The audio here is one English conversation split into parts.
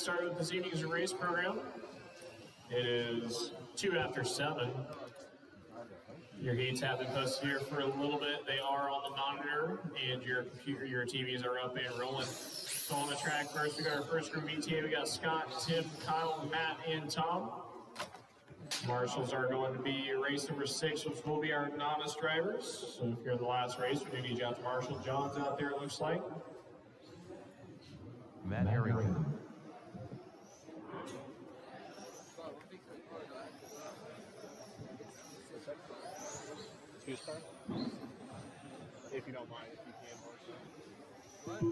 started with this evening's race program. It is 2 after 7. Your heats have been posted here for a little bit. They are on the monitor, and your computer, your TVs are up and rolling. So on the track first, we got our first group VTA. We got Scott, Tim, Kyle, Matt, and Tom. Marshals are going to be race number 6, which will be our novice drivers. So if you're in the last race, we do need you out to Marshall. John's out there, it looks like. Matt Harrington. Choose car? If you don't mind, if you can, Marshall. What?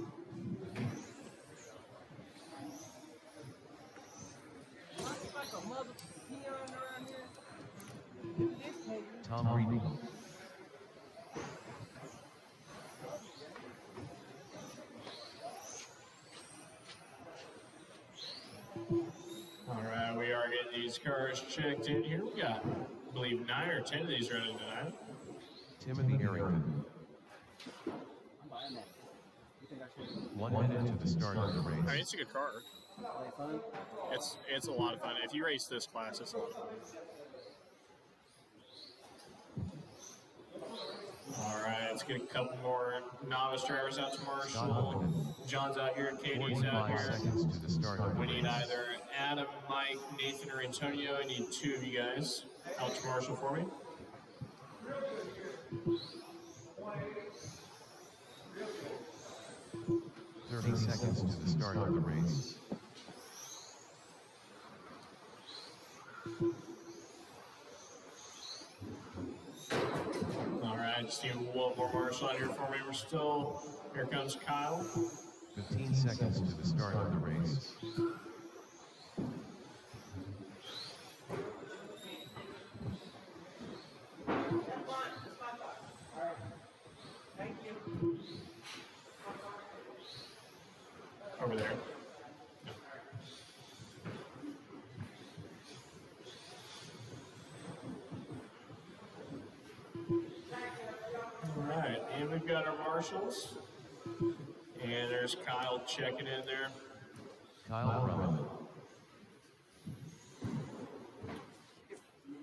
Like a mother peon around here. Tom Reed. All right, we are getting these cars checked in here. We got, I believe, 9 or 10 of these running tonight. Timothy Harrington. 1 minute to the start of the race. I mean, it's a good car. It's a lot of fun. If you race this class, it's a lot of fun. All right, let's get a couple more novice drivers out to Marshall. John's out here, Katie's out here. Seconds to the start of the We need race. either Adam, Mike, Nathan, or Antonio. I need 2 of you guys out to Marshall for me. Thirty seconds to the start of the race. All right, just need one more Marshall out here for me. We're still, here comes Kyle. 15 seconds to the start of the race. Thank you. Over there. All right, and we've got our marshals. And there's Kyle checking in there. Kyle Roman.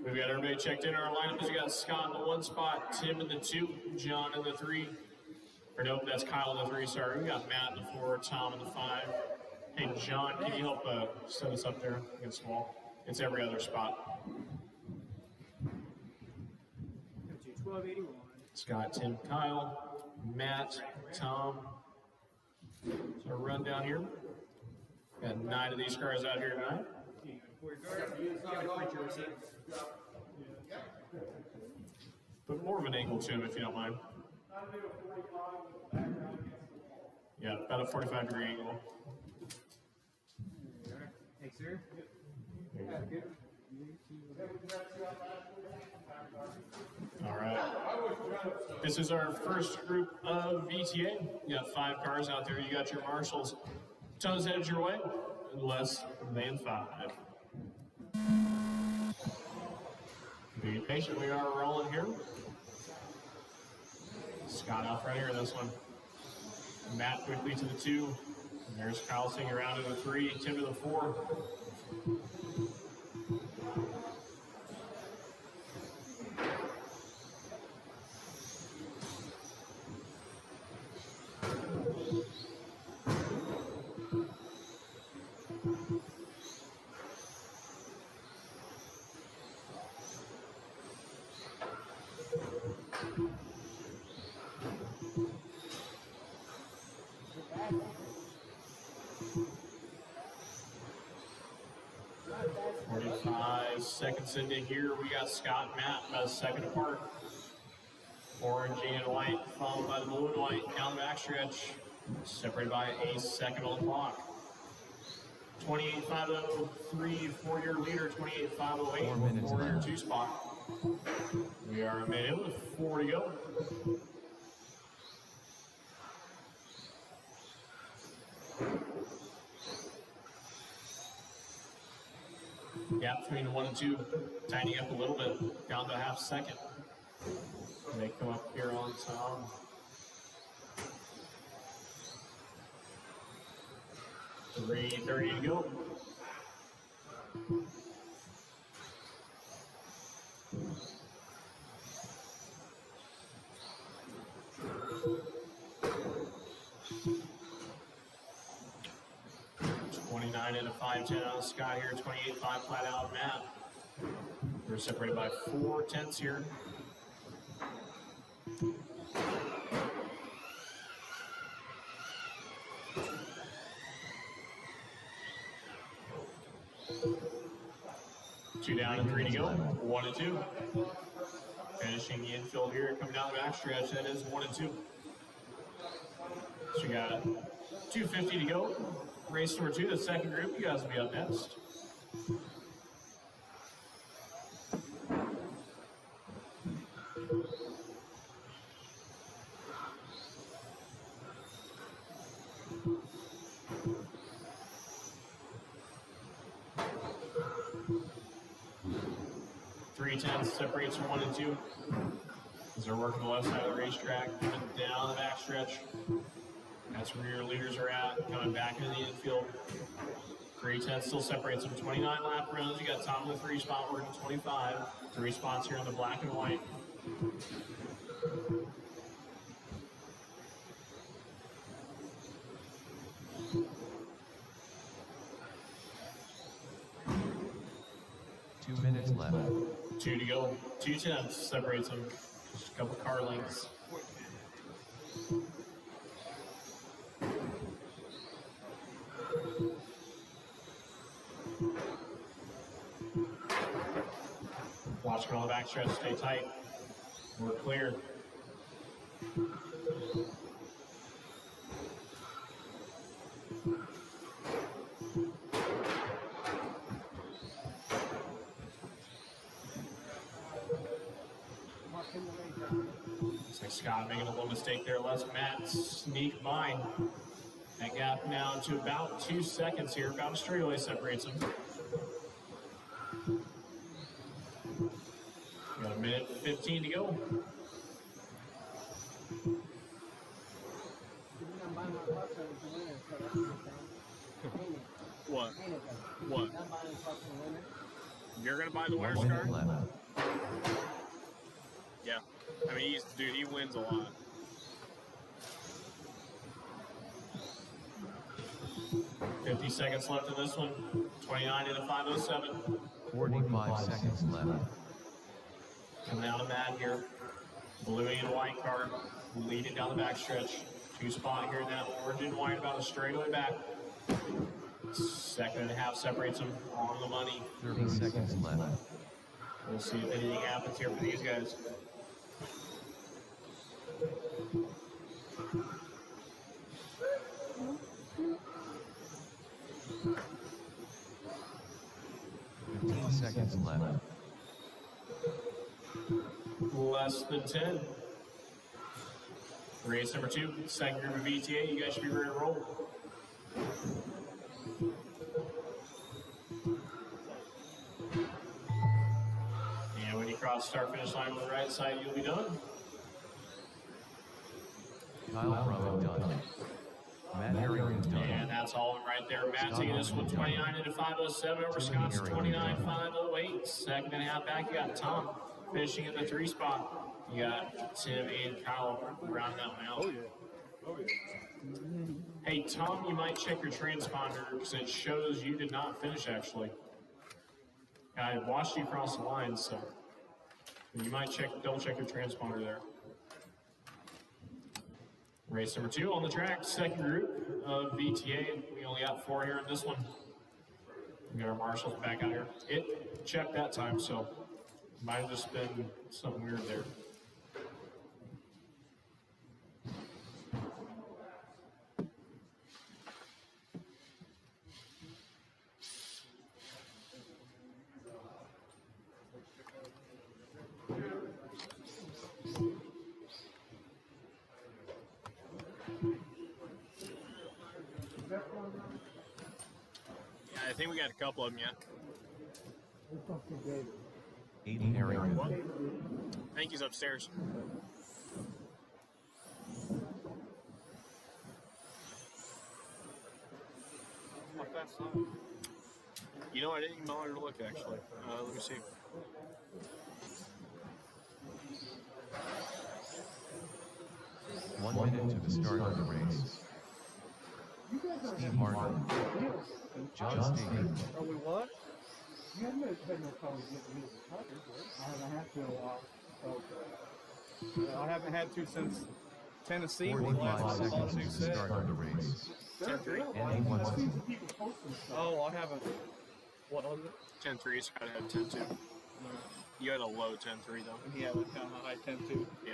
We've got everybody checked in. Our lineup is we got Scott in the 1 spot, Tim in the 2, John in the 3. Or nope, that's Kyle in the 3, sorry. We got Matt in the 4, Tom in the 5. Hey, John, can you help set us up there against the wall? It's every other spot. 1281. Scott, Tim, Kyle, Matt, Tom. So run down here. Got 9 of these cars out here tonight. Put more of an angle to him if you don't mind. Yeah, about a 45-degree angle. Hey, sir. All right. This is our first group of VTA. You got 5 cars out there. You got your marshals. Toes headed your way. Less than 5. Be patient. We are rolling here. Scott out front here in this one. Matt quickly to the 2. And there's Kyle singing around to the 3. Tim to the 4. Seconds into here, we got Scott and Matt about a second apart. Orange and white, followed by the blue and white down the backstretch, separated by a second on the clock. 28.503 for your leader, 28.508 for your 2 spot. We are a minute with 4 to go. Gap between 1 and 2, tightening up a little bit, down to a half second. And they come up here on top. 3:30 to go. And a 5:10 on the sky here, 28.5 flat out Matt. We're separated by 4/10 here. Two down and 3 to go. 1 and 2. Finishing the infield here, coming down the backstretch. That is 1 and 2. So we got 2:50 to go. Race number 2, the second group. You guys will be up next. Separates 1 and 2. As they're working the left side of the racetrack, coming down the backstretch. That's where your leaders are at, coming back into the infield. 3:10 still separates them. 29 lap runs. You got Tom in the 3 spot, working 25. 3 spots here on the black and white. Minutes left. 2 to go. 2:10 separates them. Just a couple car lengths. Watch her on the backstretch. Stay tight. We're clear. Looks like Scott making a little mistake there. Let's Matt sneak by. That gap now to about 2 seconds here. About a straightaway separates them. Got a minute 15 to go. What? What? You're gonna buy the winner's 1 minute card? left. Yeah. I mean, he wins a lot. $50 seconds left in this one. 29 into 5:07. 45 seconds left. Coming out of Matt here. Blue and white car leading down the backstretch. 2 spot here in that orange and white, about a straightaway back. 2.5 separates them on the money. 30 seconds left. We'll see if anything happens here for these guys. Seconds left. Less than 10. Race number 2, second group of VTA. You guys should be ready to roll. And when you cross start finish line on the right side, you'll be done. Kyle Brumman done. Matt Harrington done. And that's all of them right there. Matt taking this one 29 into 5:07 over Scott's 29.508. Second and a half back, you got Tom finishing in the 3 spot. You got Tim and Kyle rounding that one out. Oh, yeah. Oh, yeah. Hey, Tom, you might check your transponder because it shows you did not finish, actually. I watched you cross the line, so you might double check your transponder there. Race number 2 on the track, second group of VTA. We only got 4 here in this one. We got our marshals back out here. It checked that time, so might have just been something weird there. Yeah, I think we got a couple of them yet. Aiden Harrington. What? I think he's upstairs. fast time. You know, I didn't even bother to look actually. Let me see. One minute to the start of the race. Steve Martin. John Steven. Are we what? You haven't had no problem getting me the Tuckers, right? I haven't had to in a while. So. I haven't had to since Tennessee was the 45 last time I bought a seconds new to the set. start of the race. 10-3. And he wants I've to. seen some people posting stuff. Oh, I haven't. What was it? 10-3, Scott had 10-2. You had a low 10-3 though. Yeah, we kind of high 10-2. Yeah.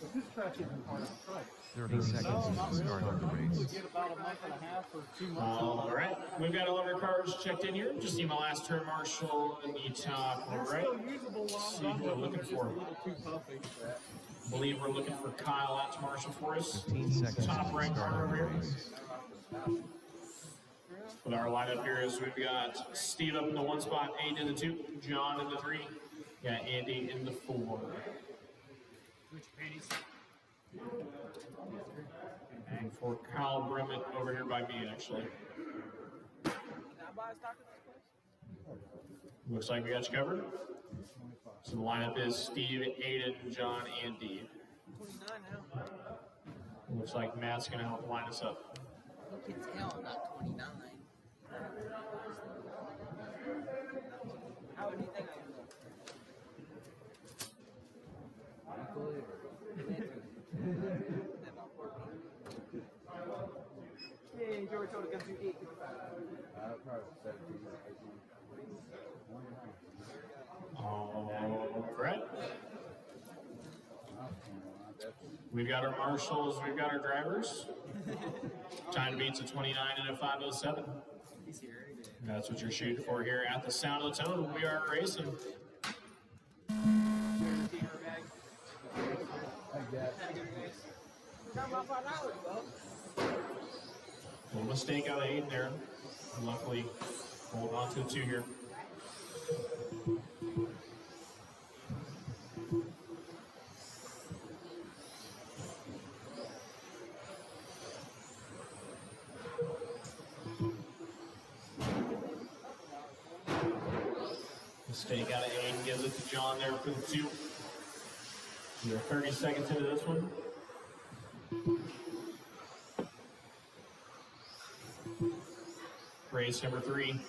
But this track isn't hard to try. 30 seconds to the start of the We race. get about a month and a half or 2 months. All right, we've got all of our cars checked in here. Just need my last turn marshal in the top. All right. Still usable while See I'm who we're done, looking they're just for. a little too puffy. I believe we're looking for Kyle out to marshal for us. 15 seconds Top to the rank start car of over the here. race. With our lineup here is we've got Steve up in the 1 spot, 8 in the 2, John in the 3, got Andy in the 4. And for Kyle Bremmett over here by me, actually. Can I buy a stock in this place? Looks like we got you covered. So the lineup is Steve, Aiden, John, Andy. 29 now. Looks like Matt's going to help line us up. You can tell I'm not 29. How would you think I am? Hey, George told us to eat. All right. We've got our marshals, we've got our drivers. Time to beat's a 29 and a 5:07. That's what you're shooting for here at the sound of the tone. We are racing. Little mistake out of 8 there. Luckily, hold on to the 2 here. Mistake out of 8 gives it to John there for the 2. We're 30 seconds into this one. Race number 3,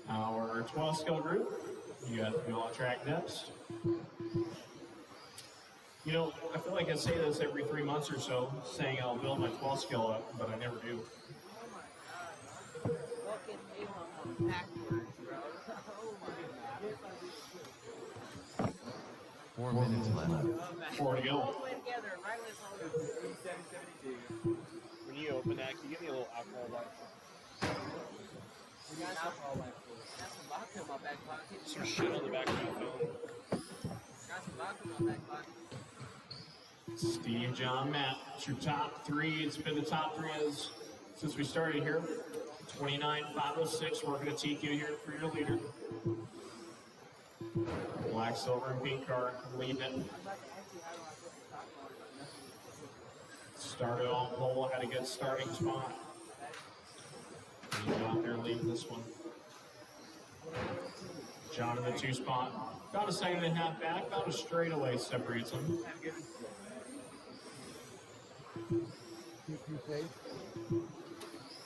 our 12 skill group. You got to go on track next. You know, I feel like I say this every 3 months or so, saying I'll build my 12 skill up, but I never do. Oh my god. Fucking Elon backwards, bro. Oh my god. 4 minutes left. 4 to go. All the way together, right when it's all over. When you open that, can you give me a little alcohol wipe? We got alcohol wipe for it. Got some vodka in my back pocket. Some shit on the back of my phone. Got some vodka in my back pocket. Steve, John, Matt, it's your top 3. It's been the top 3 since we started here. 29, 506, working a TQ here for your leader. Black, silver, and pink car leading it. I'm about to ask you how do I put the stock on. Started on pole, had a good starting spot. He's out there leading this one. John in the 2 spot. About a second and a half back, about a straightaway separates them.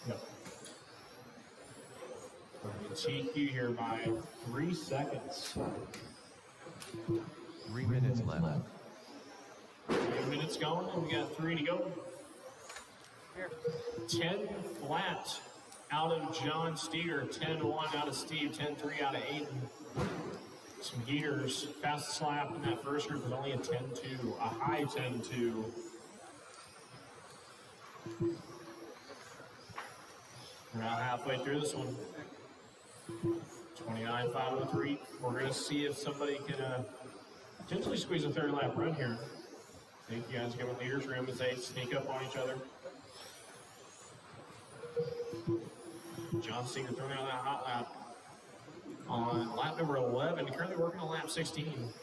Yep. TQ here by 3 seconds. 3 minutes left. 2 minutes going, and we got 3 to go. 10 flat out of John Steger, 10-1 out of Steve, 10-3 out of Aiden. Some heaters, fastest lap in that first group was only a 10-2, a high 10-2. We're now halfway through this one. 29-503. We're going to see if somebody can potentially squeeze a 3rd lap run here. I think you guys give them leaders room as they sneak up on each other. John Steger throwing out that hot lap on lap number 11, currently working on lap 16.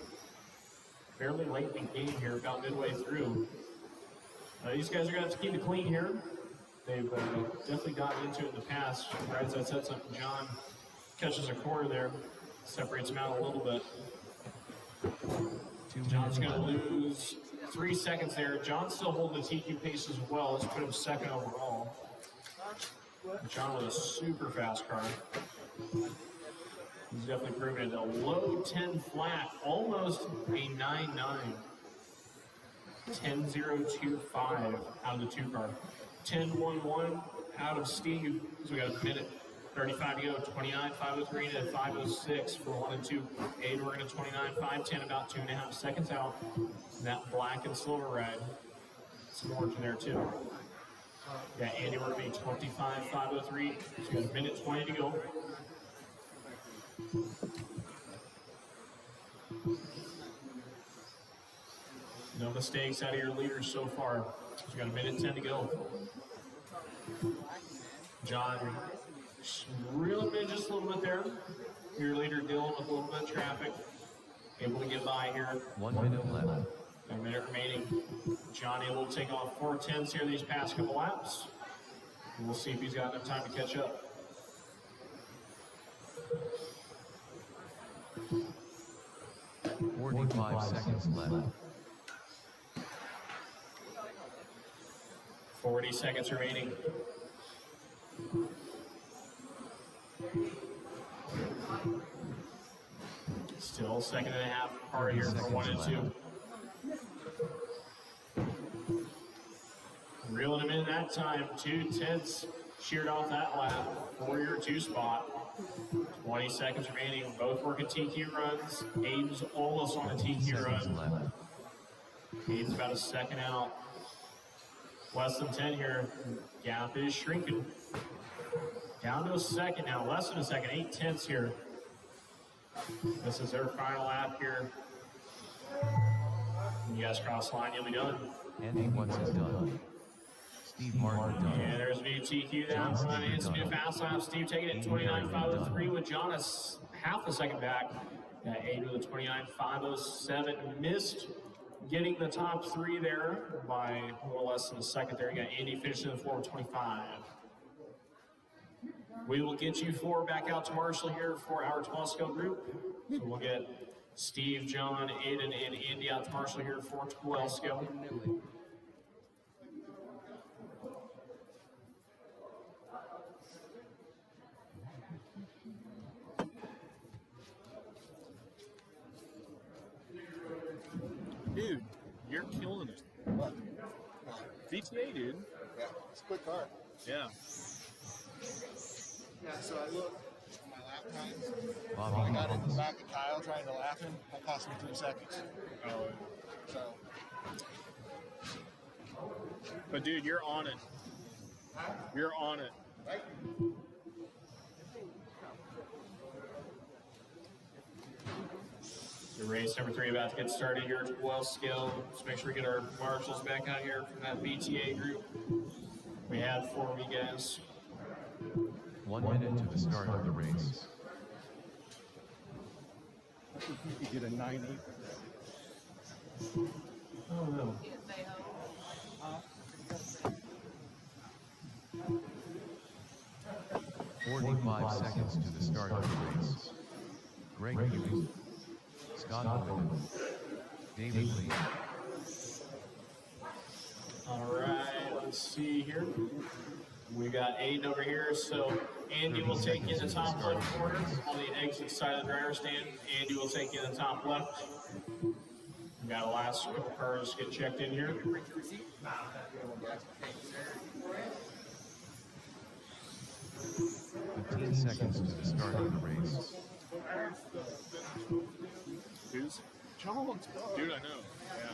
Fairly late in the game here, about midway through. These guys are going to have to keep it clean here. they've definitely gotten into it in the past. Right as I said something, John catches a corner there, separates him out a little bit. 2 John's minutes going to left. lose 3 seconds there. John's still holding the TQ pace as well. Let's put him second overall. John with a super fast car. He's definitely proven it. A low 10 flat, almost a 9.9. 10.025 out of the 2 car. 10.11 out of Steve. So we got a minute 35 to go. 29.503 to 5.06 for 1 and 2. Aiden working at 29.510, about 2.5 seconds out. And that black and silver ride. Some orange in there too. Yeah, Andy working at 25.503. So we got a minute 20 to go. No mistakes out of your leaders so far. You got a minute 10 to go. John, reeling in just a little bit there. Your leader dealing with a little bit of traffic. Able to get by here. 1 minute left. A minute remaining. John able to take off 4.10s here these past couple laps. And we'll see if he's got enough time to catch up. Forty-five seconds left. 40 seconds remaining. Still second and a half apart here for 1 and 2. Reeling him in that time. 2.10s sheared off that lap for your 2 spot. 20 seconds remaining. Both working TQ runs. Aiden's almost on a TQ Seconds run. left. Aiden's about a second out. Less than 10 here. Gap is shrinking. Down to a second now. Less than a second. 8/10 here. This is their final lap here. When you guys cross the line, you'll be done. Andy Watts is done. Steve Martin done. And there's a new TQ down front. It's a new fast lap. Steve taking it 29.503 with John half a second back. Got Aiden with a 29.507. Missed getting the top 3 there by a little less than a second there. You got Andy finishing in the 4.25. We will get you 4 back out to Marshall here for our 12 scale group. So we'll get Steve, John, Aiden, and Andy out to Marshall here for 12 scale. Dude, you're killing it. What? VTA, dude. Yeah, it's a quick car. Yeah. Yeah, so I looked at my lap times. Bobby I got in the Holmes. back of Kyle trying to lap him. That cost me 3 seconds. Oh. So, But dude, you're on it. You're on it. right? The race number 3 about to get started here at 12 scale. Let's make sure we get our marshals back out here from that BTA group we had for you guys. 1 minute to the start of the race. You could get a 90. Oh no. You can say ho. 45 seconds to the start of the race. Greg Hughes. Scott Owen. David Lee. All right, let's see here. We got Aiden over here, so Andy will take you in the top left corner on the exit side of the driver's stand. Andy will take you in the top left. We got a last couple cars get checked in here. 15 seconds to the start of the race. Who's? Jones, go. Dude, I know. Yeah.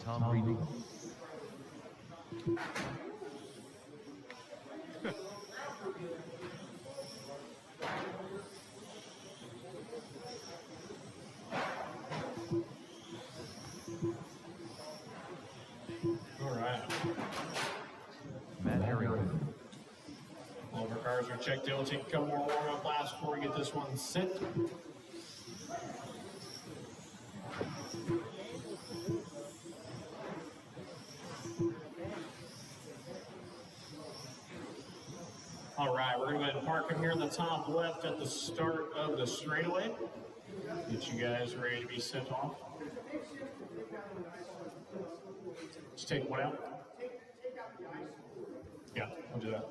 Tom Reedy. All right. Traffic check deal. We'll take a couple more warm-up laps before we get this one sent. All right, we're going to go ahead and park him here in the top left at the start of the straightaway. Get you guys ready to be sent off. Just take one out. Yeah, I'll do that.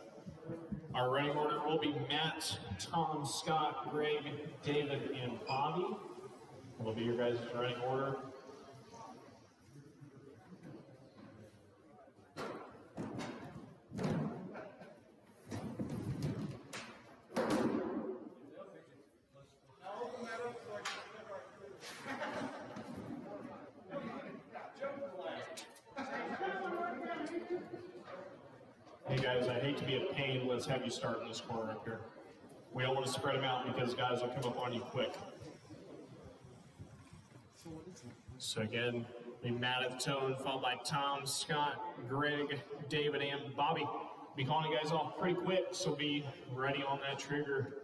Our running order will be Matt, Tom, Scott, Greg, David, and Bobby. Will be your guys' running order. Hey guys, I hate to be a pain. Let's have you start in this corner up here. We don't want to spread them out because guys will come up on you quick. So again, be Matt at the tone, followed by Tom, Scott, Greg, David, and Bobby. Be calling you guys off pretty quick, so be ready on that trigger.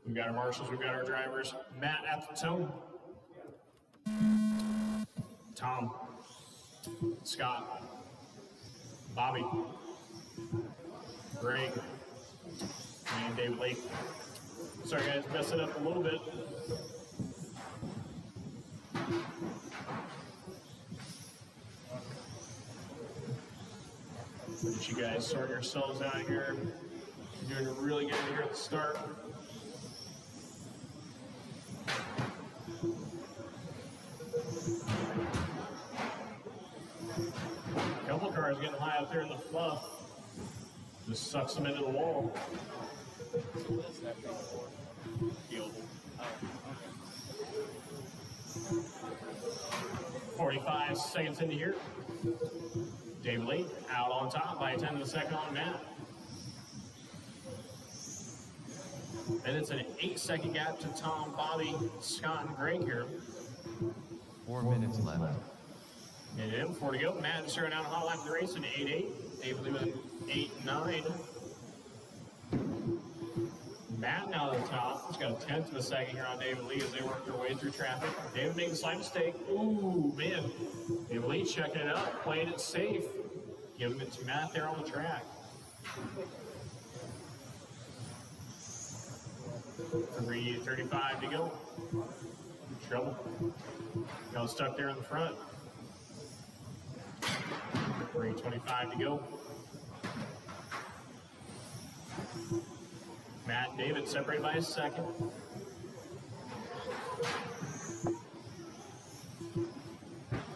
We've got our marshals, we've got our drivers. Matt at the tone. Tom, Scott, Bobby, Greg, and David Lee. Sorry guys, messed it up a little bit. Let you guys sort yourselves out here. You're doing really good here at the start. A couple cars getting high up there in the fluff. Just sucks them into the wall. Field. 45 seconds into here. David Lee out on top by a 10 of a second on Matt. And it's an 8-second gap to Tom, Bobby, Scott, and Greg here. 4 minutes left. And in, 4 to go. Matt starting out a hot lap of the race in 8-8. David Lee with 8-9. Matt now at the top. He's got a 10th of a second here on David Lee as they work their way through traffic. David making a slight mistake. Ooh, man. David Lee checking it up, playing it safe. Giving it to Matt there on the track. 3:35 to go. Trouble. Got stuck there in the front. 3:25 to go. Matt and David separated by a second.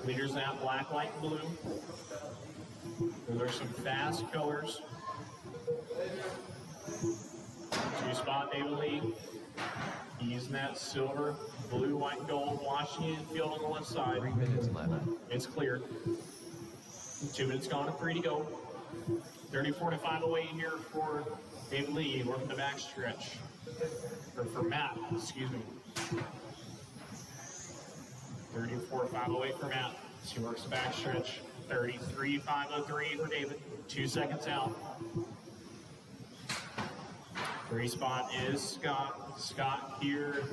Leaders that black, white, and blue. There's some fast colors. 2-spot David Lee. He's in that silver, blue, white, and gold Washington field on the left side. 3 minutes left. It's clear. 2 minutes gone, 3 to go. 30:45 away here for David Lee, working the back stretch. Or for Matt, excuse me. 30:45 away for Matt. As he works the back stretch. 33:503 for David. 2 seconds out. 3 spot is Scott. Scott here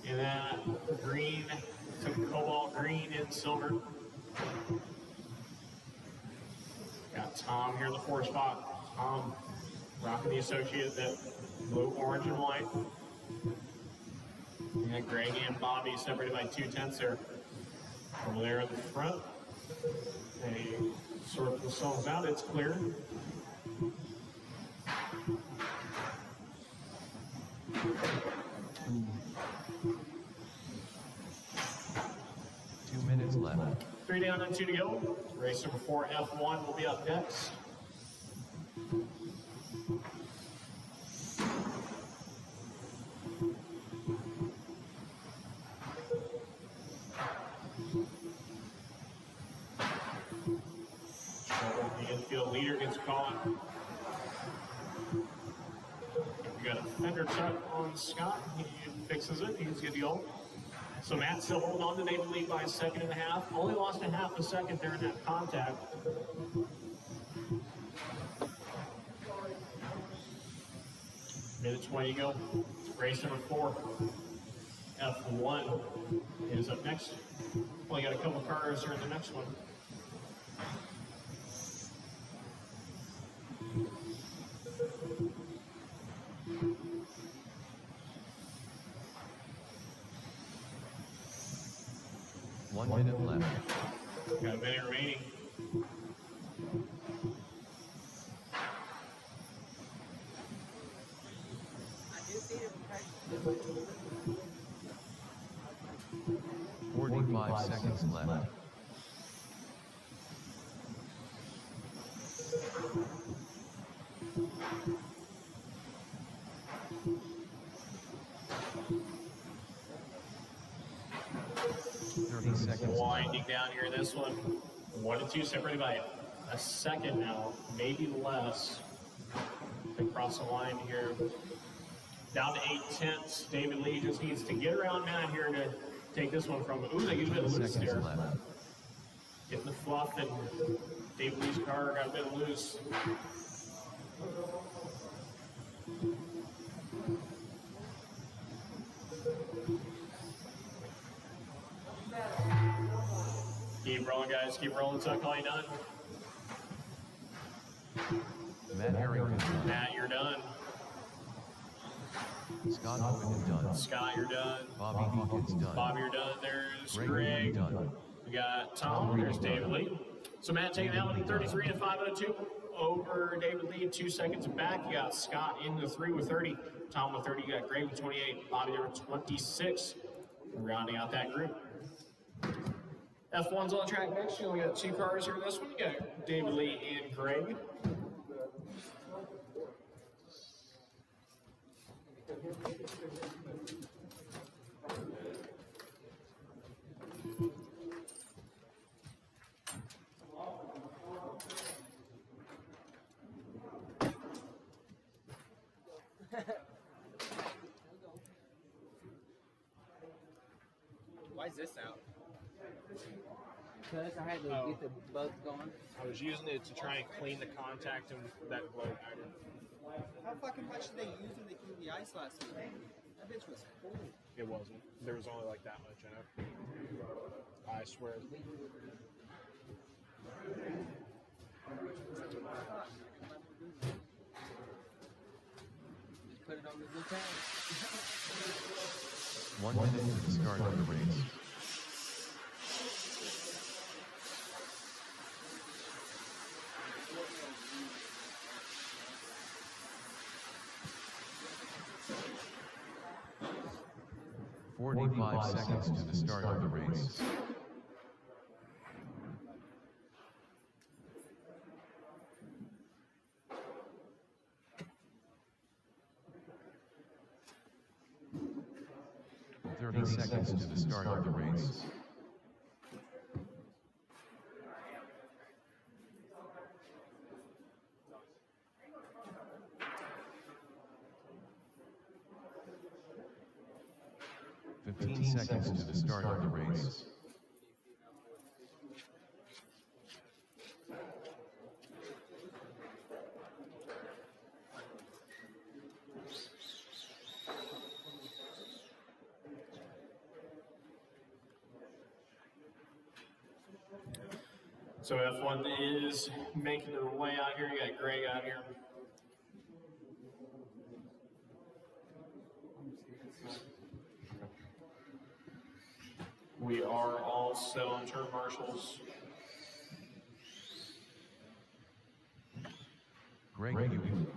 in that green, some cobalt green and silver. Got Tom here in the 4 spot. Tom rocking the Associated, that blue, orange, and white. We got Greg and Bobby separated by 2/10 there. Over there in the front. They sort themselves out, it's clear. Two minutes left. 3 down and 2 to go. Race number 4, F1 will be up next. The infield leader gets caught. We got a fender tuck on Scott. He fixes it. He's good to go. So Matt still holding on to David Lee by a 1.5 seconds. Only lost a 1/2 second there in that contact. Minute 20 to go. Race number 4. F1 is up next. Only got a couple cars here in the next one. One minute left. Got a minute remaining. I do see it in practice. 45 seconds left. Winding down here, this one. 1 and 2 separated by a second now, maybe less. They cross the line here. Down to 8/10. David Lee just needs to get around Matt here to take this one from. Ooh, they get a bit loose there. Getting the fluff, and David Lee's car got a bit loose. Keep rolling, guys. Keep rolling. Tuck, all you done? Matt Harrington done. Matt, you're done. Scott Hogan done. Scott, you're done. Bobby Hawkins done. Bob, you're done. There's Greg Greg. done. We got Tom. There's David Lee. So Matt taking that one 33 and 502 over David Lee. 2 seconds back. You got Scott in the 3 with 30. Tom with 30. You got Greg with 28. Bobby there with 26. Rounding out that group. F1's on track next. You only got 2 cars here in this one. You got David Lee and Greg. Why is this out? Because I had to get the both going. I was using it to try and clean the contact and that glow pattern. How fucking much did they use when they cleaned the ice last week? That bitch was cool. It wasn't. There was only like that much in it. I swear. Just put it on the blue tag. 1 minute to the start of the race. Forty-five seconds to the start of the race. Thirty seconds to the start of the race. Fifteen seconds to the start of the race. So F1 is making their way out here. You got Greg out here. We are all set on turn marshals. Greg Hughes.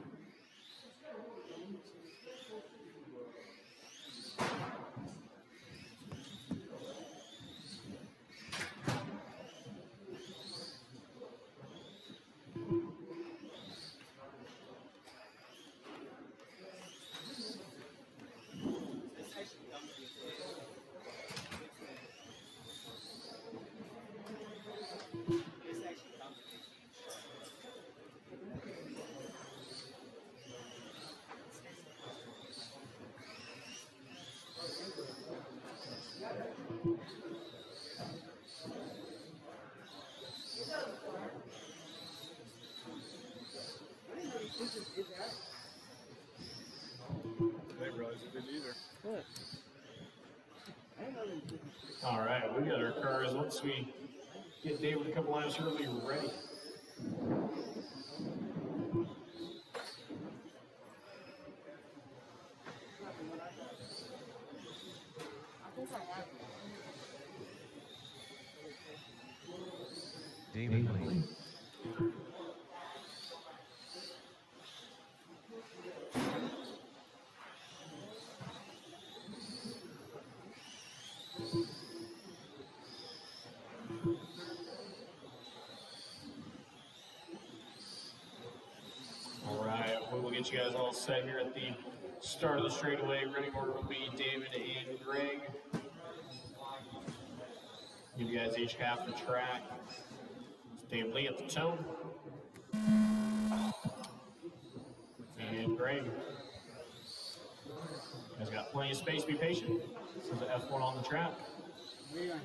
All right, we got our cars. Once we get David a couple lines early, we're ready. David Lee. All right, we will get you guys all set here at the start of the straightaway. Running order will be David and Greg. Give you guys each half the track. David Lee at the toe. And Greg. You guys got plenty of space, be patient. This is the F1 on the track.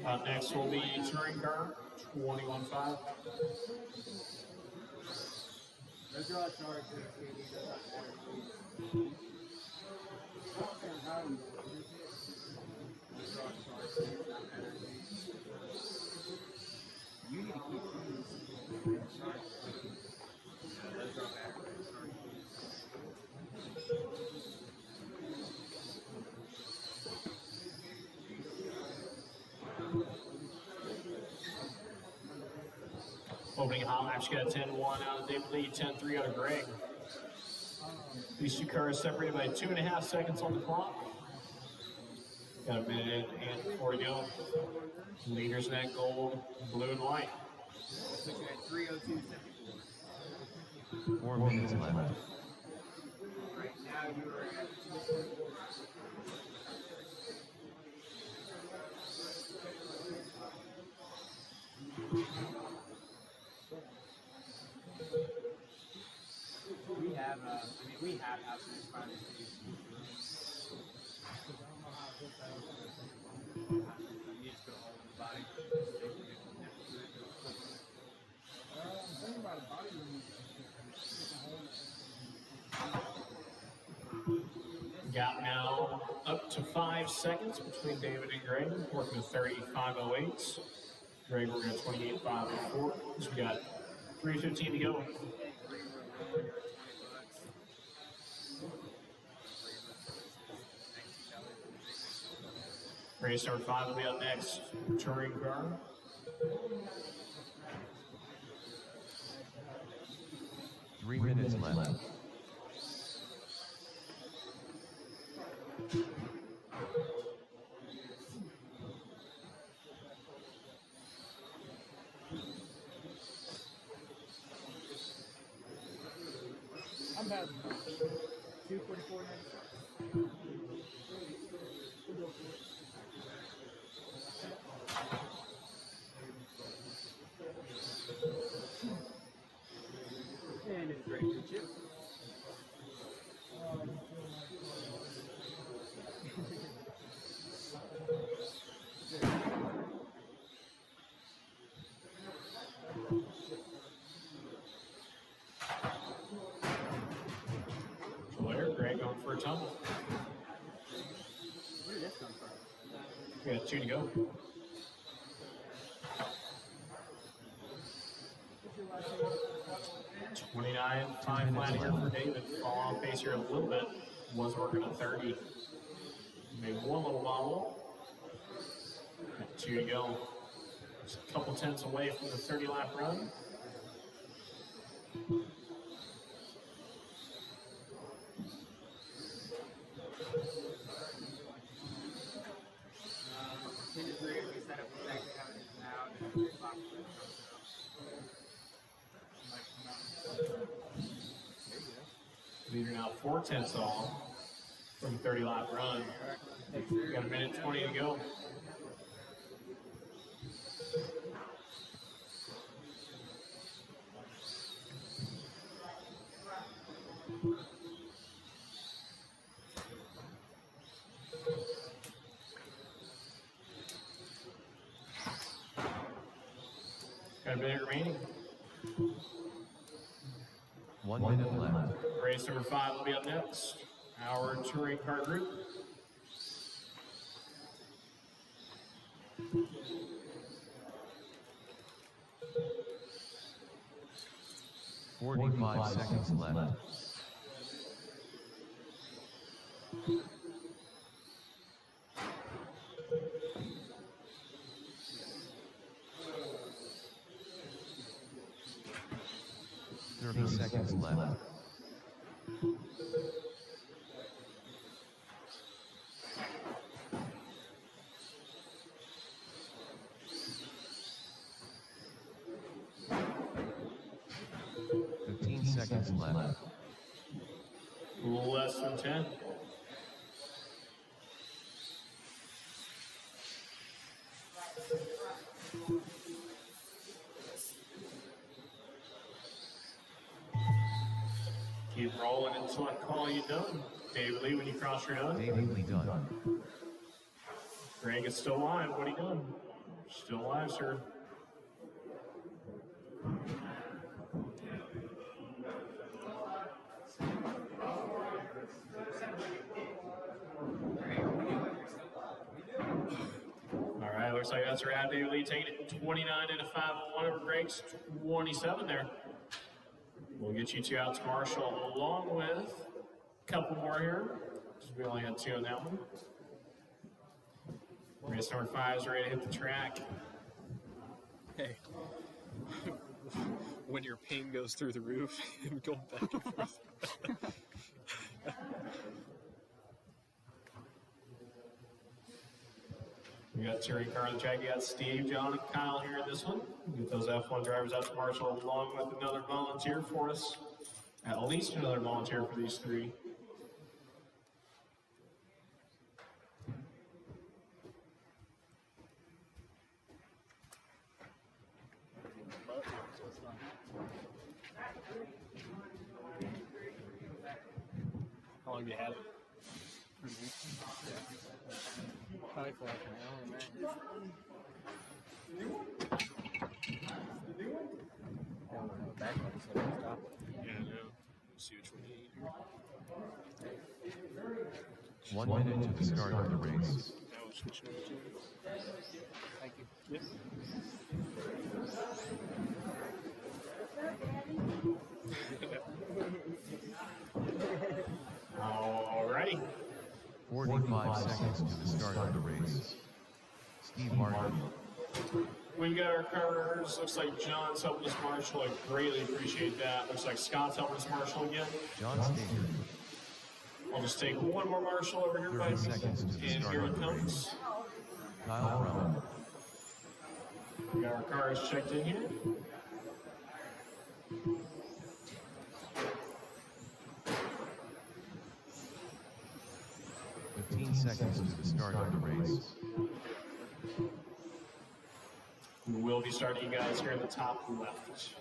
Up next will be touring car, 21.5. Let's draw a chart to You need to keep Opening hot laps, you got 10-1 out of David Lee, 10-3 out of Greg. These two cars separated by 2.5 seconds on the clock. Got a minute and 4 to go. Leaders in that gold, blue and white. Put you at 3:02.74. 4 minutes left. Right now you are at we have absolute privacy. You just put a hole in the body. I'm thinking about a body Gap now up to 5 seconds between David and Greg, working with 35.08s. Greg working at 28.504. So we got 3:15 to go. Race number 5 will be up next. Touring car. Three minutes left. I'm bad. 2:44. And it's great for you. Blair, Greg going for a tumble. Where did this come from? We got 2 to go. $29.5 flat here for David. Fall off pace here a little bit. Was working at 30. Made one little bobble. Got 2 to go. Just a couple tenths away from the 30-lap run. Tinted we set up exactly how it is now. And then 3 o'clock Leader now 4 tenths off from 30-lap run. Got a minute 20 to go. Got a minute remaining. 1 minute left. Race number 5 will be up next. Our touring car group. 45 seconds left. Seconds left. Seconds left. Less than 10. Keep rolling until I call you done. David Lee, when you cross your done. David Lee done. Greg is still alive. What are you doing? Still alive, sir. All right, looks like that's a wrap. David Lee taking it 29 and a 5-1 over Greg's 27 there. We'll get you two out to Marshall along with a couple more here, because we only had 2 on that one. Race number 5 is ready to hit the track. Hey, when your pain goes through the roof and going back and forth. We got Terry Carr on the track. You got Steve, John, and Kyle here in this one. Get those F1 drivers out to Marshall along with another volunteer for us. At least another volunteer for these 3. How long have you had it? Probably for like an hour, man. Yeah, I know. See which one you eat here. 1 minute to the start of the race. Now we're switching over to it. Thank you. Yep. Alrighty. 45 seconds to the start of the race. Steve Martin. We've got our cars. Looks like John's helping us Marshall. I greatly appreciate that. Looks like Scott's helping us Marshall again. John Stager. I'll just take one more Marshall over here, 30 buddy. seconds to the And start here of it the comes. race. Kyle Brown. We got our cars checked in here. Seconds to the start of the race. We will be starting you guys here in the top left.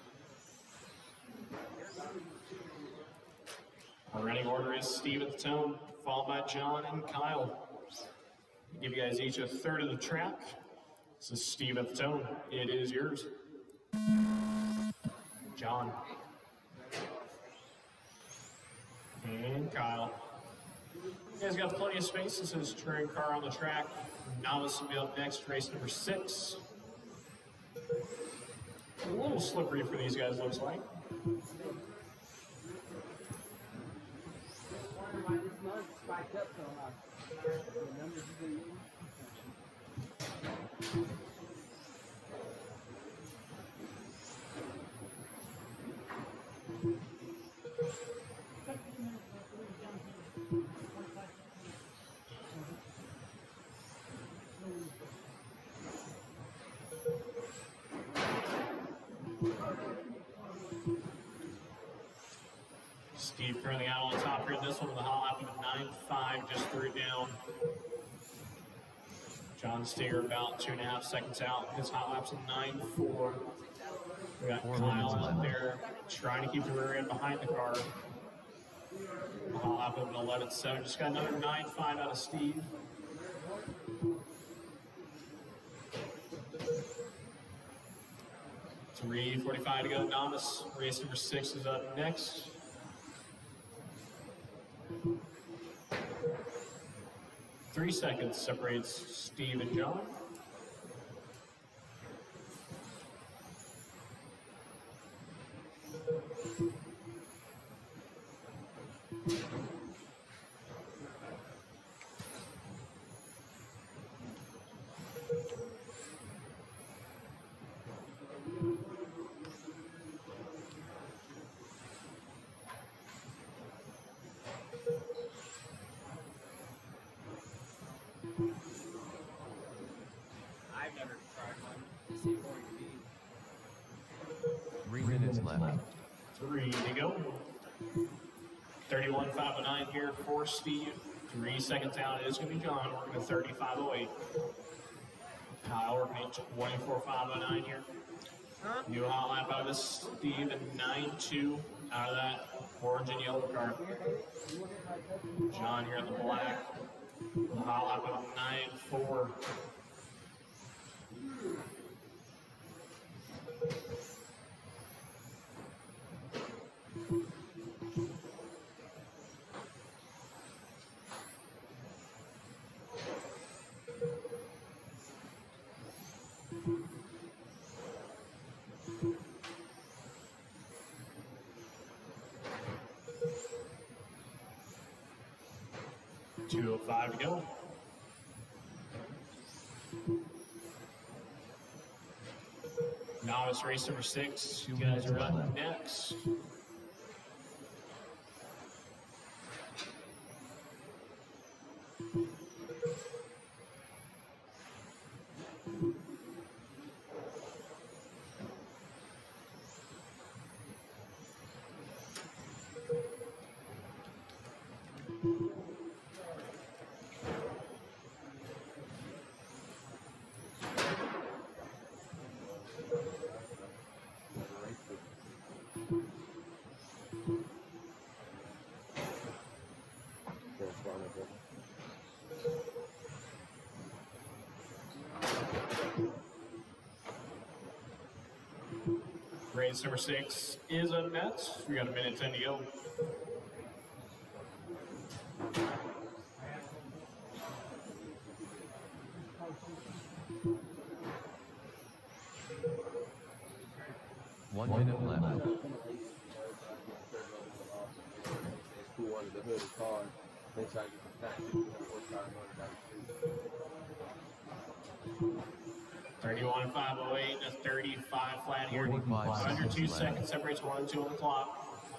Our running order is Steve at the tone, followed by John and Kyle. I'll give you guys each a third of the track. This is Steve at the tone. It is yours. John. And Kyle. You guys got plenty of space. This is touring car on the track. Novice will be up next, race number 6. A little slippery for these guys, looks like. Steve currently out on the top here. This one with a hot lap of 9.5, just threw it down. John Steger about 2.5 seconds out. His hot lap's a 9.4. We got Kyle out there trying to keep the rear end behind the car. A hot lap of an 11.7. Just got another 9.5 out of Steve. It's 3:45 to go. Novice race number 6 is up next. Three seconds separates Steve and John. 25.09 here for Steve. 3 seconds out, it is going to be John working a 35.08. Kyle working a 24.509 here. New hot lap out of this Steve and 9.2 out of that orange and yellow car. John here in the black. The hot lap of 9.4. $2:05 to go. Novice race number 6. You guys are up next. Race number 6 is up next. We got a minute 10 to go. One minute left. Who wanted the hooded car? They tried to get the package, and horsepower motor down the street. 31.508, a 35 flat here. 45 Under 2 seconds left. seconds separates 1 and 2 on the clock.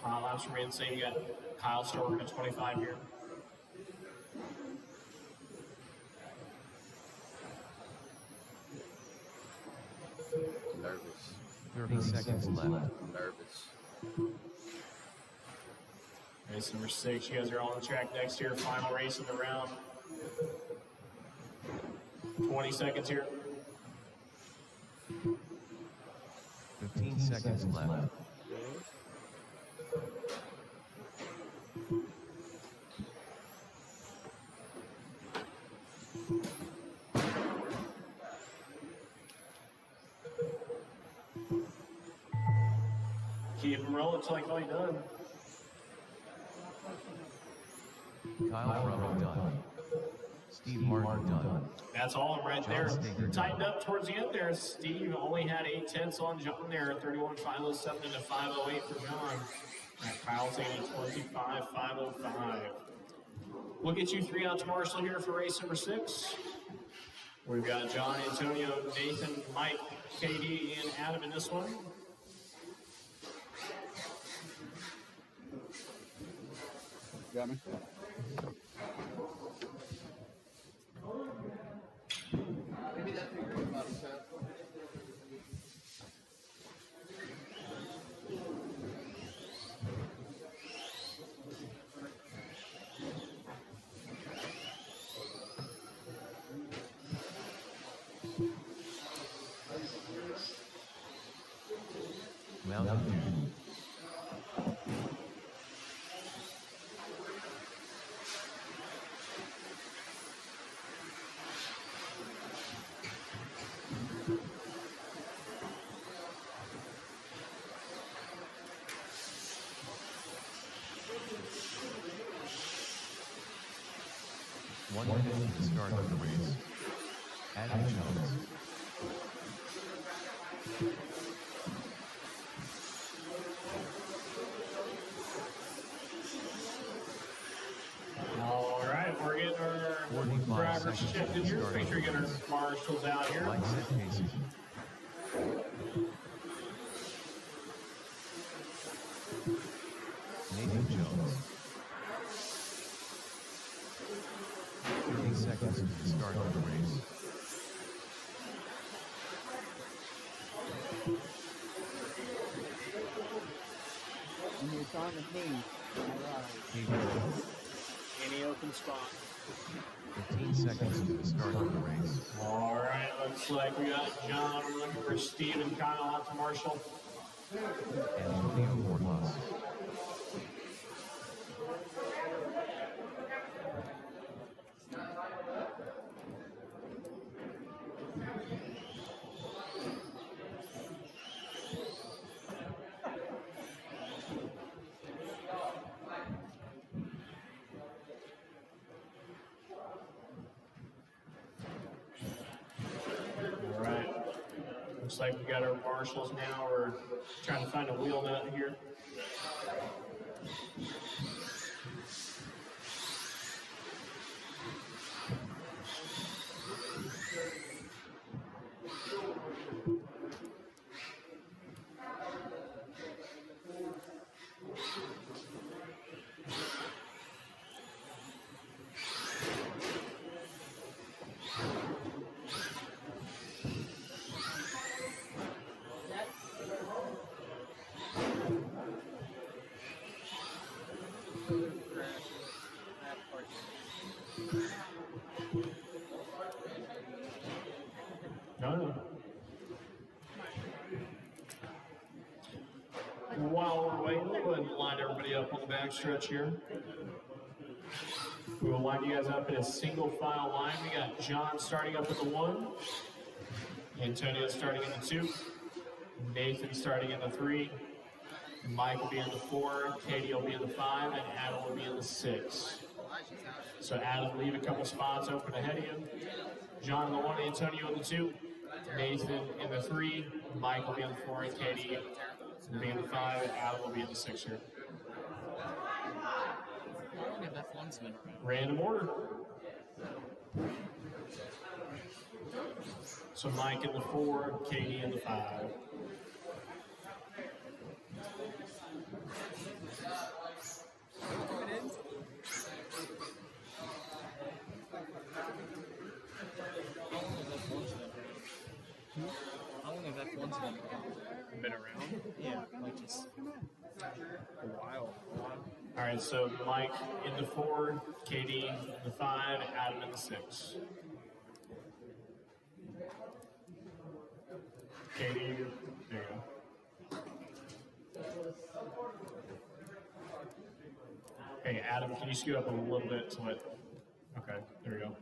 Laps remain the same. You got Kyle still working at 25 here. Nervous. 30 seconds left. Nervous. Race number 6, you guys are all on the track next here. Final race of the round. 20 seconds here. 15 seconds left. Keep them rolling until I call you done. Kyle Brummer done. Steve Martin done. That's all of them right there. Tightened up towards the end there. Steve only had 8/10 on John there. 31.507 into 5.08 for John. Kyle's taking 25.505. We'll get you 3 out to Marshall here for race number 6. We've got John, Antonio, Nathan, Mike, KD, and Adam in this one. Got me? Mountain Dew. One minute to the start of the race. Adam Jones. All right, we're getting our 45 drivers seconds shifted to here. start Make sure you get our race. marshals out here. Light set paces. Nathan Jones. 30 seconds to the start of the race. And you're talking to me. Katie, Any open spot. 15 seconds to the start of the race. All right, looks like we got John looking for Steve and Kyle out to Marshall. Antonio Borlas. All right. Looks like we got our marshals now. We're trying to find a wheel nut here. No. While we're waiting, we'll go ahead and line everybody up on the back stretch here. We will line you guys up in a single file line. We got John starting up at the 1, Antonio starting in the 2, Nathan starting in the 3, Mike will be in the 4, Katie will be in the 5, and Adam will be in the 6. So Adam, leave a couple spots open ahead of you. John in the 1, Antonio in the 2, Nathan in the 3, Mike will be in the 4, and Katie will be in the 5, and Adam will be in the 6 here. Random order. So Mike in the 4, Katie in the 5. How long has F1's been around? Yeah, like just a while. All right, so Mike in the 4, Katie in the 5, Adam in the 6. Katie, there you go. Hey, Adam, can you scoot up a little bit so it? Okay, there we go.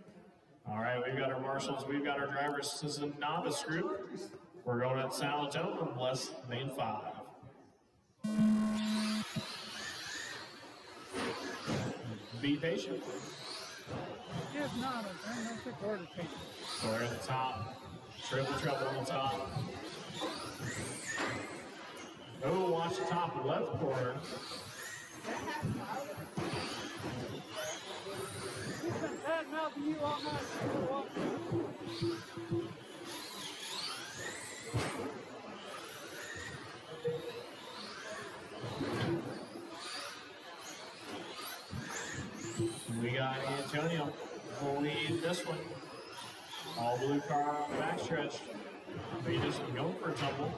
All right, we've got our marshals, we've got our drivers. This is a novice group. We're going at San Antonio, less than 5. Be patient. If not, I'm going to order patient. So they're at the top. Triple trouble on the top. Oh, watch the top left corner. He's been bad mouthing you all night. We got Antonio will lead this one. All blue car on the backstretch. They just going for a tumble.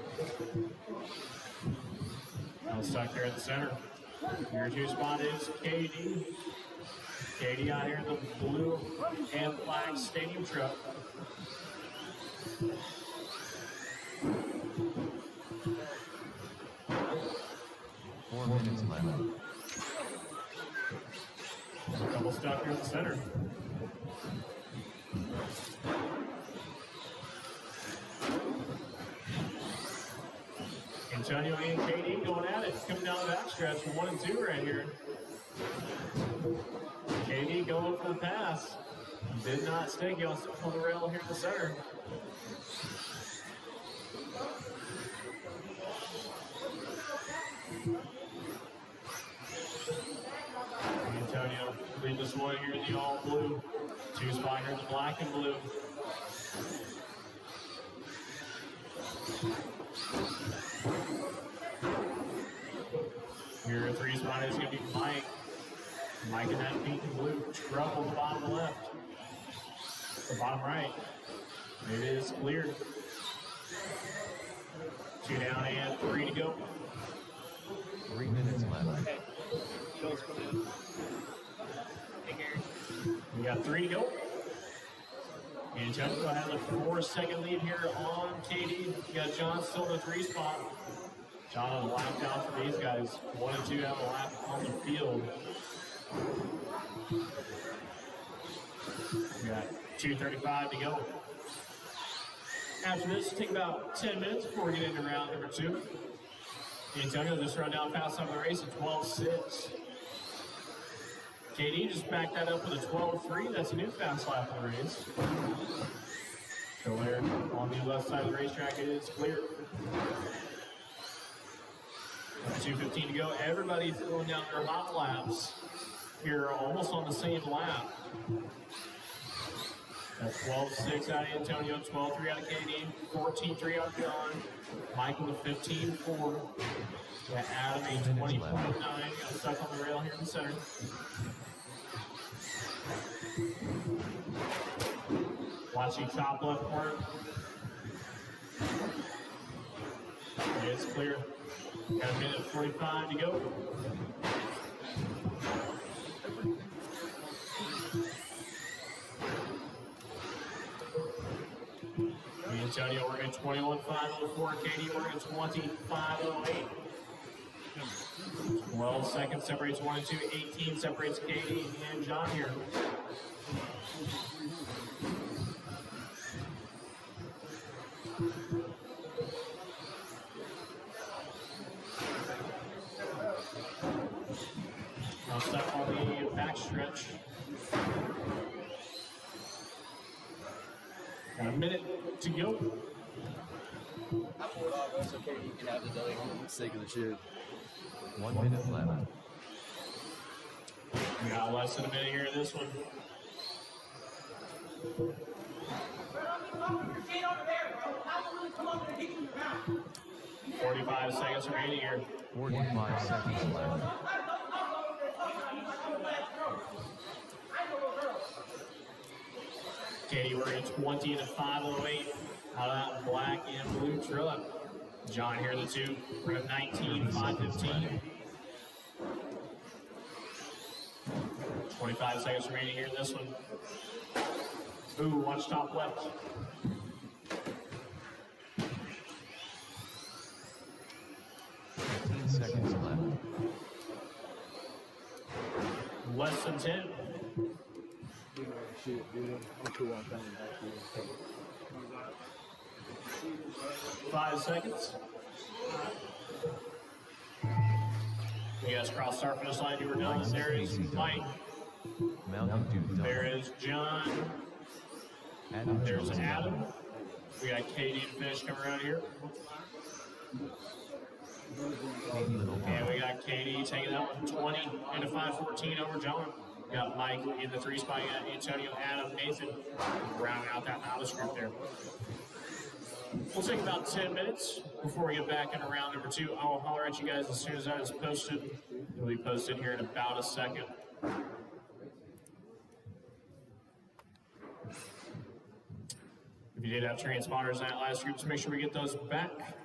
Now stuck there in the center. Your 2 spot is Katie. Katie out here in the blue and black stadium truck. Four minutes left. Double stuck here in the center. Antonio and Katie going at it. Coming down the backstretch for 1 and 2 right here. Katie going for the pass. Did not stick. He also on the rail here in the center. Antonio lead this one here in the all blue. 2 spot here in the black and blue. Your 3 spot is going to be Mike. Mike in that pink and blue. Trouble the bottom left. The bottom right. It is cleared. 2 down and 3 to go. 3 minutes left. Okay. Joe's coming in. Hey, Gary. We got 3 to go. And Jumbo has a 4-second lead here on Katie. You got John still in the 3 spot. John on the lap down for these guys. 1 and 2 have a lap on the field. We got 2:35 to go. After this, take about 10 minutes before we get into round number 2. Antonio just run down fast on the race at 12.6. KD just backed that up with a 12.3. That's a new fast lap in the race. So there on the left side of the racetrack, it is clear. 2:15 to go. Everybody's going down their hot laps here, almost on the same lap. That's 12.6 out of Antonio, 12.3 out of KD, 14.3 out of John, Michael with 15.4. Yeah, Adam a 20.9. Got stuck on the rail here in the center. Watching top left corner. It's clear. Got a minute 45 to go. Antonio working 21.504. Katie working 25.08. 12 seconds separates 1 and 2. 18 separates Katie and John here. Now step on the back stretch. Got a minute to go. That's okay. You can have the delay for the sake of the shit. 1 minute left. We got less than a minute here in this one. 45 seconds remaining here. 45 seconds left. Katie, we're at 20 to 508 out of that black and blue truck. John here, the 2. We're at 19, 5:15. 25 seconds remaining here in this one. Ooh, watch top left. Seconds left. Less than 10. Shit, dude. I'm cool on coming back here. 5 seconds. You guys cross start finish line. You were done. There is Mike. Mountain Dew done. There is John. Adam There's Jones Adam. done. We got Katie to finish coming around here. Katie Little And done. we got Katie taking that one 20 into 5:14 over John. We got Mike in the 3 spot. You got Antonio, Adam, Nathan rounding out that novice group there. We'll take about 10 minutes before we get back into round number 2. I'll holler at you guys as soon as that is posted. It'll be posted here in about a second. If you did have transponders in that last group, so make sure we get those back.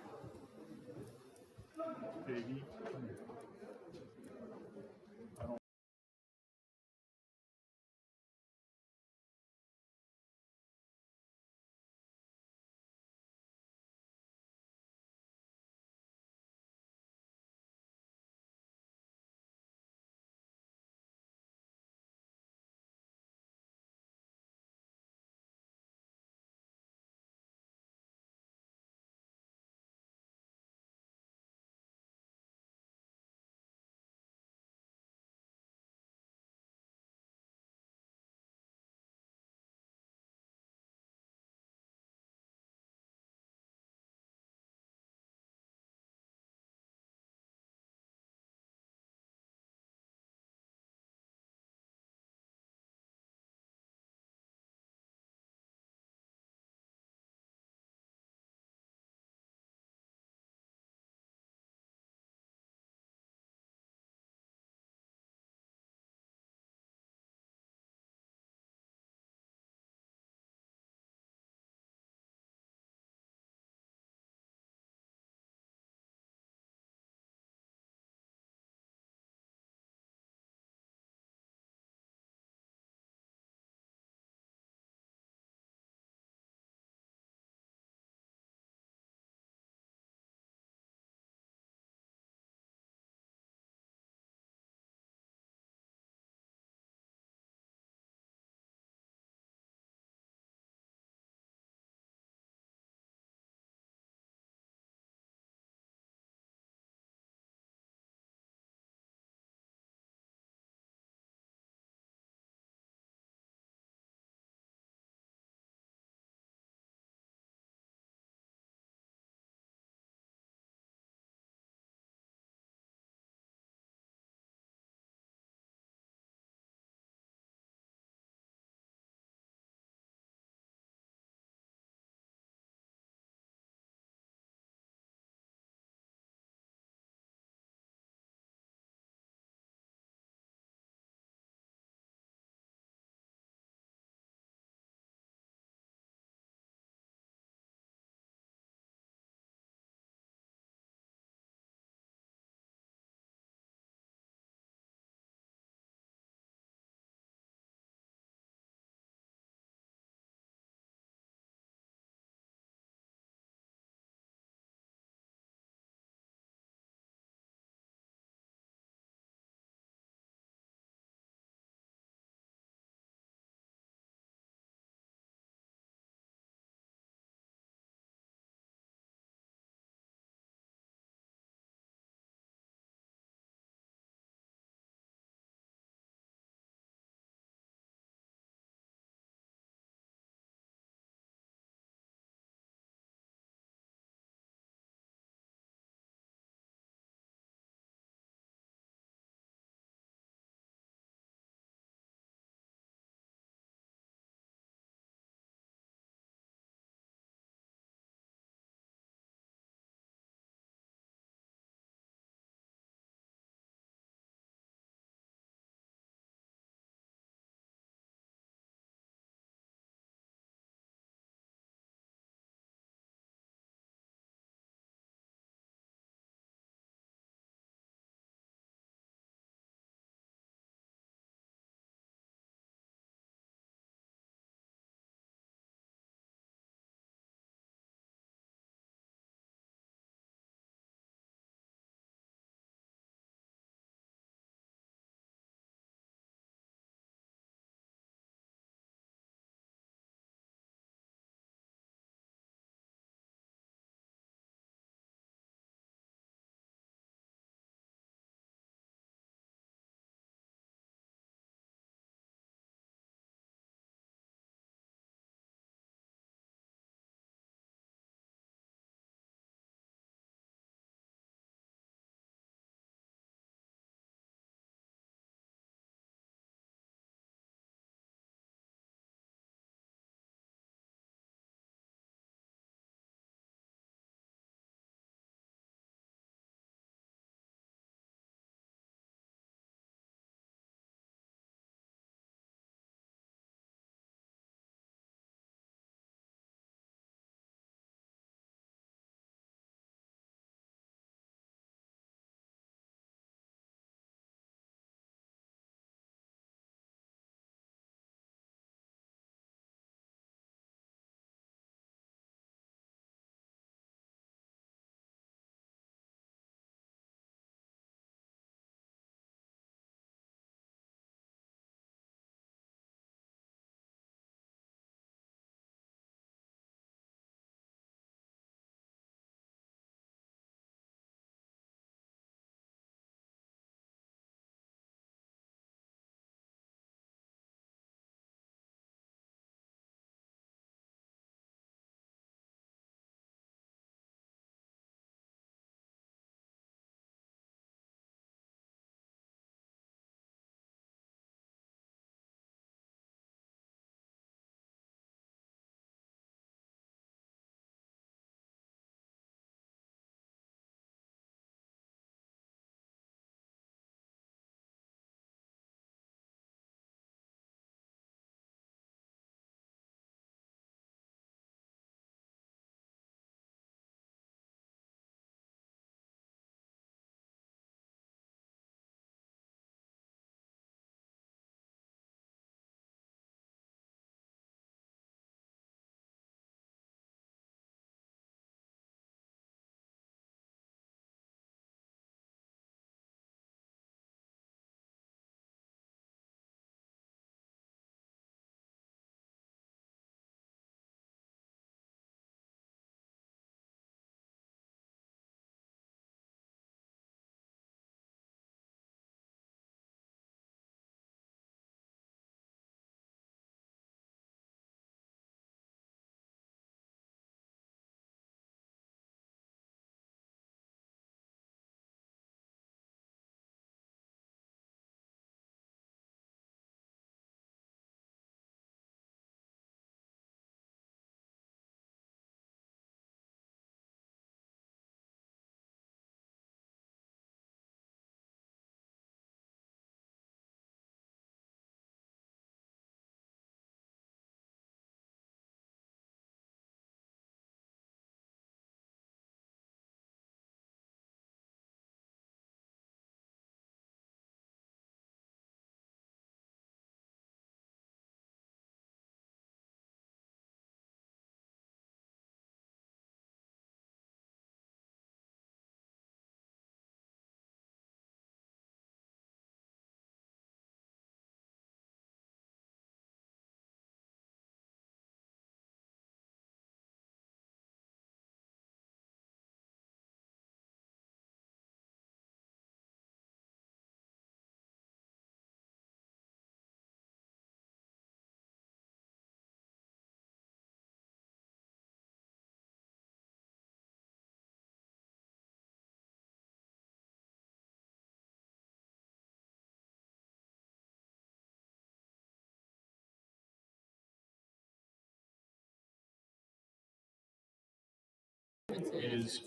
is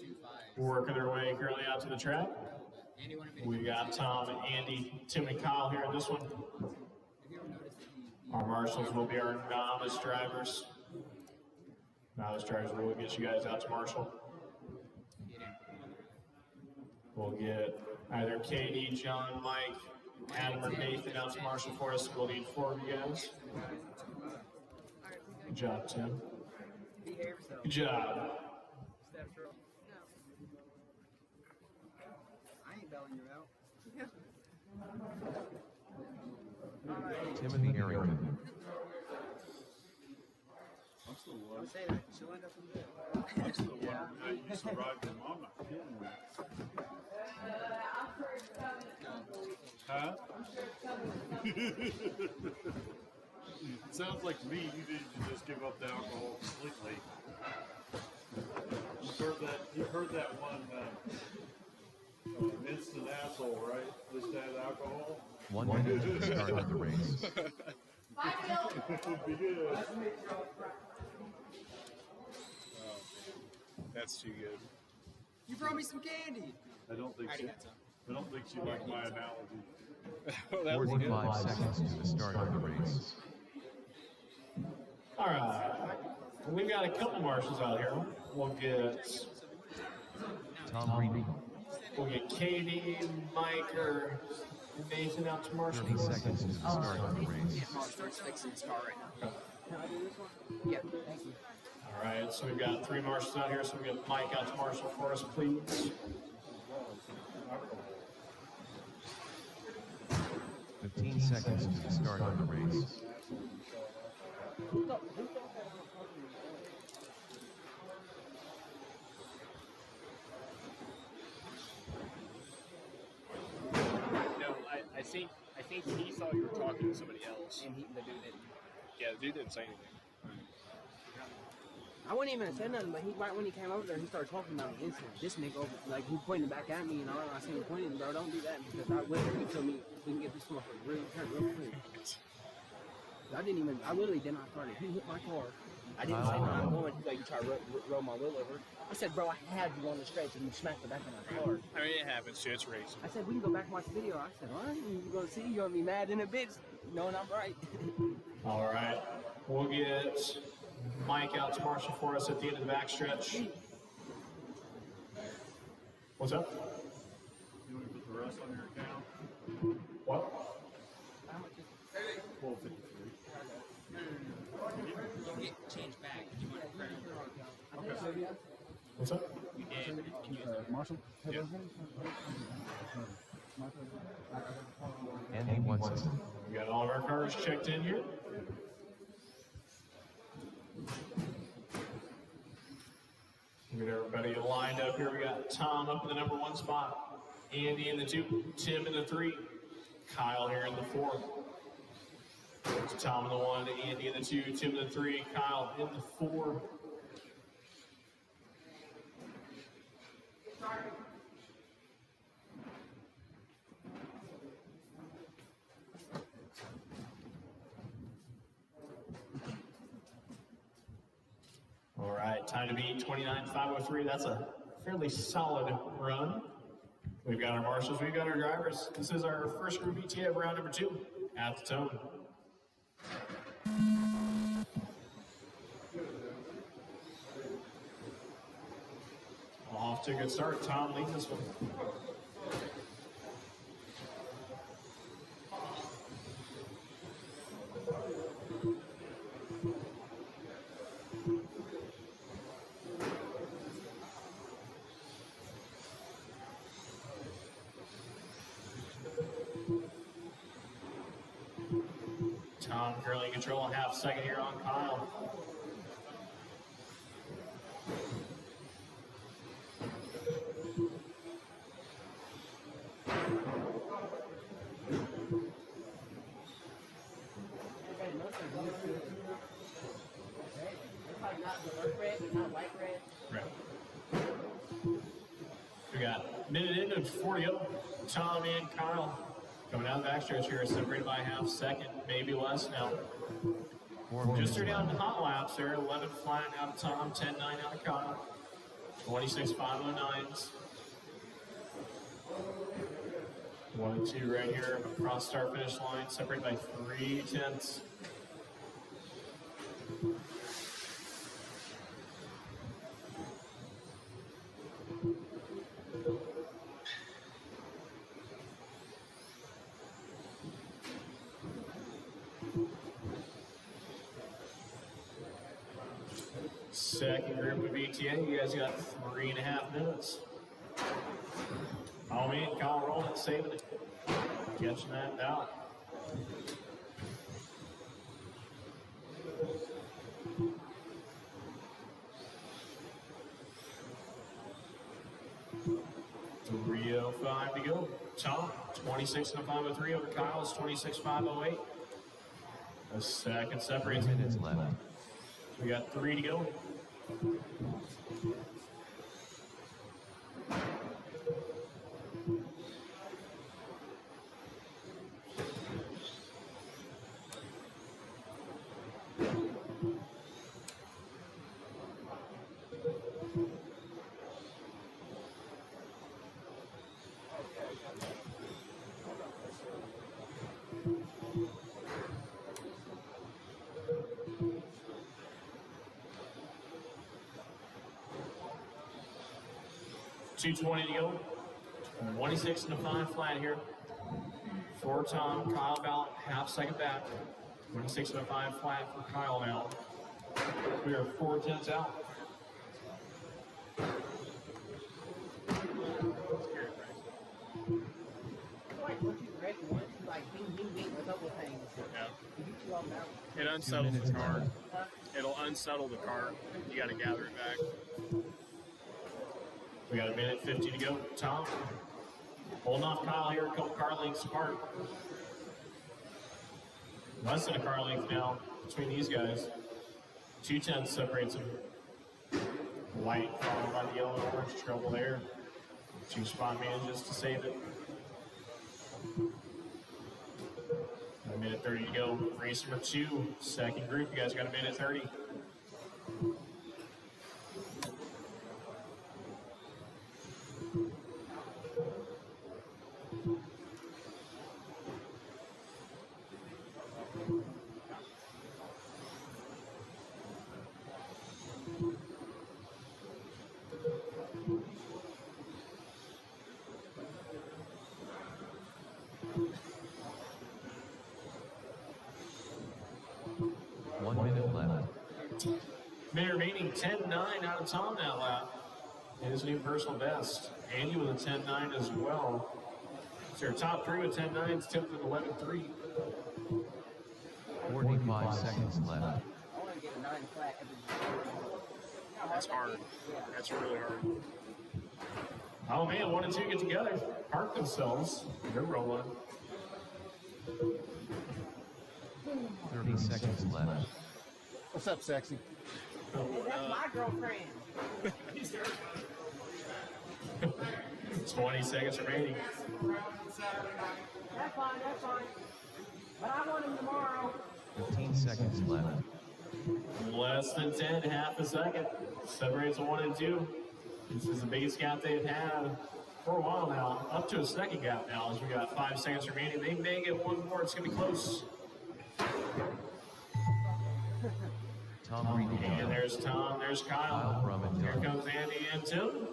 working their way currently out to the track. We got Tom, Andy, Tim, and Kyle here in this one. Our marshals will be our novice drivers. Novice drivers will get you guys out to marshal. We'll get either Katie, John, Mike, Adam, or Nathan out to marshal for us. We'll need 4 of you guys. Good job, Tim. Good job. I ain't bailing you out. Timothy Harrington. Don't say that. She'll end up in jail. That's the one that used to ride your mama. Huh? Sounds like me, you need to just give up the alcohol completely. You've heard that one instant asshole, right? Just add alcohol. 1 minute to the start of the race. Be good. That's too good. You brought me some candy. I don't think she liked my analogy. Oh, that was good. 45 seconds to the start of the race. All right. We've got a couple marshals out here. We'll get Tom Reedy. We'll get Katie, Mike, or Nathan out to marshal. 30 seconds to the start of the race. Starts fixing his car right now. Can I do this one? Yeah, thank you. All right, so we've got 3 marshals out here, so we'll get Mike out to marshal for us, please. 15 seconds to the start of the race. No, I think he thought you were talking to somebody else. And the dude didn't. Yeah, the dude didn't say anything. I wouldn't even have said nothing, but right when he came over there, he started talking about me instantly. This nigga, like, he pointed back at me, and all I seen him pointing, bro, don't do that, because I literally told me we can get this motherfucker real quick. I literally did not start it. He hit my car. I didn't say no, I'm going. He's like, you try to roll my wheel over. I said, bro, I had you on the stretch, and you smacked the back of my car. I mean, it happens, too. It's racing. I said, we can go back and watch the video. I said, all right, you go see, you're going to be mad in a bitch, knowing I'm right. All right, we'll get Mike out to marshal for us at the end of the backstretch. What's up? You want to put the rest on your account? What? 1253. Don't get changed back. You want to credit. What's up? Marshall? Yeah. And he wants it. We got all of our cars checked in here. We got everybody lined up here. We got Tom up in the number 1 spot, Andy in the 2, Tim in the 3, Kyle here in the 4. It's Tom in the 1, Andy in the 2, Tim in the 3, Kyle in the 4. All right, time to beat 29.503. That's a fairly solid run. We've got our marshals, we've got our drivers. This is our first group ETA of round number 2 at the tone. Off to a good start. Tom leading this one. Tom currently in control, a half second here on Kyle. Right. We got minute in and 40 up. Tom and Kyle coming down the backstretch here, separated by a half second, maybe less now. 4 minutes Just threw down left. the hot laps there, 11 flat out of Tom, 10-9 out of Kyle. 26.509s. 1 and 2 right here across start finish line, separated by 3/10. Second group of ETA, you guys got 3.5 minutes. Oh man, Kyle rolling, saving it. Catching that out. .305 to go. Tom, 26.503 over Kyle's 26.508. A second separates. 3 minutes left. We got 3 to go. .220 to go. 26.5 flat here. For Tom, Kyle about half second back. 26.5 flat for Kyle now. We are 4/10 out. Like once you break once, you like bing, a couple things. Yeah. You get you off balance. It 2 unsettles minutes the car. left. It'll unsettle the car. You got to gather it back. We got 1:50 to go. Tom, holding off Kyle here, a couple car lengths apart. Less than a car length now between these guys. 2/10 separates them. White followed by the yellow and orange, trouble there. 2 spot manages to save it. 1:30 to go. Race number 2, second group. You guys got 1:30. Minute remaining, 10.9 out of Tom that lap. And his new personal best. Andy with a 10.9 as well. So your top 3 with 10.9s, Tim with 11.3. 45 seconds left. I want to get a 9 flat every That's hard. That's really hard. Oh man, 1 and 2 get together. Park themselves. They're rolling. 30 seconds left. What's up, sexy? Hey, that's my girlfriend. 20 seconds remaining. That's fine. But I want him tomorrow. 15 seconds left. Less than 10, half a second. Separates 1 and 2. This is the biggest gap they've had for a while now. Up to a second gap now as we got 5 seconds remaining. They may get 1 more. It's going to be close. Tom Reed And done. there's Tom. There's Kyle Kyle. Brum and Here done. comes Andy and Tim.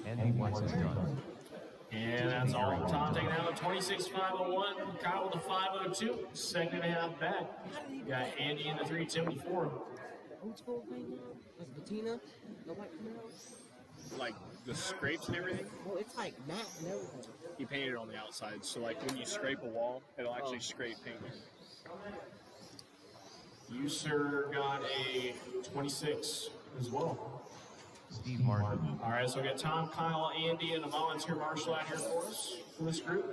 Andy Watts is done. And that's all. Tom taking out a 26.501. Kyle with a 502. Second and a half back. Got Andy in the 3, Tim in the 4. Old school thing now? That's patina? The white Camaros? Like the scrapes and everything, Well, it's like matte and everything. he painted it on the outside. So like when you scrape a wall, it'll actually scrape paint there. You, sir, got a 26 as well. Steve Martin. All right, so we got Tom, Kyle, Andy, and a volunteer marshal out here for us for this group.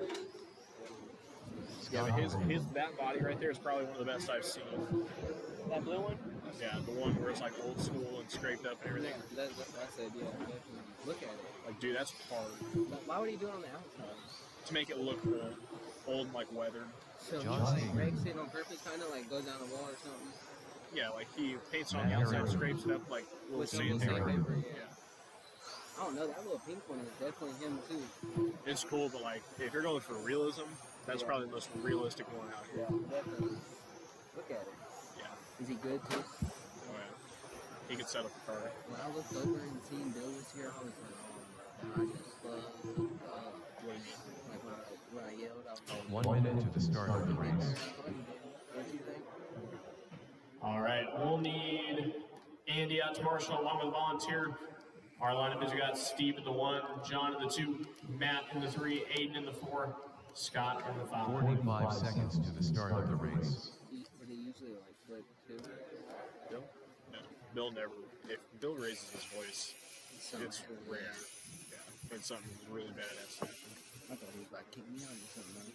Yeah, but his that body right there is probably one of the best I've seen. That blue one? Yeah, the one where it's like old school and scraped up and everything. That's it, yeah. Definitely. Look at it. Like, dude, that's hard But why would he do it on the outside? to make it look old and like weathered. So John he Cena. breaks it on purpose, kind of like goes down the wall or something. Yeah, like he paints on the outside, scrapes it up like little With sand some paper. sandpaper. Yeah. I don't know, that little pink one is definitely him too. It's cool, but like if you're going for realism, that's probably the most realistic one out here. Definitely. Look at it. Yeah. Is he good too? Oh, yeah. He could set up a car. When I looked over and seen Bill was here, I was like, oh, I just What do you mean? like when I yelled, I was 1 minute to the start of the race. what do you think? All right, we'll need Andy out to marshal along with volunteer. Our lineup is we got Steve in the 1, John in the 2, Matt in the 3, Aiden in the 4, Scott in the 5. 45 seconds to the start of the race. They usually like flip too. Bill? No. Bill never. If Bill raises his voice, it's rare. Yeah. When something really bad has happened. I thought he was about to kick me out or something.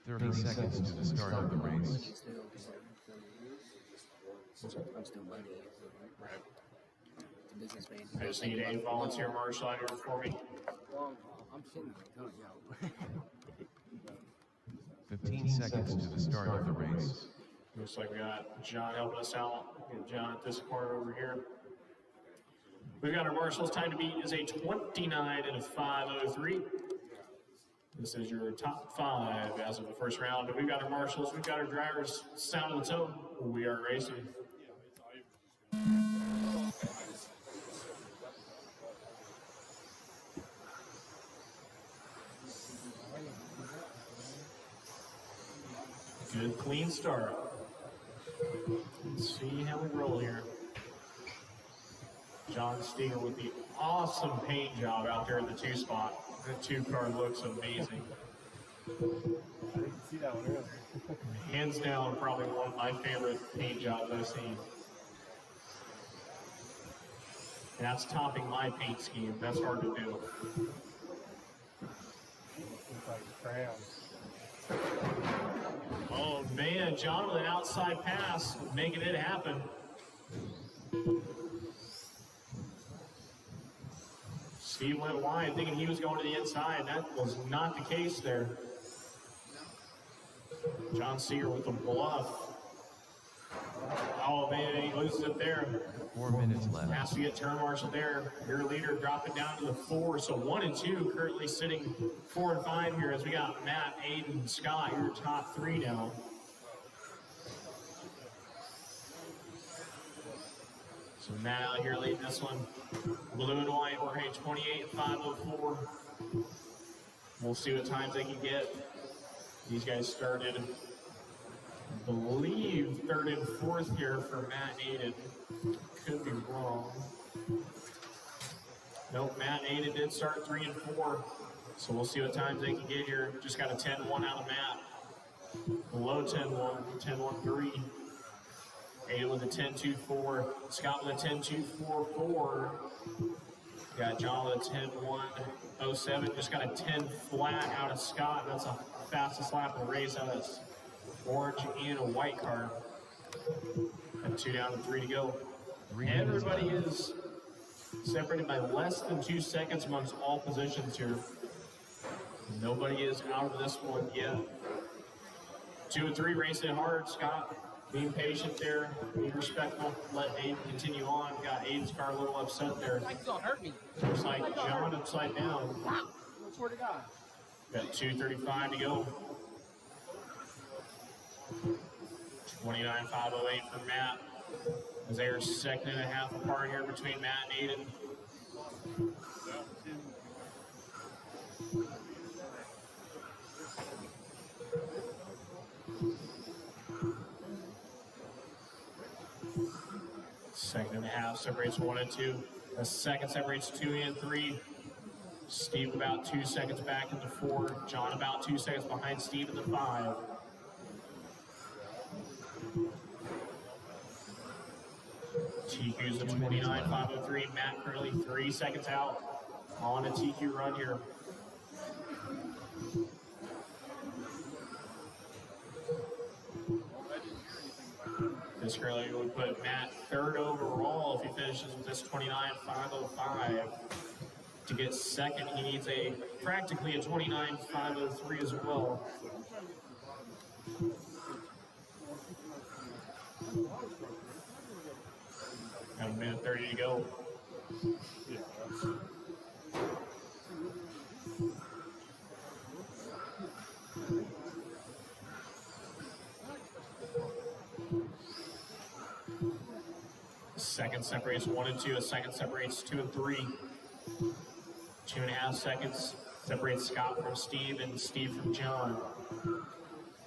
30 seconds to the start of the race. I'm still money. Right. The businessman. I just need a volunteer marshal out here for me. Long haul. I'm sitting there telling y'all. 15 seconds to the start of the race. Looks like we got John helping us out. Get John at this corner over here. We've got our marshals. Time to beat is a 29 and a 5:03. This is your top 5 as of the first round. We've got our marshals. We've got our drivers. Sound of the tone. We are racing. Good clean start. Let's see how we roll here. John Steger with the awesome paint job out there in the 2 spot. That 2 car looks amazing. I didn't see that one earlier. Hands down, probably one of my favorite paint jobs I've seen. And that's topping my paint scheme. That's hard to do. It's like crayons. Oh man, John with an outside pass, making it happen. Steve went wide, thinking he was going to the inside. That was not the case there. John Sear with the bluff. Oh man, he loses it there. 4 minutes left. Has to get turn marshal there. Your leader dropping down to the 4. So 1 and 2 currently sitting 4 and 5 here as we got Matt, Aiden, Scott, your top 3 now. So Matt out here leading this one. Blue and white, we're at 28 5:04. We'll see what times they can get. These guys started, I believe, 3rd and 4th here for Matt and Aiden. Could be wrong. Nope, Matt and Aiden did start 3 and 4. So we'll see what times they can get here. Just got a 10-1 out of Matt. Below 10-1, 10-1-3. Aiden with a 10-2-4. Scott with a 10-2-4-4. Got John with a 10-1-07. Just got a 10 flat out of Scott. That's the fastest lap of the race out of this orange and a white car. And 2 down and 3 to go. Everybody is separated by less than 2 seconds amongst all positions here. Nobody is out of this one yet. 2 and 3 racing hard. Scott being patient there, being respectful. Let Aiden continue on. Got Aiden's car a little upset there. Like it's gonna hurt me. Looks like John upside down. I swear to God. Got 2:35 to go. 29.508 for Matt. As they're 2.5 apart here between Matt and Aiden. Second and a half separates 1 and 2. A second separates 2 and 3. Steve about 2 seconds back in the 4. John about 2 seconds behind Steve in the 5. TQ's the 29.503. Matt currently 3 seconds out on a TQ run here. This currently would put Matt 3rd overall if he finishes with this 29.505. To get 2nd, he needs practically a 29.503 as well. minute 30 to go. Yeah, that's, Second separates 1 and 2. A second separates 2 and 3. 2.5 seconds separates Scott from Steve and Steve from John.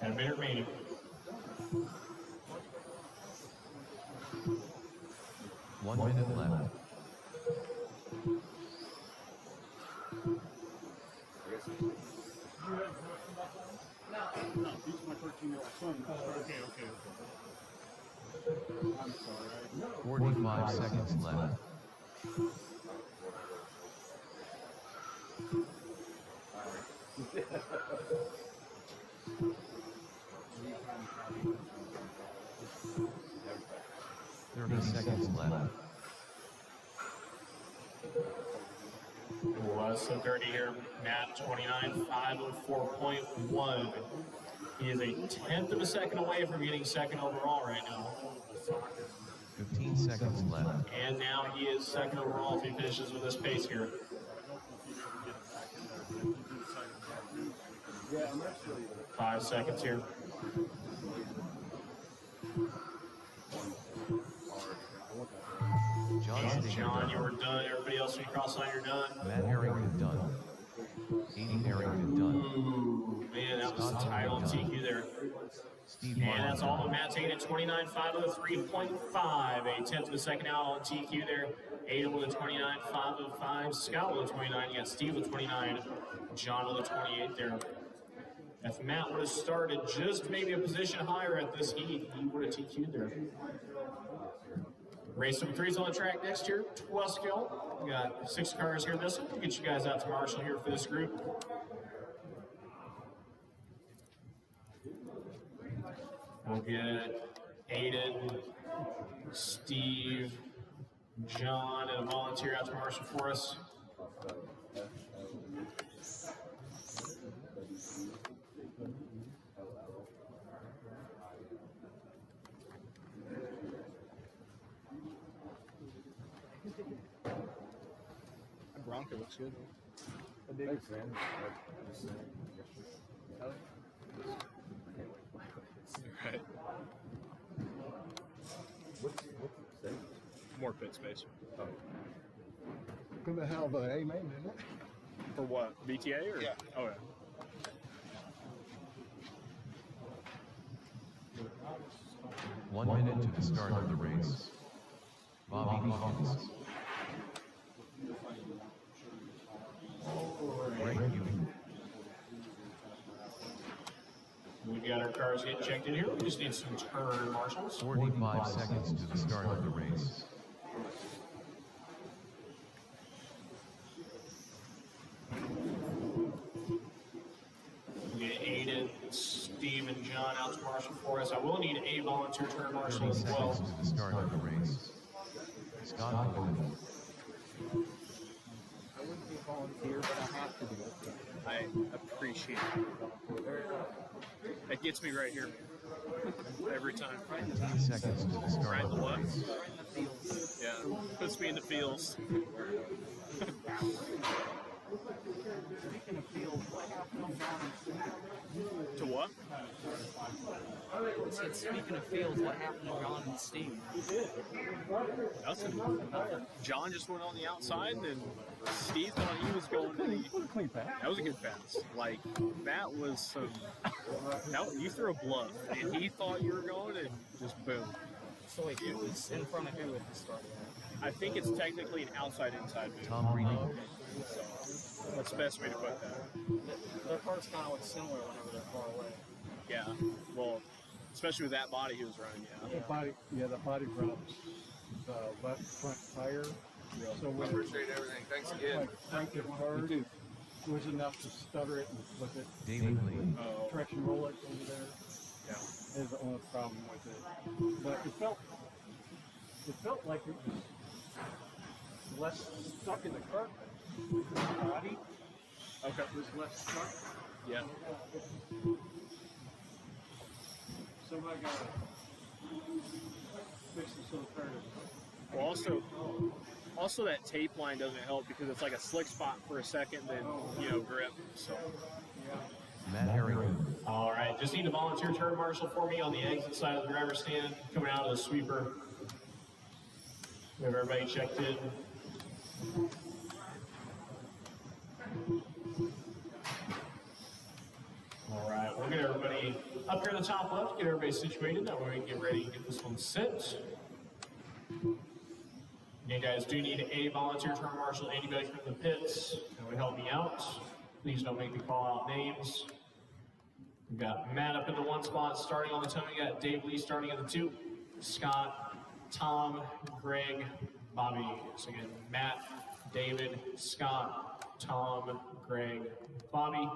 And a minute remaining. One minute left. no, he's my 13-year-old son. Okay. I'm sorry. 45 seconds left. Seconds left. Less than 30 here. Matt 29.504.1. He is a tenth of a second away from getting second overall right now. 15 seconds left. And now he is second overall if he finishes with this pace here. Yeah, I'm actually. 5 seconds here. And John, you were done. Everybody else, when you cross line, you're done. Matt Harrington done. Aiden Harrington done. Ooh, man, that was tight on TQ there. Steve And that's all of Matt taking it 29.503.5. A tenth of a second out on TQ there. Aiden with a 29.505. Scott with a 29. You got Steve with 29. John with a 28 there. If Matt would have started just maybe a position higher at this heat, he would have TQ'd there. Race number 3 is on the track next year, Twelskill. We got 6 cars here this one. We'll get you guys out to Marshall here for this group. We'll get Aiden, Steve, John, and a volunteer out to Marshall for us. Bronco looks good. Thanks, man. Right. What's it? More pit space. Could be a hell of an A main, didn't it? For what? BTA or? Yeah. Oh, yeah. One minute to the start of the race. Bobby Hawkins. Greg Ewing. We've got our cars getting checked in here. We just need some turn marshals. 45 seconds to the start of the race. We get Aiden, Steve, and John out to marshal for us. I will need a volunteer turn marshal 30 as well. seconds to the start of the race. Scott Owen. I wouldn't be a volunteer, but I have to do it. I appreciate it. It gets me right here. Every time. 15 seconds to the start Right of in the the what? race. Yeah. Puts me in the feels. Speaking of field, what happened on John and Steve? To what? I said, speaking of fields, what happened to John and Steve? Nothing. John just went on the outside, and Steve thought he was going to the. Clean pass. That was a good pass. Like, that was some. You threw a bluff, and he thought you were going, and just boom. So wait, who was in front of who at the start? I think it's technically an outside-inside move. Tom Reedy. That's the best way to put that. Their cars kind of look similar whenever they're far away. Yeah. Well, especially with that body he was running, yeah. The body drops the left front tire. So when Appreciate everything. Thanks again. like cranked it hard, it was enough to stutter it and flip it. David Lee. Oh, Traction roll it over there yeah. is the only problem with it. But it felt like it was less stuck in the cart. The body Okay. was less stuck. Yeah. So I gotta fix this little tire Well, also that tape line doesn't help because it's like a slick spot for a second, then grip. So Matt Harrington. All right, just need a volunteer turn marshal for me on the exit side of the driver's stand, coming out of the sweeper. We have everybody checked in. All right, we'll get everybody up here in the top left, get everybody situated. That way we can get ready to get this one set. You guys do need a volunteer turn marshal, anybody from the pits that would help me out. Please don't make me call out names. We've got Matt up in the 1 spot, starting on the 10. We got Dave Lee starting in the 2. Scott, Tom, Greg, Bobby. So again, Matt, David, Scott, Tom, Greg, Bobby.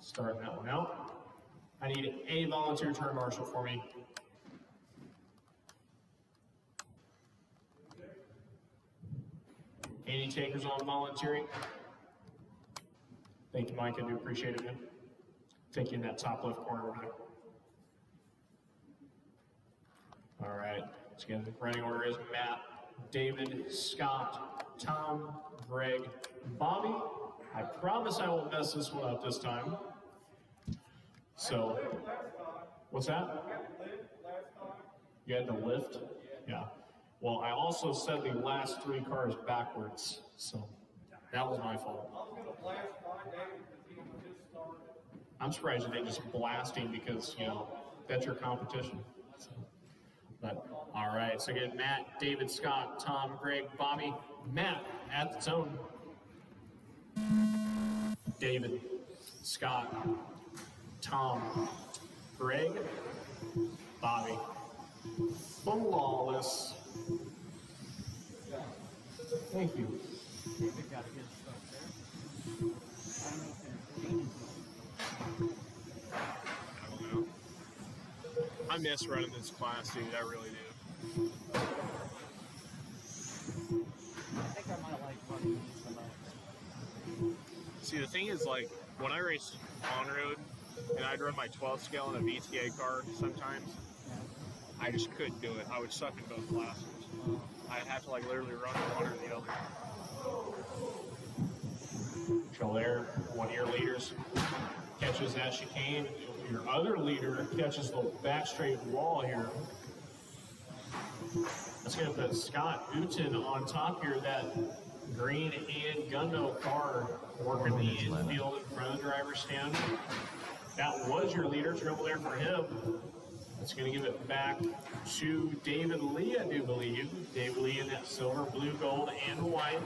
Starting that one out. I need a volunteer turn marshal for me. Any takers on volunteering? Thank you, Mike. I do appreciate it, man. Take you in that top left corner over there. All right. So again, the running order is Matt, David, Scott, Tom, Greg, Bobby. I promise I won't mess this one up this time. So, what's that? You had the lift? Yeah. Well, I also said the last 3 cars backwards, so that was my fault. I'm surprised you didn't just blasting because, that's your competition. So, but, all right, so again, Matt, David, Scott, Tom, Greg, Bobby, Matt at the zone. David, Scott, Tom, Greg, Bobby. Flawless. Thank you. I don't know. I miss running this class, dude. I really do. I think I might like running this. See, the thing is, like, when I raced on-road, and I'd run my 12 scale in a VTA car sometimes, I just couldn't do it. I would suck in both classes. I'd have to, like, literally run one or the other. Control there, one of your leaders catches that chicane. Your other leader catches the back straight wall here. That's going to put Scott Uten on top here. That green and Gundo car working the infield in front of the driver's stand. That was your leader. Trouble there for him. That's going to give it back to David Lee, I do believe. David Lee in that silver, blue, gold, and white.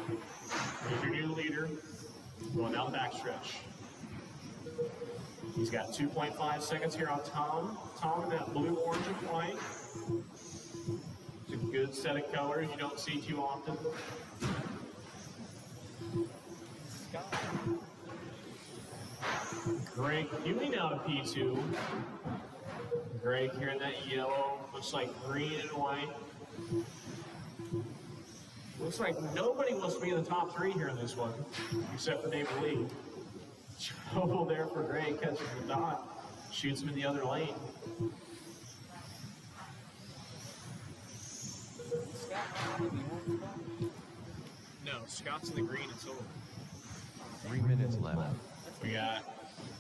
There's your new leader going down the backstretch. He's got 2.5 seconds here on Tom. Tom in that blue, orange, and white. It's a good set of colors you don't see too often. Greg Ewing out of P2. Greg here in that yellow, looks like green and white. Looks like nobody wants to be in the top 3 here in this one, except for David Lee. Trouble there for Greg, catches the dot, shoots him in the other lane. No, Scott's in the green and silver. 3 minutes left. We got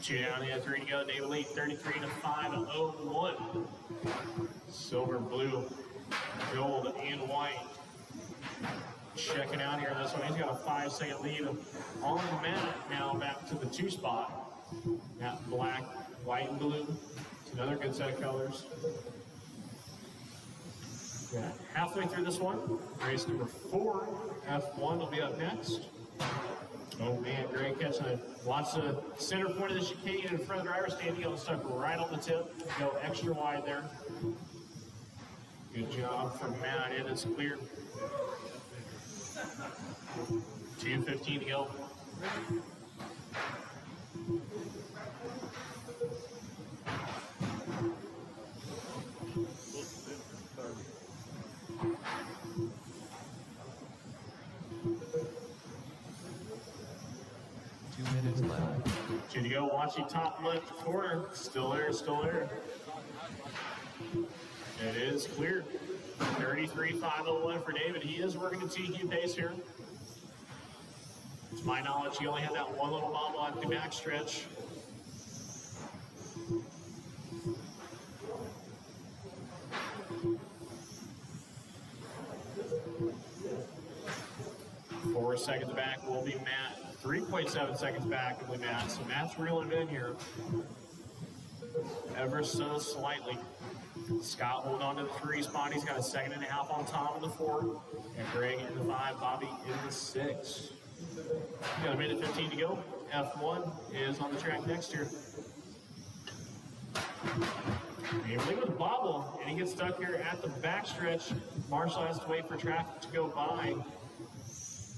2 down here, 3 to go. David Lee, 33 to 5:01. Silver, blue, gold, and white. Checking out here this one. He's got a 5-second lead on Matt now back to the 2 spot. Got black, white, and blue. It's another good set of colors. Yeah, halfway through this one. Race number 4, F1 will be up next. Oh man, Greg catching lots of center point of the chicane in front of the driver's stand. He got stuck right on the tip. Go extra wide there. Good job from Matt, and it's clear. 2:15 to go. Left. 2 to go. Watching top left corner. Still there, still there. It is clear. 33.501 for David. He is working the TQ pace here. To my knowledge, he only had that one little bobble at the back stretch. Four seconds back will be Matt. 3.7 seconds back will be Matt. So Matt's reeling it in here. Ever so slightly. Scott holding on to the 3 spot. He's got a 2.5 on Tom in the 4. And Greg in the 5. Bobby in the 6. Got a minute 15 to go. F1 is on the track next year. David with a bobble, and he gets stuck here at the backstretch. Marshall has to wait for traffic to go by.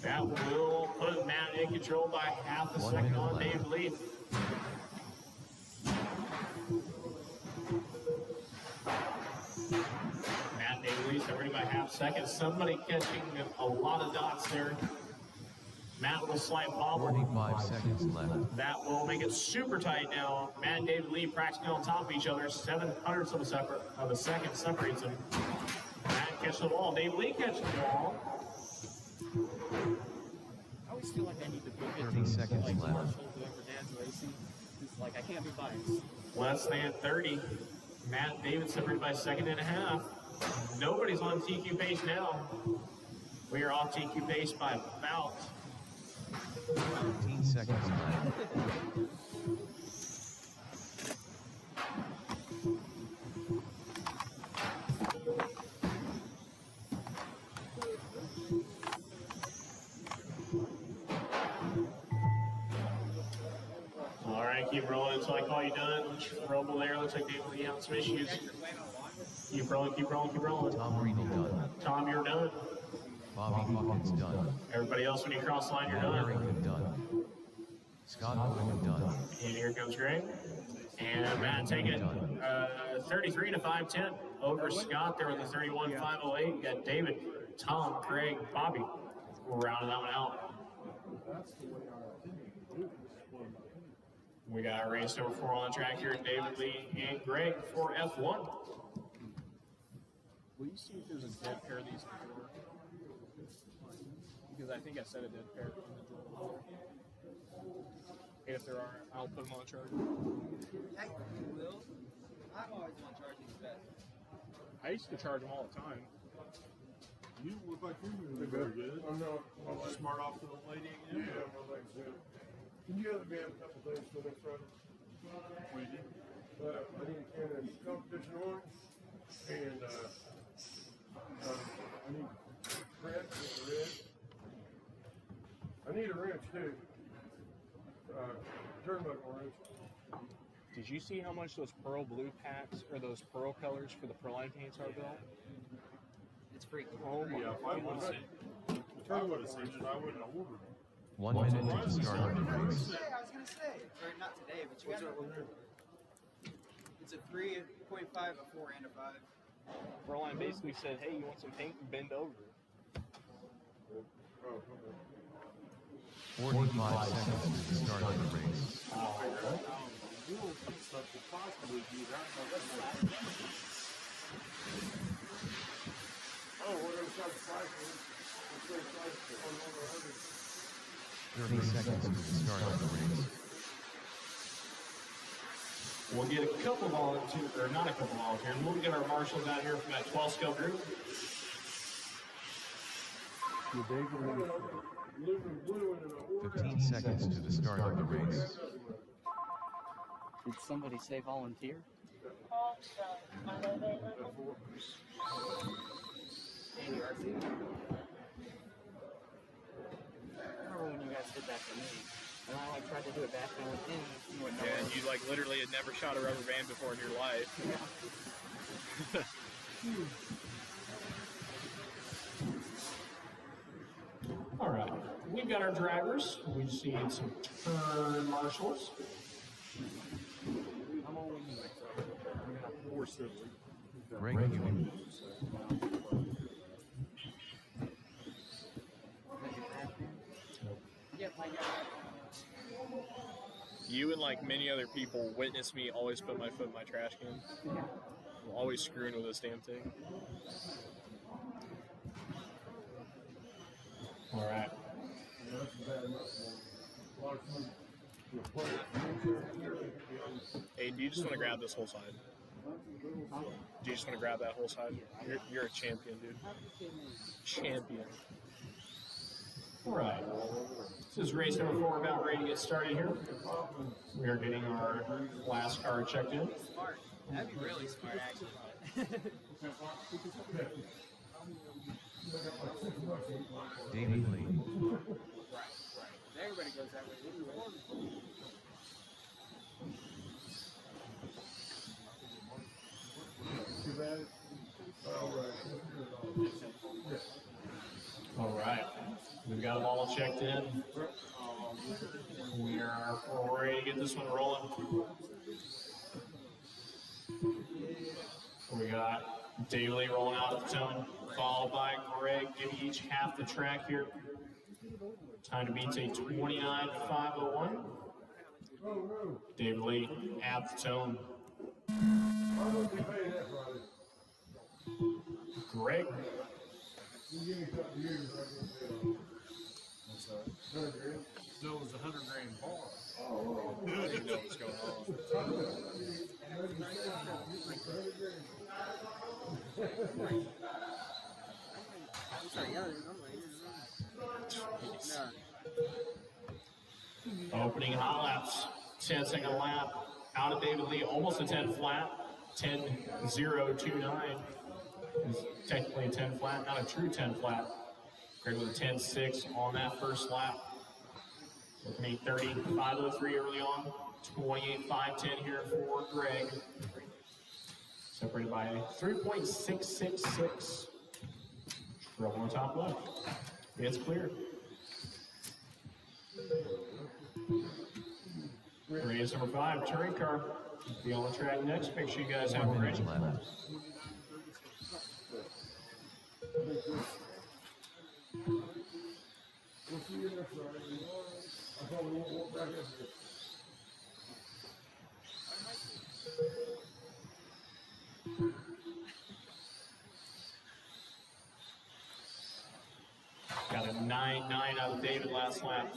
That will put Matt in control by half a second on David Lee. Matt David Lee separated by half a second. Somebody catching a lot of dots there. Matt will slight bobble. 45 seconds left. That will make it super tight now. Matt and David Lee practically on top of each other. 700ths of a second separates them. Matt catches the ball. David Lee catches the ball. I always feel like I need to be 30 seconds like left. Marshall, whoever Dad's racing. It's like I can't be biased. Less than 30. Matt and David separated by a 1.5 seconds. Nobody's on TQ pace now. We are off TQ pace by about 15 seconds left. all right, keep rolling until I call you done. Rumble there. Looks like David Lee having some issues. Keep rolling, keep rolling, keep rolling. Tom Reedy done. Tom, you're done. Bobby Hawkins done. Everybody else, when you cross the line, you're Matt done. Harrington done. Scott Owen done. And here comes Greg. And Matt taking it 33 to 510 over Scott there with the 31.508. You got David, Tom, Greg, Bobby rounding that one out. We got race number 4 on the track here, David Lee and Greg for F1. Will you see if there's a dead pair of these before? Because I think I said a dead pair in the drawer. And if there are, I'll put them on charge. Heck, you will. I'm always on charge these bets. I used to charge them all the time. You look like you're very good. I'm not. Smart off to the lady again. Yeah, my legs good. Can you have me have a couple days for next Friday? We did. I need a can of competition orange, and I need red with the red. I need a wrench too. Turnbuckle wrench. Did you see how much those pearl blue packs or those pearl colors for the Pearline paints are, Bill? It's freaking. Oh my Yeah, if I would have seen it, I wouldn't have ordered it. 1 minute to the start of the race. Yeah, I was gonna say, or not today, but you got it's a 3.5, a 4, and a 5. Pearline basically said, hey, you want some paint? Bend over. 45 seconds to the start of the race. Stuff could possibly do that. Oh, we're gonna start the cycle. Let's go cycle on over 100. 30 seconds to the start of the race. We'll get a couple volunteers, or not a couple volunteers, we'll get our marshals out here from that 12 skill group. Blue and blue and an order. 15 seconds to the start of the race. Did somebody say volunteer? Andy Arthur. I remember when you guys did that for me. And I like tried to do it back and I went in. You went Yeah, and you like literally had never shot a rubber band before in your life. All right, we've got our drivers. We just need some turn marshals. I'm all in it, so Or simply. Greg Ewing. Yep, I got it. You and like many other people witnessed me always put my foot in my trash can. Always screwing with this damn thing. All right. Hey, do you just want to grab this whole side? Do you just want to grab that whole side? You're a champion, dude. Champion. All right. This is race number 4, about ready to get started here. We are getting our last car checked in. Smart. That'd be really smart, actually. David Lee. Everybody goes that way. All right. We've got them all checked in. We are ready to get this one rolling. We got Daly rolling out of the tone, followed by Greg, giving each half the track here. Time to beat a 29.501. David Lee at the tone. Greg. So it was $100,000 bar. I didn't know what was going on. Opening hot laps, 10-second lap, out of David Lee, almost a 10 flat, 10.029. It's technically a 10 flat, not a true 10 flat. Greg with a 10.6 on that first lap. Looking at 30.503 early on, 28.510 here for Greg. Separated by 3.666. Trouble on the top left. It's clear. Race number 5, touring car. Be on the track next. Make sure you guys have it ready. Got a 9.9 out of David last lap.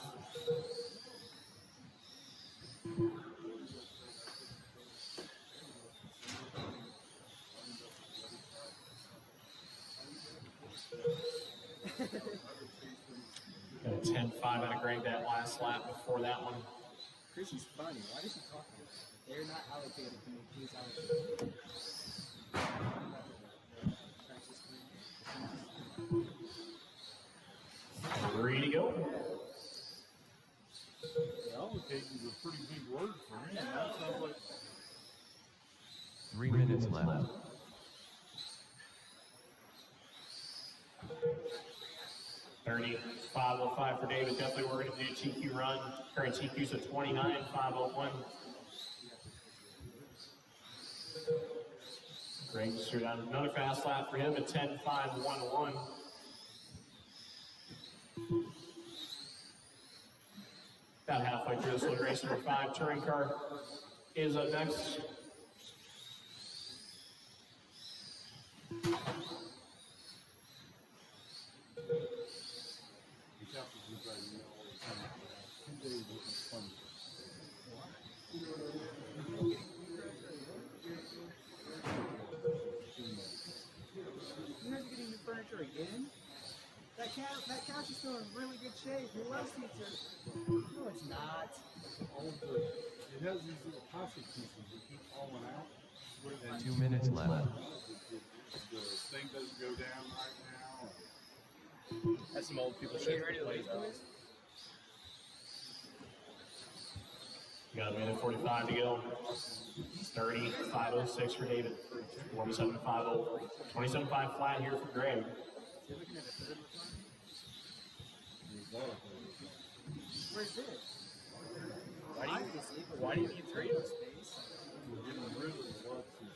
Got a 10.5 out of Greg that last lap before that one. Chris is funny. Why does he talk like that? They're not allocated to me. He's allocated. Ready to go. Allocate is a pretty big word for me. That sounds like 3 minutes left. $35.05 for David. Definitely we're going to do a TQ run. Current TQ's at 29.501. Greg just threw down another fast lap for him at 10.511. About halfway through this little race, number 5 touring car is up next. You guys are getting new furniture again? That couch is still in really good shape. Your love seats are. No, it's not. it has these little plastic pieces that keep falling out. And 2 minutes left. the thing doesn't go down right now. That's some old people shit. You got a minute 45 to go. 30.506 for David. 27.50. 27.5 flat here for Greg. Where's this? Why do you need 3 of them? We're getting rid of the love seat.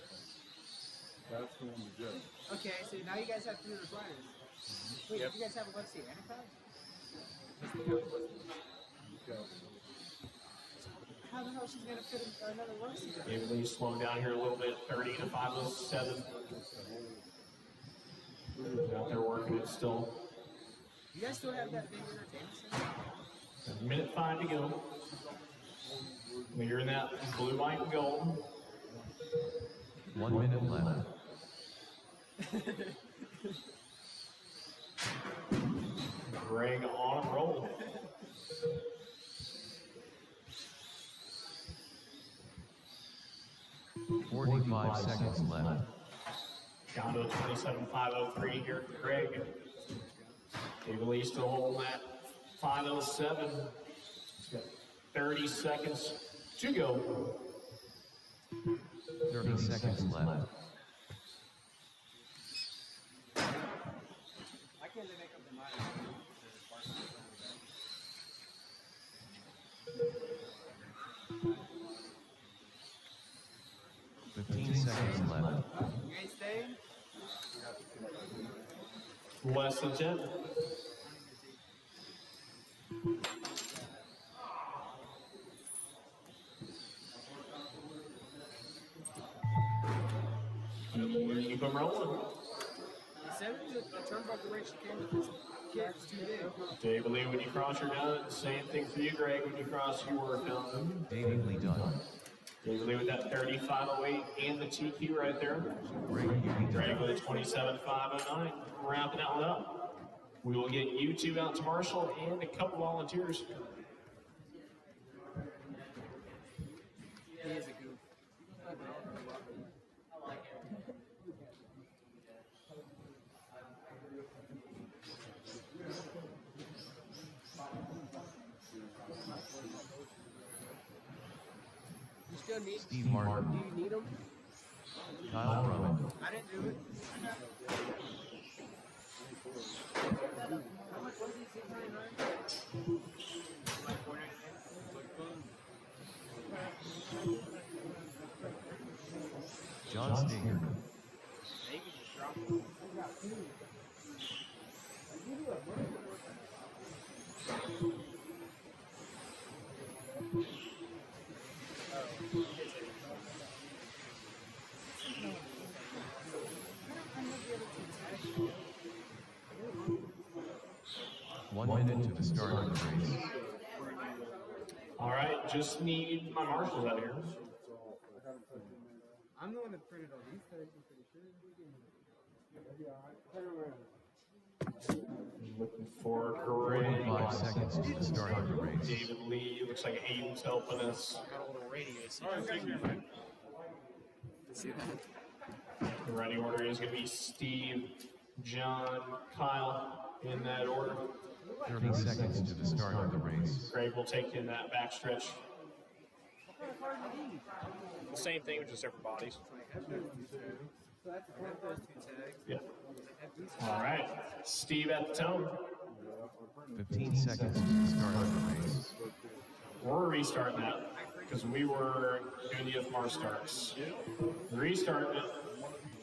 That's the one to go. Okay, so now you guys have 3 recliners. Wait, Yep. you guys have a love seat and a couch? How the hell is she gonna fit another love seat? David Lee slowing down here a little bit. 30.507. Out there working it still. You guys still have that big entertainment center? Minute 5 to go. You're in that blue, white, and gold. 1 minute left. Greg on a roll. Forty-five seconds left. Down to 27,503 here for Greg. Eagle still holding that 507. He's got 30 seconds to go. 30 seconds left. Why can't they make up their mind? 15 seconds left. You ain't staying? Less than 10. Keep them rolling. Instead of the turnbuckle race you came with this kid, it's too big. David Lee, when you cross your gun, same thing for you, Greg, when you cross your gun. David Lee done. David Lee with that 3508 and the TQ right there. Greg Huey Greg done. with a 27,509. Wrapping that one up. We will get you two out to Marshall and a couple volunteers. He is a goof. You still need Steve Martin. Do you need them? Kyle Rowan. I didn't do it. How much was he? 699? John Stinger. Maybe just drop him. One minute to the start of the race. All right, just need my marshals out here. I'm the one that printed all these things, I'm pretty sure. Looking for Greg. 45 seconds to the start of the race. David Lee, looks like Aiden's helping us. Got a little radius. See that? The running order is going to be Steve, John, Kyle, in that order. 30 seconds to the start of the race. Greg will take you in that backstretch. What kind of cars are these? The same thing with just different bodies. So that's those two tags. Yeah. All right, Steve at the tone. 15 seconds to the start of the race. We're restarting that because we were doing the FMR starts. Restarting it.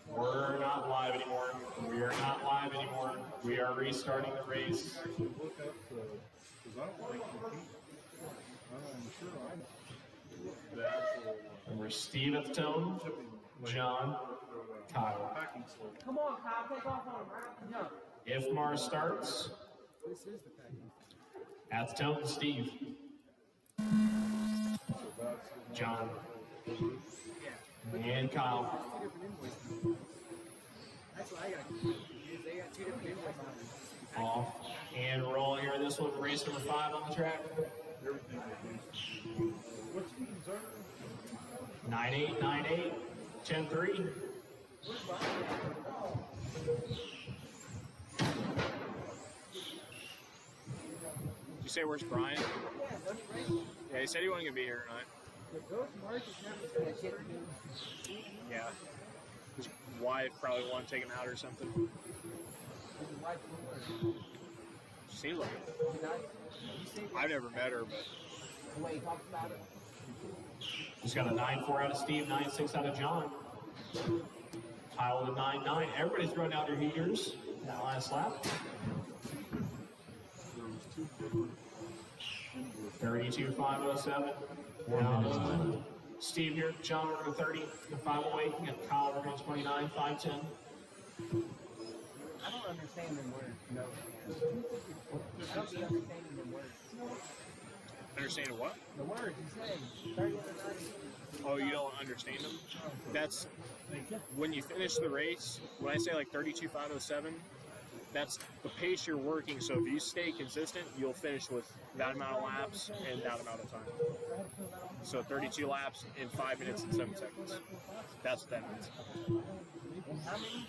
We're not live anymore. We are not live anymore. We are restarting the race. Look up because I don't think you keep. I'm sure I know. The actual And we're Steve at the tone, John, Kyle. packing slip. Come on, Kyle, take off on him, right? No. FMR starts. This is the packing. At the tone, Steve, John, and Kyle. Two different invoices. That's what I got confused. They got two different invoices. Off and rolling here. This one, race number 5 on the track. Everything they do. What's the concern? 9898, 10-3. Did you say where's Brian? Yeah, he said he wasn't gonna be here tonight. But those markets never said shit to do. Yeah. His wife probably wanted to take him out or something. His wife was Seems like it. nice. I've never met her, but The way he talks about it. Just got a 9-4 out of Steve, 9-6 out of John. Kyle with a 9-9. Everybody throwing out their heaters. That last lap. 32,507. 4 minutes left. Steve here, John over 30, 508. You got Kyle over 29, 510. I don't understand them words. No. I don't be understanding them words. Understand what? The words you say. 30 to 90. Oh, you don't understand them? That's when you finish the race. When I say like 32.507, that's the pace you're working. So if you stay consistent, you'll finish with that amount of laps and that amount of time. So 32 laps in 5 minutes and 7 seconds. That's what that means. And how many?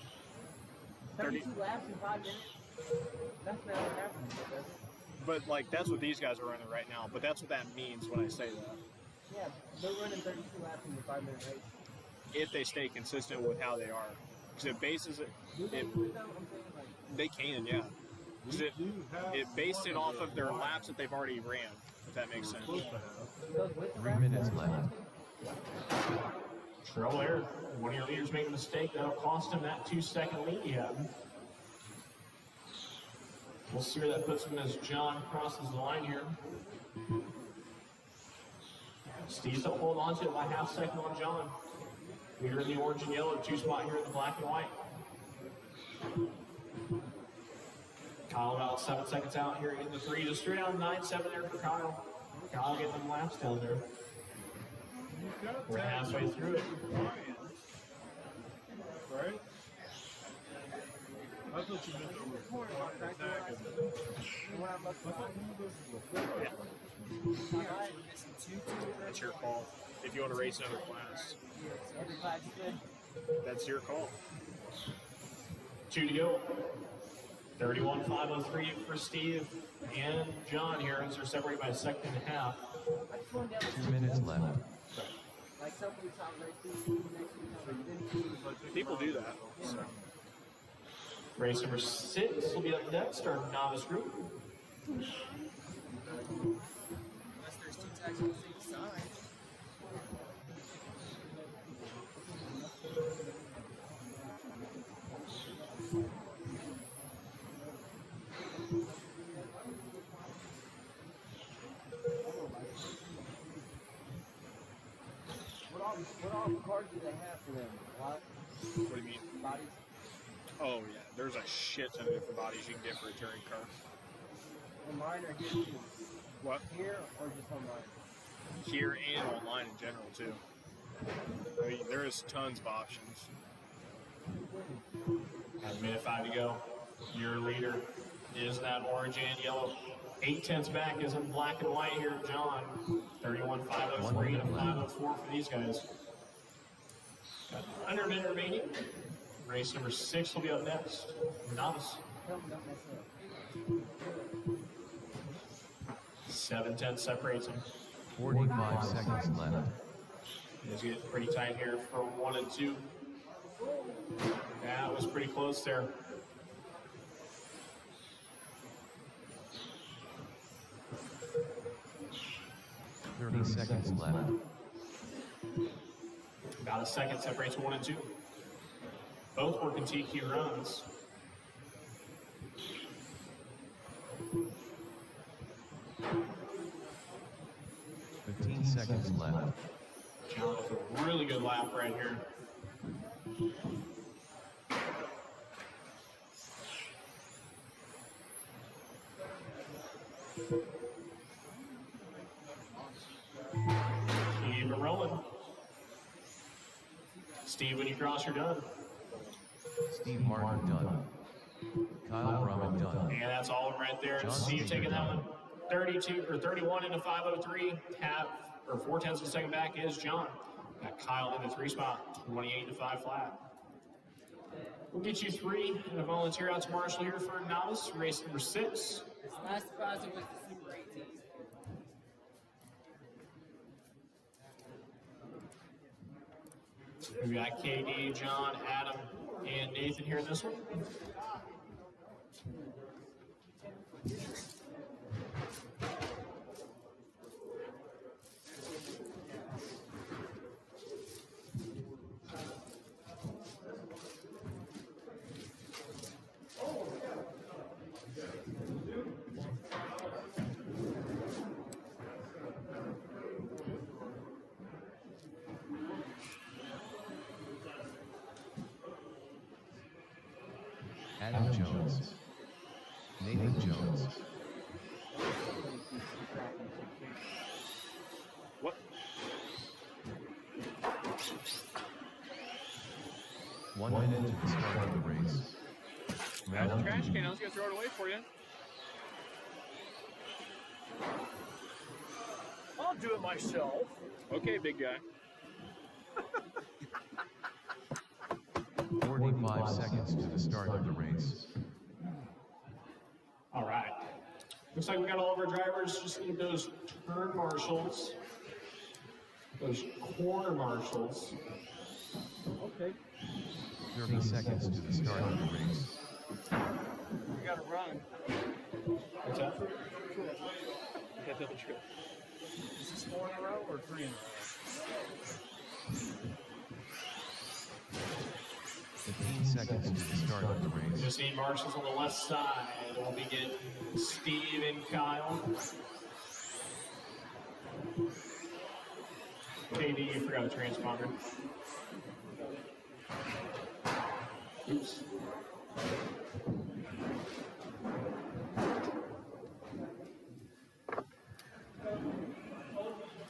30. 32 laps in 5 minutes? That's never happened, does it? But like that's what these guys are running right now. But that's what that means when I say that. Yeah, they're running 32 laps in the 5 minute race. If they stay consistent with how they are, because it bases it. Do they do it though? I'm saying like. They can, yeah. 'Cause it based it off of their laps that they've already ran. If that makes sense. 3 minutes left. Trouble there. One of your leaders made a mistake. That'll cost him that 2-second lead he had. We'll see where that puts him as John crosses the line here. Steve still hold on to it by half second on John. Leader in the orange and yellow, 2 spot here in the black and white. Kyle about 7 seconds out here in the 3. Just straight down 9-7 there for Kyle. Kyle getting them laps down there. We're halfway through it. Right? That's what you meant That's your call. If you want to race another class, Every class is good. that's your call. 2 to go. 31.503 for Steve and John here as they're separated by a second and a half. I just wanted to 2 minutes left. like some people talk race People do that. So. Race number 6 will be up next, our novice group. Unless there's 2 tags on the same side. What all cars do they have for them? What? What do you mean? Bodies? Oh yeah, there's a shit ton of different bodies you can get for a touring car. And mine are here too. What? Here or just online? Here and online in general too. I mean, there is tons of options. At a minute 5 to go. Your leader is that orange and yellow. 8/10 back is in black and white here, John. 31.503 and a 504 for these guys. Got under a minute remaining. Race number 6 will be up next. Novice. Tell them don't mess up. 7/10 separates them. 45 seconds left. It's getting pretty tight here for 1 and 2. That was pretty close there. Thirty seconds left. About a second separates 1 and 2. Both working TQ runs. Fifteen seconds left. John with a really good lap right here. Keep it rolling. Steve, when you cross, you're done. Steve Martin done. Kyle Brumman done. And that's all of them right there. John Steve taking that done. one. 32 or 31 into 503. Half or 4/10 of a second back is John. Got Kyle in the 3 spot. 28 to 5 flat. We'll get you 3 and a volunteer out to Marshall here for novice race number 6. Last surprise was the Super 18. We got KD, John, Adam, and Nathan here in this one. Adam Jones. Nathan Jones. What? 1 minute to the start of the race. That's a Round trash two. can. I was gonna throw it away for you. I'll do it myself. Okay, big guy. 45 seconds to the start of the race. All right. Looks like we got all of our drivers. Just need those turn marshals, those corner marshals. Okay. 30 seconds to the start of the race. We gotta run. What's that? Yeah, that's true. Is this 4 in a row or 3 in a row? 15 seconds to the start of the race. Just need marshals on the left side. We'll be getting Steve and Kyle. KD, you forgot a transponder. Oops.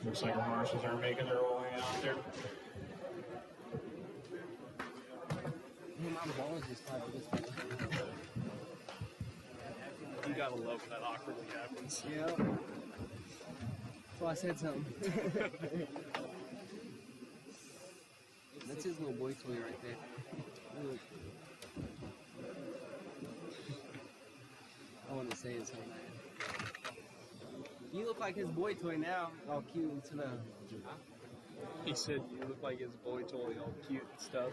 Looks like our marshals are making their way out there. My ball is just tied to this one. You gotta love when that awkwardly happens. Yeah. So I said something. That's his little boy toy right there. Look. I want to say it so bad. You look like his boy toy now. All cute and stuff. He said you look like his boy toy, all cute and stuff.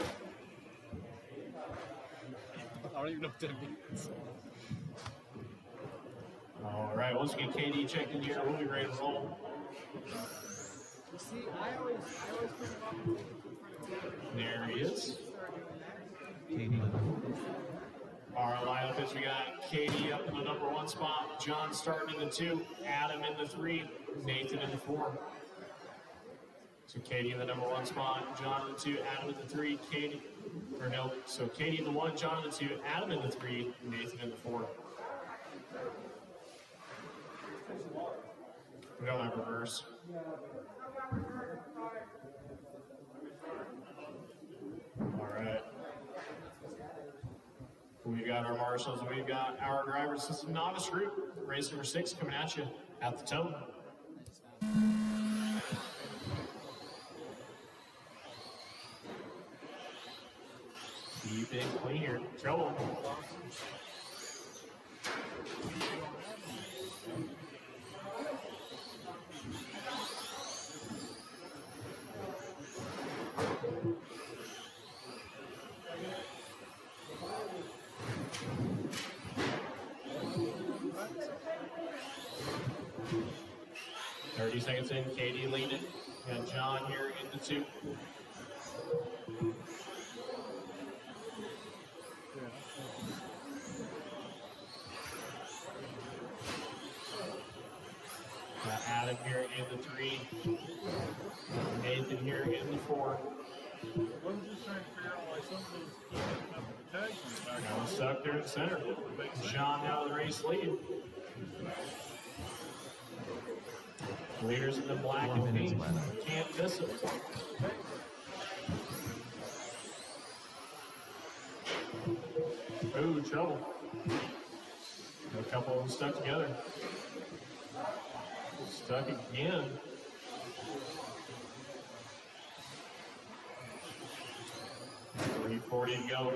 I don't even know what that means. All right, once we get KD checked in here, we'll be ready to roll. See, I always put him up in front of There he is. Katie. Our lineup is we got Katie up in the number 1 spot, John starting in the 2, Adam in the 3, Nathan in the 4. So Katie in the number 1 spot, John in the 2, Adam in the 3, Katie, or no, so Katie in the 1, John in the 2, Adam in the 3, Nathan in the 4. We don't have reverse. All right. We got our marshals, we've got our drivers. This is novice group, race number 6 coming at you at the toe. Keep it clear. Trouble. Seconds in, Katie leading. Got John here in the 2. Got Adam here in the 3. Nathan here in the 4. I was just trying to figure out why some of those keep up with the tags in the back. Now stuck there in the center. John now the race lead. Leaders in the black 4 and minutes pink. left. Can't miss it. Ooh, trouble. A couple of them stuck together. Stuck again. .340 to go.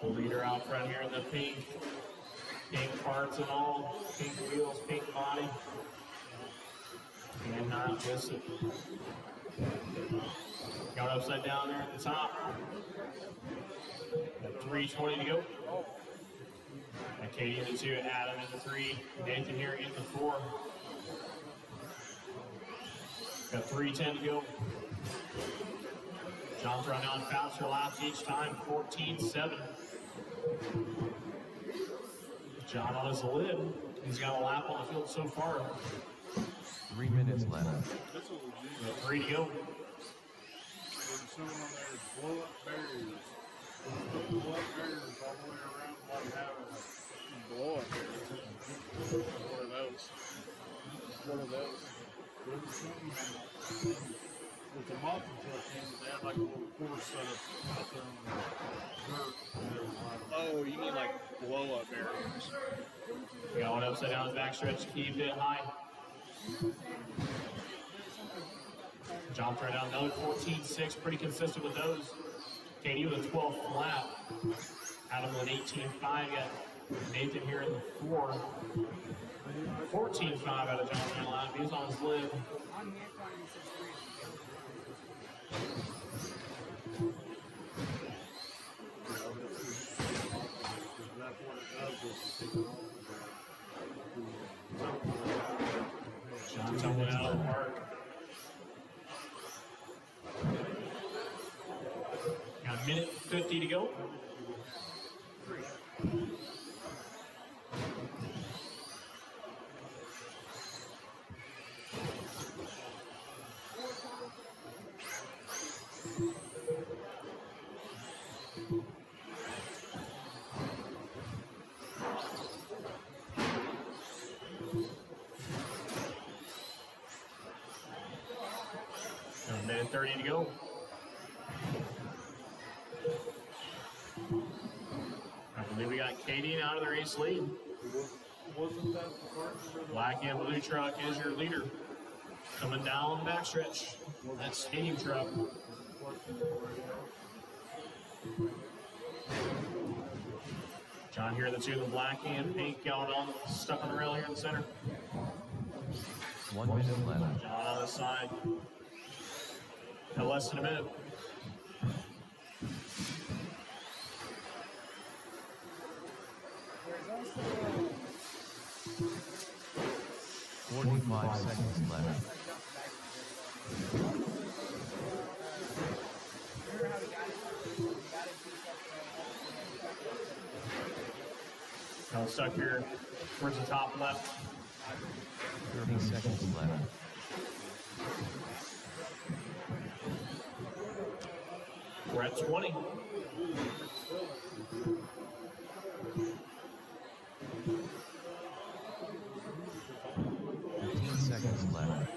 The leader out front here in the pink. Pink parts and all. Pink wheels, pink body. Cannot miss it. Going upside down there at the top. Got 320 to go. Got Katie in the 2, Adam in the 3, Nathan here in the 4. Got 310 to go. John's running on faster laps each time, 14.7. John on his lid. He's got a lap on the field so far. 3 minutes left. That's what we do. Got 3 to go. There's someone on there, blow up barriers. Blood barriers all the way around like having a Blow up here. One of those. One of those. with the monster truck in, they had like a little course set up out there on the dirt. And they were like, Oh, you mean like blow up barriers? Going upside down the backstretch, keep it high. Jumped right down another 14.6, pretty consistent with those. Katie with a 12 flat. Adam with an 18.5. Got Nathan here in the 4. 14.5 out of John Allen. He's on his lid. that's what it does is take it off. John tumbling out of the park. Got a minute 50 to go. A minute 30 to go. I believe we got Katie out of the race lead. Wasn't that the part? Black and blue truck is your leader. Coming down the backstretch. That stadium truck. John here, the two, the black and pink going on, stuck on the rail here in the center. 1 minute left. John on the side. No less than a minute. There's 45 seconds left. Now stuck here towards the top left. 30 seconds left. We're at 20. Seconds left.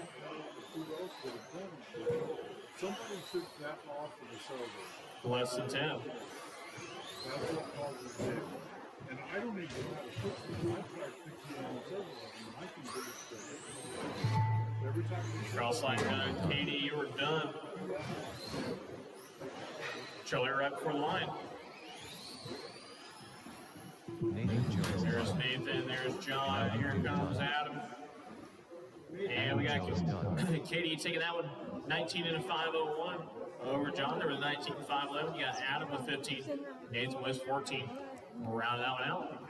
Somebody took that off of the silver. Less than 10. That's what causes it. And I don't even know how to fix it. I tried fixing it on the silver and I can get it straight. Every time we Cross line done. Katie, you were done. Charlie right before the line. Nathan Jones. There's Nathan, there's John, here comes Adam. And we got Katie taking that one, 19 and a 5:01 over John. There was 19.511. You got Adam with 15. Nathan with 14. We'll round that one out.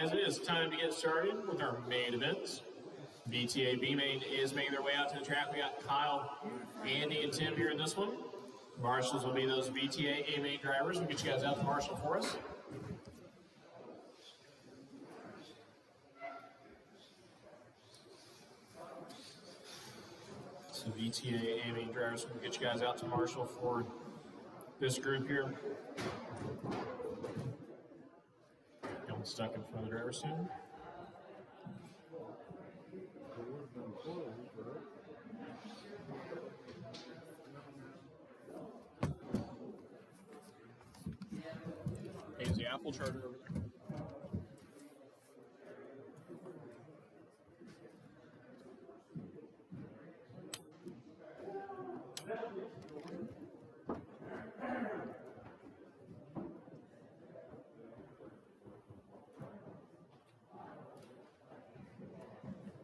guys, it is time to get started with our main events. VTA B main is making their way out to the track. We got Kyle, Andy, and Tim here in this one. Marshals will be those VTA A main drivers. We'll get you guys out to Marshall for us. So VTA A main drivers, we'll get you guys out to Marshall for this group here. Getting stuck in front of the driver soon. Here's the Apple charger over there.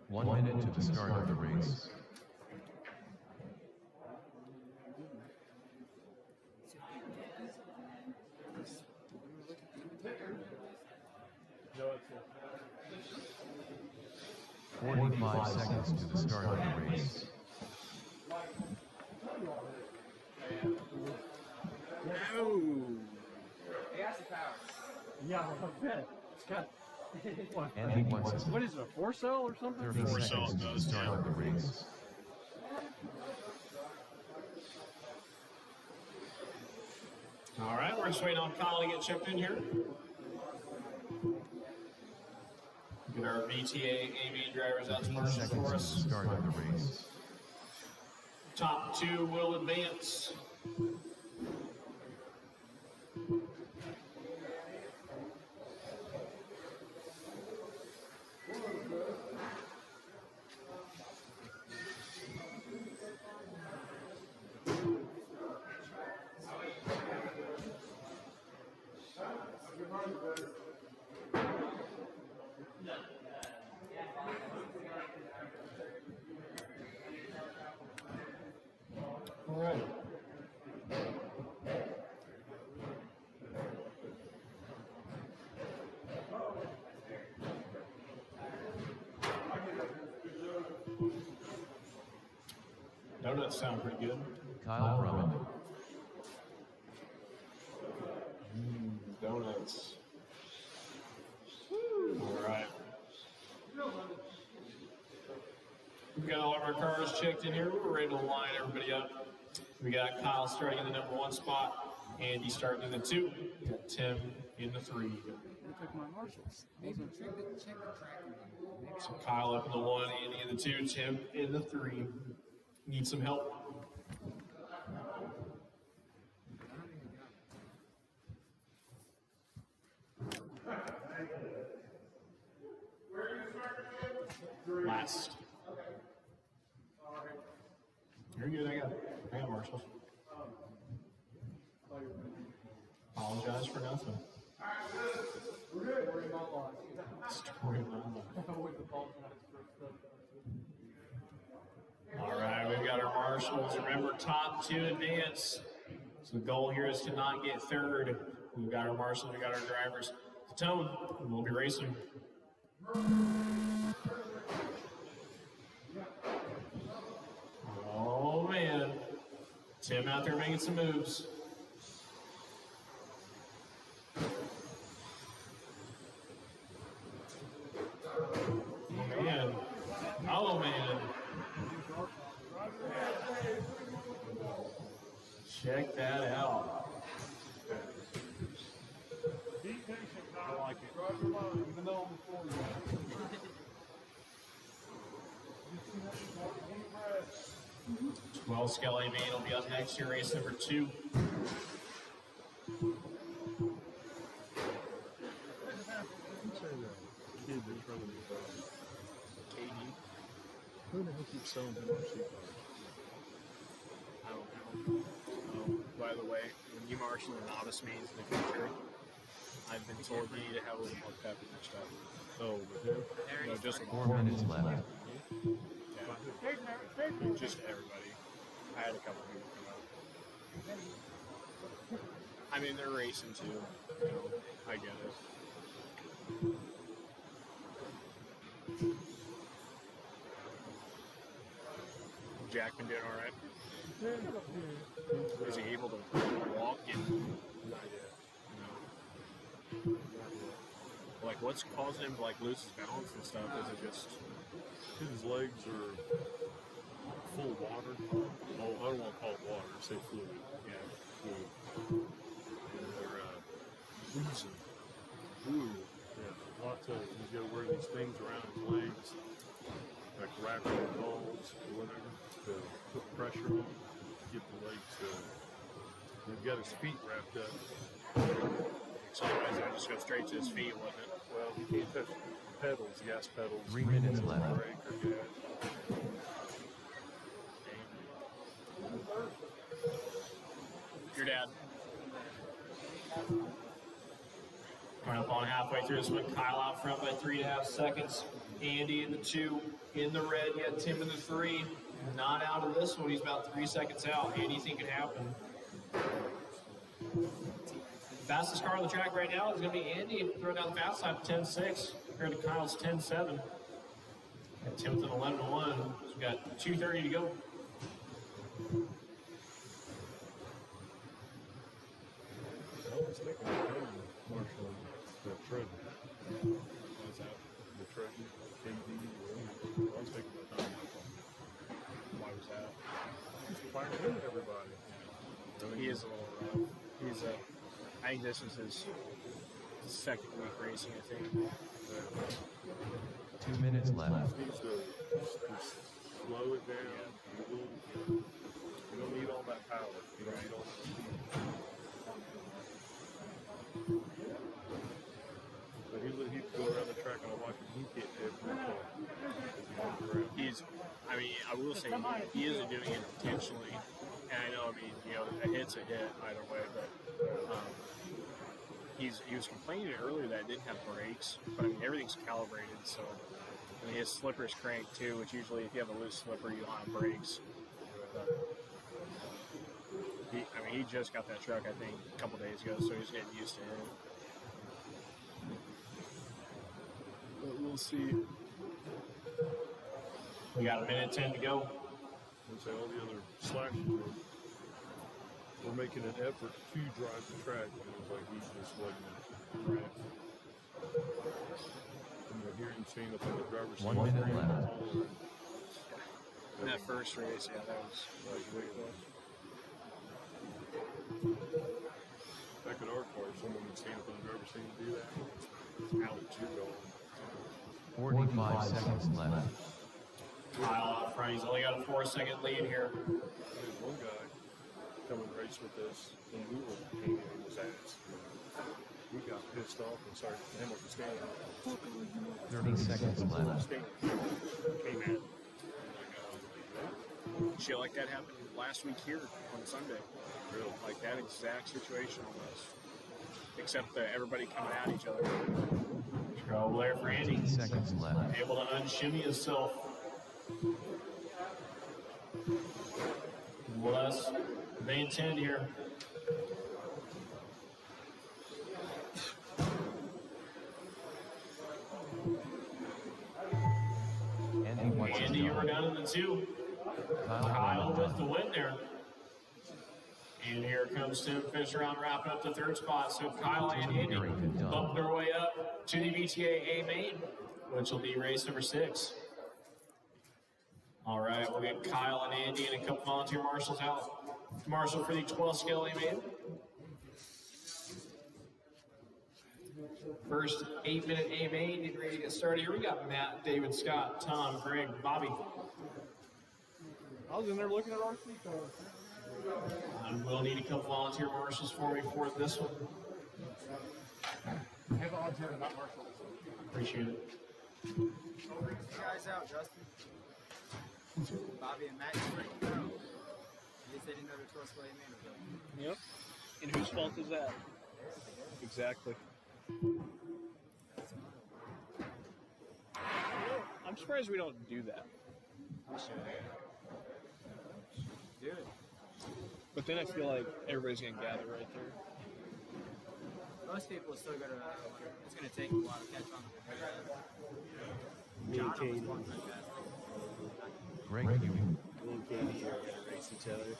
One minute to the start of the race. No, it's 45 seconds to the start of the race. yeah, I bet. It's got what? Andy wants us What is it, a 4-cell or something? 30 seconds to the start of the race. All right, we're just waiting on Kyle to get checked in here. Get our VTA A main drivers out to 15 Marshall seconds for to the us. start of the race. Top two will advance. All right. Donuts sound pretty good. Kyle Drummond. Donuts. All right. We've got all of our cars checked in here. We're ready to line everybody up. We got Kyle starting in the number 1 spot, Andy starting in the 2, we got Tim in the 3. Look like my Marshalls. So Kyle up in the 1, Andy in the 2, Tim in the 3. Need some help? Last. You're good, I got Marshall. Apologize for nothing. Story of my life. All right, we've got our Marshals. Remember, top 2 advance. So the goal here is to not get third. We've got our Marshals, we've got our drivers. The tone, and we'll be racing. Oh man, Tim out there making some moves. Oh man, oh man. Check that out. Be patient, I like it. Even though I'm before you. 12 Skelly Main will be up next year, race number 2. Kid that's running KD. Who the hell keeps selling him RC cars? I don't know. By the way, when you marshal the novice mains in the future, I've been told you need to have a little more pep in your stuff. Oh, with him? No, just 4 minutes left. yeah, just everybody. I had a couple people come out. I mean, they're racing too. You know, I get it. Jack been doing all right? Is he able to walk and Not yet. like what's causing him to like lose his balance and stuff? Is it just His legs are full of water. Oh, I don't want to call it water. Say fluid. yeah? Fluid. And they're oozing. Ooh, Yeah, lots of he's got to wear these things around his legs, like wrapping balls or whatever, to put pressure on, get the legs to. They've got his feet wrapped up. so otherwise I just go straight to his feet, wouldn't it? Well, he can't touch pedals, gas pedals. 3 minutes left. Brake or gas. Your dad. Coming up on halfway through this one, Kyle out front by 3.5 seconds. Andy in the 2, in the red, yet Tim in the 3. Not out of this one, he's about 3 seconds out. Anything can happen. Fastest car on the track right now is going to be Andy, throwing down the fast lap 10.6 compared to Kyle's 10.7. And Tim with an 11.1. So we've got 2:30 to go. I was thinking of telling Marshall the tread. What's that? The tread, KD. I was thinking about telling Marshall. Why was that? He's firing everybody. He is a little rough. He's a. I think this is his second week racing. I think. 2 minutes left. Needs to just slow it down. You don't need all that power. You don't need all that speed. But he'd go around the track and I watch him. He hit every car. He's. I mean, I will say he isn't doing it intentionally. And I know. I mean, you know, a hit's a hit either way. But he was complaining earlier that it didn't have brakes. But I mean, everything's calibrated. So I mean, his slipper's cranked too. Which usually, if you have a loose slipper, you don't have brakes. But he just got that truck, I think, a couple days ago, so he's getting used to it. But we'll see. We got 1:10 to go. And say all the other slackers were making an effort to drive the track, and it was like he just wasn't. Right. And here you seeing up in the driver's seat. 1 minute left. In that first race, yeah, that was ridiculous. Back at our car, someone would stand up in the driver's seat and do that. Out you're going. 45 seconds left. Kyle out front, he's only got a 4-second lead here. There's one guy come and race with us, and we were hanging in his ass. We got pissed off and started Hamilton standing. 30 seconds left. Came in. Shit like that happened last week here on Sunday. Really? Like that exact situation almost. Except that everybody coming at each other. Trouble there for Andy. 15 seconds left. Able to unshimmy himself. Less than 10 here. Andy, you were down in the 2. Kyle with the win there. And here comes Tim Fisher on wrapping up the 3rd spot. So Kyle and Andy bump their way up to the VTA A main, which will be race number 6. All right, we'll get Kyle and Andy and a couple volunteer marshals out. Marshal for the 12 scale A main. First 8-minute A main, getting ready to get started. Here we got Matt, David, Scott, Tom, Greg, Bobby. I was in there looking at RC cars. We'll need a couple volunteer marshals for me for this one. Hey, volunteer, not marshal. Appreciate it. You guys out, Justin. Bobby and Matt, you're ready to go. At least they didn't know the 12 scale A main was going. Yep. And whose fault is that? Exactly. I'm surprised we don't do that. Do it. But then I feel like everybody's gonna gather right there. Most people still go to, it's going to take a while to catch on. John almost won that fast. Greg Hugh. and Katie are going to race each other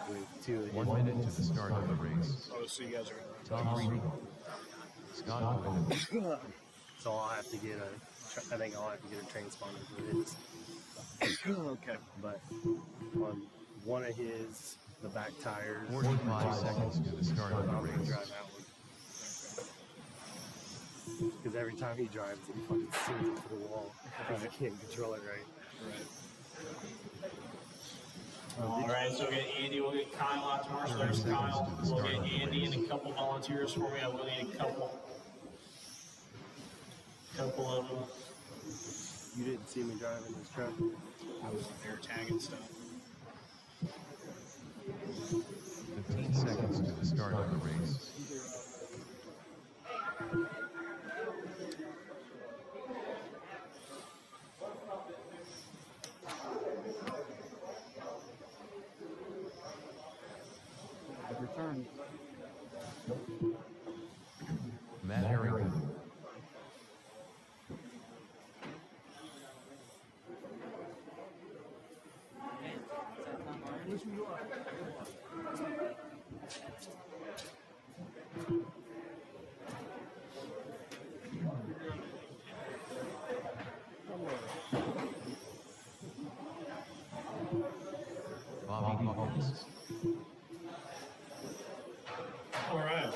with 2 of his 1 minute to the start of the race. Oh, so you guys are Tom Reed, Scott Owen, So I'll have to get I think I'll have to get a transponder for his. okay. But on one of his, the back tires. 45 seconds to the start of I'm the going to race. drive that one. Because every time he drives, it fucking sends it to the wall. Because he can't control it right. All right, so we'll get Andy, we'll get Kyle out tomorrow. So there's Kyle. We'll get Andy and a couple volunteers for me. I will need a couple of them. You didn't see me driving this truck? I was there tagging stuff. 15 seconds to the start of the race. Return. Matt Harrington, Bobby Hawkins, All right.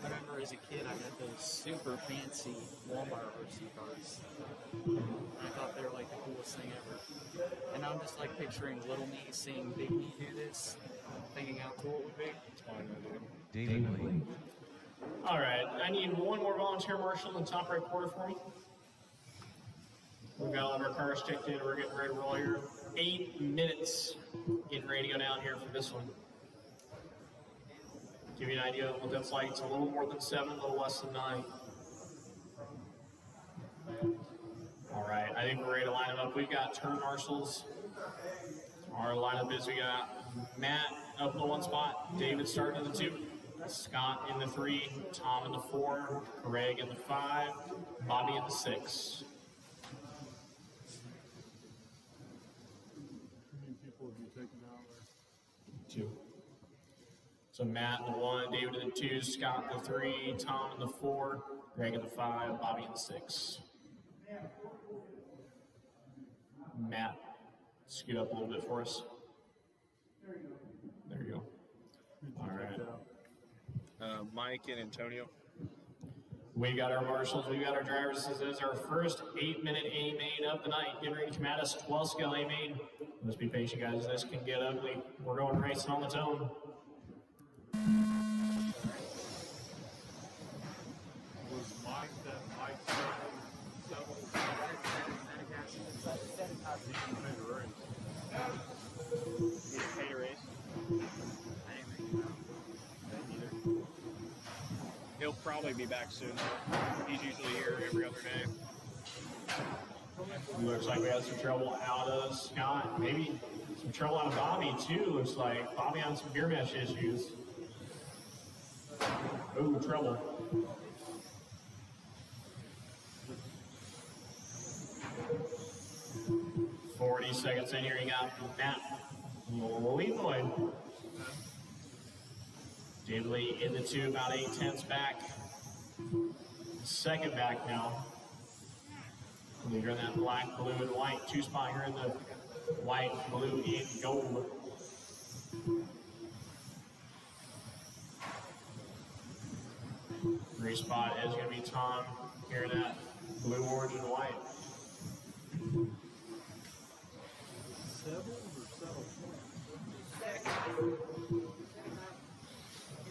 I remember as a kid, I got those super fancy Walmart RC cars. I thought they were like the coolest thing ever. And I'm just like picturing little me seeing big me do this, thinking how cool it would be. David Lee, All right, I need one more volunteer marshal in the top right quarter for me. We've got all of our cars checked in. We're getting ready to roll here. 8 minutes. Getting ready to go down here for this one. Give you an idea of what that's like. It's a little more than 7, a little less than 9. All right, I think we're ready to line them up. We've got turn marshals. Our lineup is we got Matt up in the 1 spot, David starting in the 2, Scott in the 3, Tom in the 4, Greg in the 5, Bobby in the 6. How many people have you taken out there? 2. So Matt in the 1, David in the 2, Scott in the 3, Tom in the 4, Greg in the 5, Bobby in the 6. Matt, scoot up a little bit for us. There you go. All right. Mike and Antonio. We got our marshals, we got our drivers. This is our first 8-minute A main of the night. Getting ready to come at us, 12 scale A main. Let's be patient, guys. This can get ugly. We're going racing on its own. Was Mike that Mike settled? He made a race. You get paid a race? He'll probably be back soon. He's usually here every other day. Looks like we had some trouble out of Scott. Maybe some trouble out of Bobby, too. Looks like Bobby had some gear mesh issues. Ooh, trouble. "40 seconds in here, you got Matt Leroy. David Lee in the 2, about 8/10 back. Second back now. You're in that black, blue, and white 2 spot. You're in the white, blue, and gold. Three spot is going to be Tom here in that blue, orange, and white.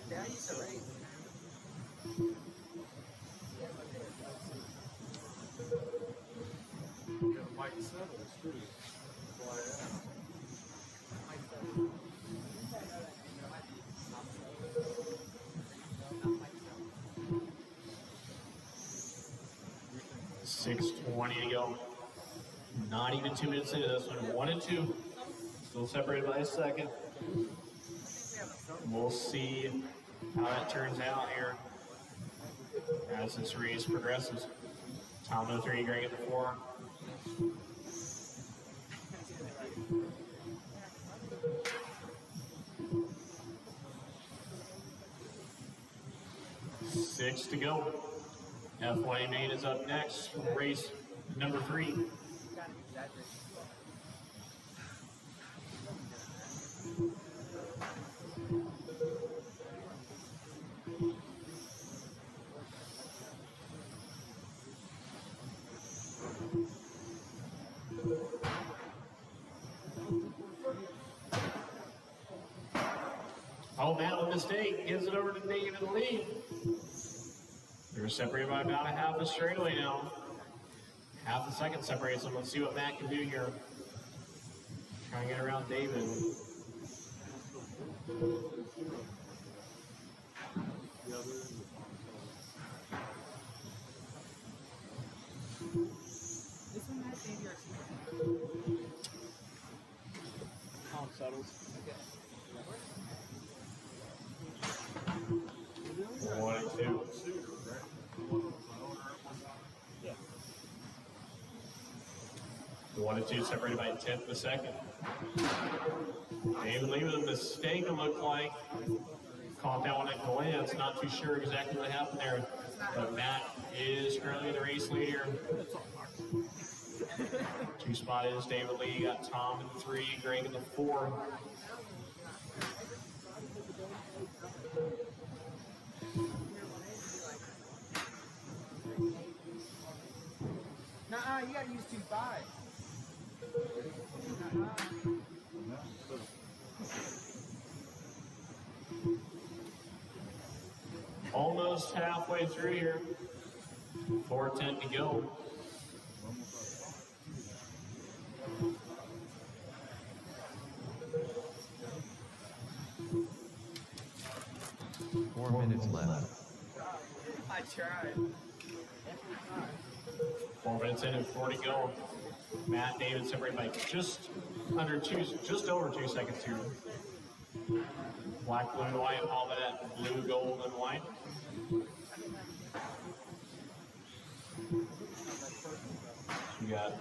Dad used to race. Yeah, Mike settles too. That's why I asked. $6:20 to go. Not even 2 minutes into this one. 1 and 2. Still separated by a second. We'll see how that turns out here as this race progresses. Tom 03, Greg at the 4. Six to go. F1 main is up next. Race number 3. Oh, Matt with a mistake gives it over to David Lee. They're separated by about a half a straightaway now. Half a second separates them. Let's see what Matt can do here. Try and get around David. This one has dangerous. Tom settles. 1 and 2. Yeah. 1 and 2 separated by a tenth of a second. David Lee with a mistake, it looked like. Caught that one at glance, not too sure exactly what happened there. But Matt is currently the race leader. 2 spot is David Lee, got Tom in the 3, Greg in the 4. Nuh-uh, you gotta use 2.5. Almost halfway through here. 4:10 to go. Four minutes left. I tried. 4 minutes in and 40 go. Matt, David separated by just over 2 seconds here. Black, blue, and white, all of that blue, gold, and white. We got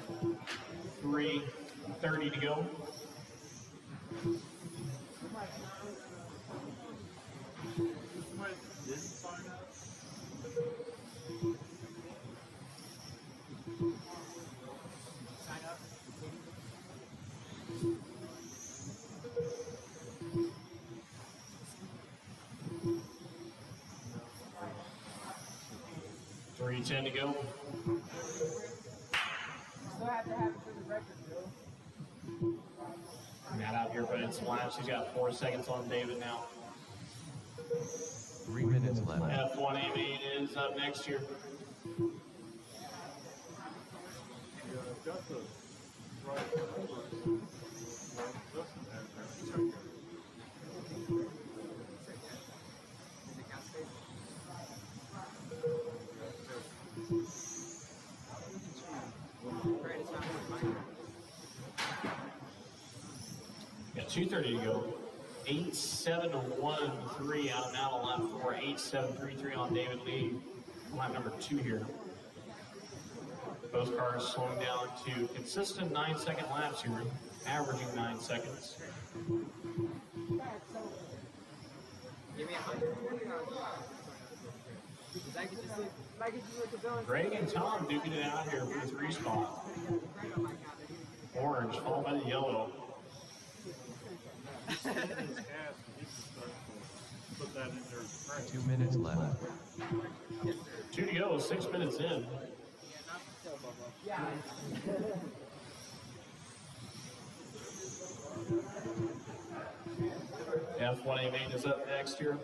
3:30 to go. Sign up. 3:10 to go. Still have to have it for the record, Bill. Matt out here putting some laps. He's got 4 seconds on David now. 3 minutes left. F1 main is up next year. Got the right numbers. Justin had that. Got 2:30 to go. 8:713 out of Matt on lap 4. 8:733 on David Lee. Lap number 2 here. Both cars slowing down to consistent 9-second laps here, averaging 9 seconds. Give me 140 on Greg and Tom duking it out here for the 3 spot. Orange followed by the yellow. Put that in there. 2 minutes left. 2 to go, 6 minutes in. F1 main is up next here.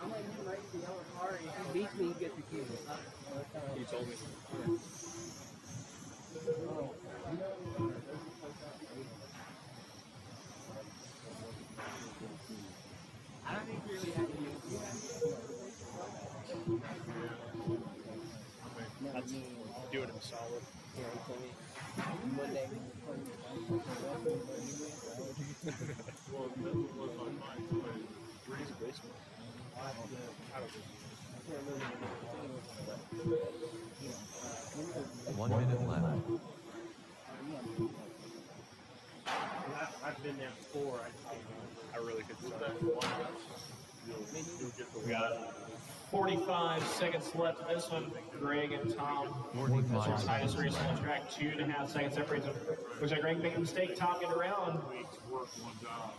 I'm letting you race the yellow car, and if you beat me, you get the cue. You told me. I don't think you really have to use it. That's doing him solid. Yeah, he told me Monday. Well, that's what was on mine. He's a basement. I don't know. I can't remember. 1 minute left. I've been there before. I really could With say. that one, you'll get the We got 45 seconds left in this one. Greg and Tom. 45 Tightest seconds race on left. the track. 2.5 seconds separates them. Looks like Greg making a mistake. Tom getting around. week's work one job.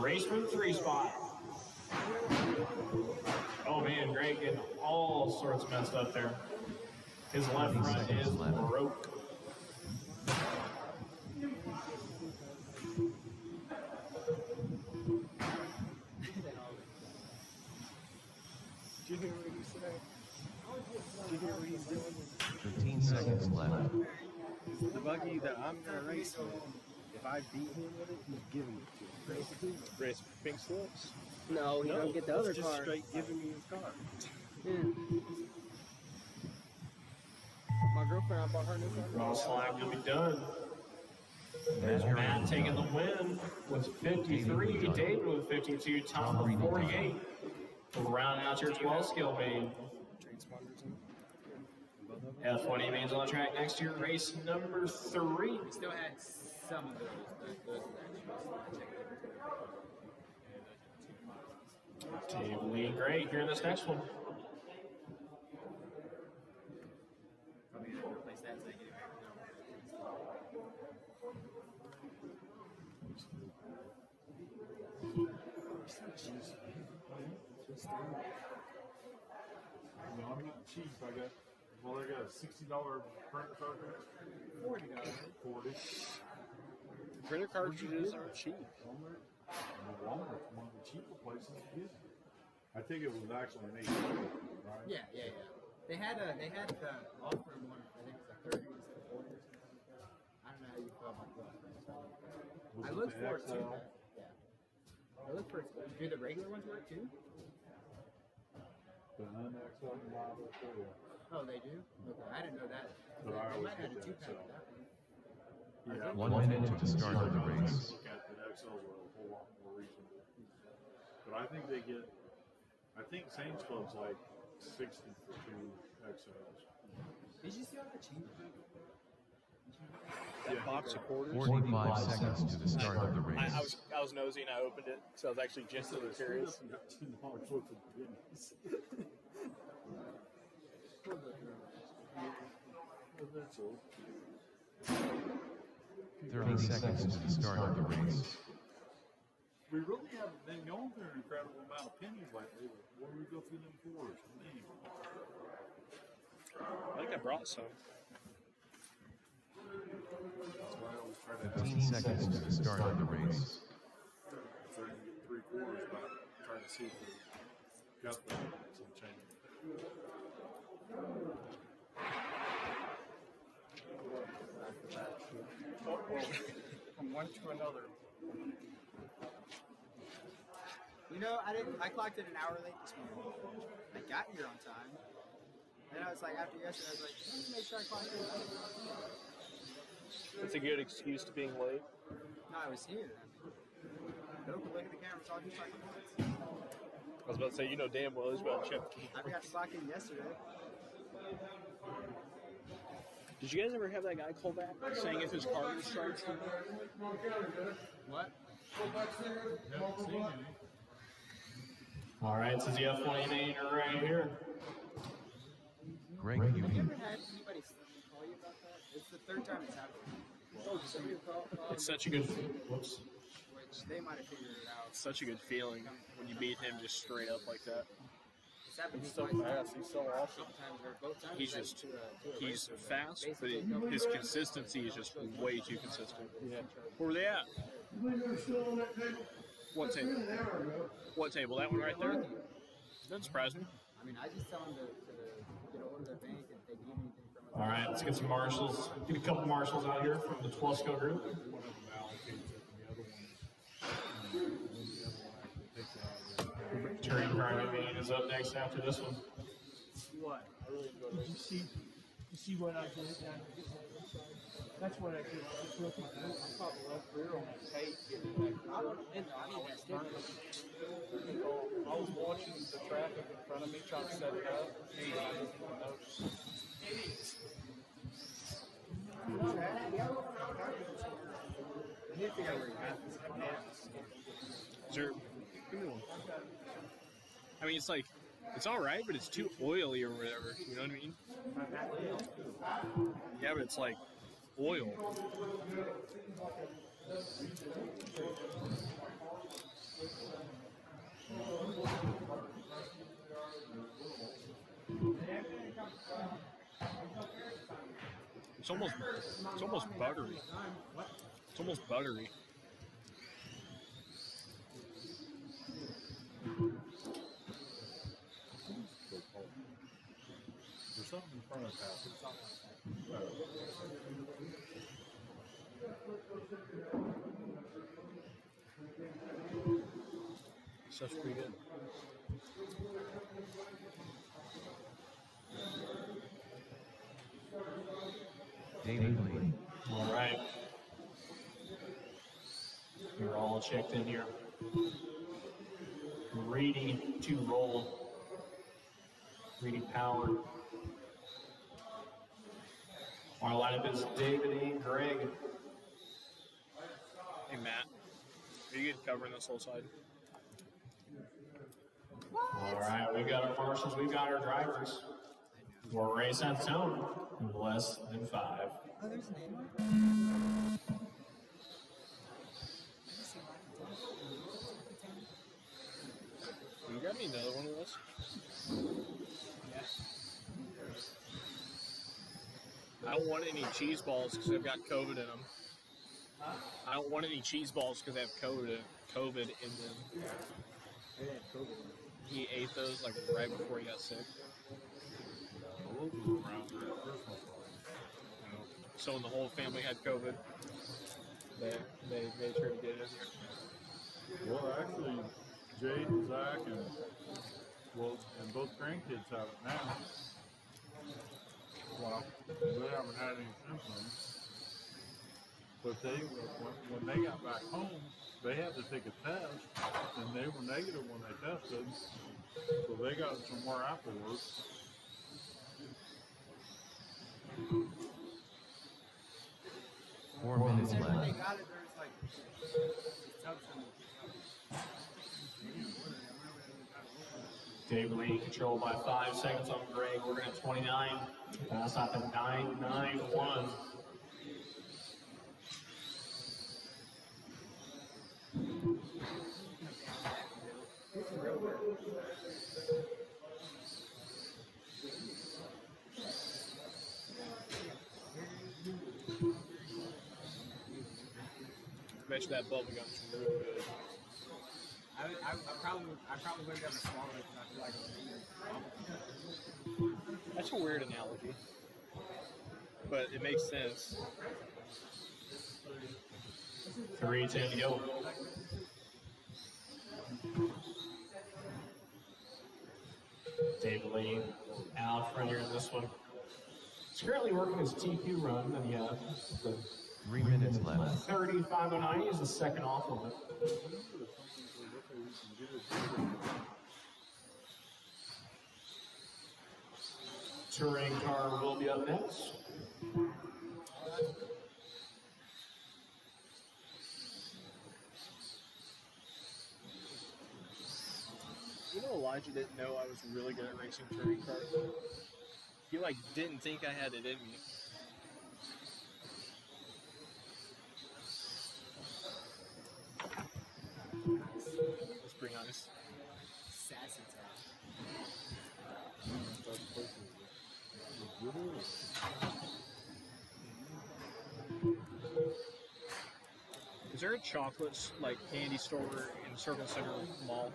Race for the 3 spot. Oh man, Greg getting all sorts messed up there. His left 30 front seconds is left. broke. Did you hear what he said? Did you hear what he's doing? 15 seconds left. The buggy that I'm gonna race with, if I beat him with it, he's giving it to me. Race pink slips. No, he don't get the other it's just car. straight giving me his car. Yeah. My girlfriend, I bought her new car. Roll slack gonna be done. There's Matt taking the win with 53. David with 52. Tom with 48. We'll round out your 12 skill main. F1 mains on the track next year. Race number 3. We still had some of those Dave Lee Gray here in this next one. Probably gonna replace that so I get it No, I'm not cheap. I got a $60 print cartridge. $40. Printer cartridges are cheap. Walmart. Walmart, one of the cheaper places to get them. I think it was actually an 8, right? Yeah. They had the Offroad one. I think it was a 30 instead of 40 or something like that. I don't know how you feel about that. Was I it looked the for it too. XL? Yeah. I looked for it. Do the regular ones work too? The non-XL model for you. Oh, they do. Okay, I didn't know that. But I They always might have get had a the 2-pack XL. of that one. Yeah. 1 minute to the start of the race. Look at the XLs are a whole lot more reasonable. But I think Sam's Club's like 60 for 2 XLs. Did you see all the cheap? That box of quarters. 45 seconds to the start of the race. I was nosy and I opened it, so I was actually genuinely curious. $19 worth of goodness. That's all. 30 seconds to the start of the race. We really haven't been going through an incredible amount of pennies lately. What do we go through them fours? Man. I think I brought some. That's why I always try to 15 seconds to the start of the race. So you get 3 quarters by trying to see if we got some change. From one to another. You know, I clocked it an hour late this morning. I got here on time. And I was like, after yesterday, I was like, let me make sure I clocked it. It's a good excuse to being late. No, I was here. Look at the camera, talking to fucking once. I was about to say, you know damn well he's about to check the I camera. forgot to clock in yesterday. Did you guys ever have that guy call back saying if his car was charged? What? All right, this is the F1 main right here. Greg Have you Hughes. ever had anybody call you about that? It's the 3rd time it's happened. It's such a good, Whoops. Which they might have figured it out. such a good feeling when you beat him just straight up like that. It's happened He's so twice. fast. He's so awesome. Sometimes or both times. He's like, just, to a he's racer, fast, but basically his consistency is just way too consistent. Yeah. Where were they at? What table? What table? That one right there? Doesn't surprise me. I mean, I just tell them to get a hold of their bank and if they need anything from us. All right, let's get some marshals. Get a couple marshals out here from the 12 skill group. One of them allocates it, and the other one takes it out. Terry Carney is up next after this one. What? Did You see what I did? That's what I did. I broke my nose. I caught the left rear on that tape. I would have been there. I need that sticker. I was watching the traffic in front of me trying to set it up. And I didn't even notice. I need to figure out where he got this. Is there, I mean, it's like, it's all right, but it's too oily or whatever. You know what I mean? Yeah, but it's like oil. It's almost buttery. It's almost buttery. There's something in front of the house. Stuff's pretty good. David Lee. All right. You're all checked in here. Ready to roll. Ready powered. Our lineup is David and Greg. Hey, Matt. Are you good covering this whole side? All right, we got our marshals, we got our drivers. We're race at zone in less than 5. Oh, there's an name. You got me another one of those? I don't want any cheese balls because they've got COVID in them. I don't want any cheese balls because they have COVID in them. He ate those like right before he got sick. So when the whole family had COVID, they made sure to get it in here. Well, actually, Jade, Zach, and both grandkids have it now. Wow. They haven't had any symptoms. But when they got back home, they had to take a test, and they were negative when they tested. So they got it somewhere afterwards. Four minutes Whenever they left. got it, there's like substance. David Lee controlled by 5 seconds on Greg. We're at 29. Pass off at 991. Bet you that bubble gum's real good. I probably would have never swallowed it because I feel like it was weird. That's a weird analogy, but it makes sense. 3:10 to go. David Lee out front here in this one. He's currently working his TQ run, and he has the 3 minutes left. 3509. He's the second off of it. Touring car will be up next. You know, Elijah didn't know I was really good at racing touring cars. He like didn't think I had it in me. That's pretty nice. Sassy Is there a chocolate like candy store in Circle Center Mall?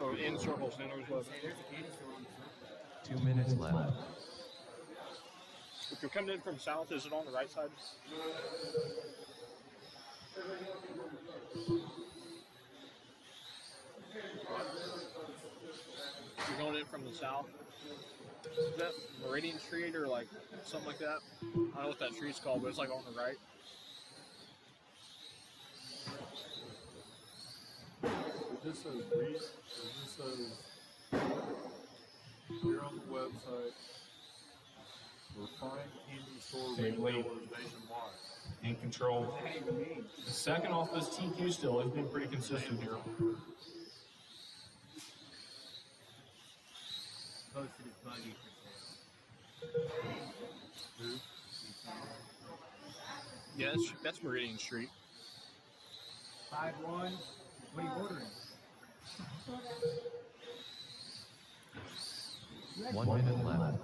Or in Circle Center as well? There's a candy store on the 2 minutes left. If you're coming in from south, is it on the right side? from the south. Is that Meridian Street or like something like that? I don't know what that street's called, but it's like on the right. It just says read. It just says here on the website. Refined candy store Big league. retailers nationwide. In control. Second off this TQ still. He's been pretty consistent here. Posted his buggy for sale. Yeah, that's Meridian Street. 5-1. What are you ordering? 1 minute left.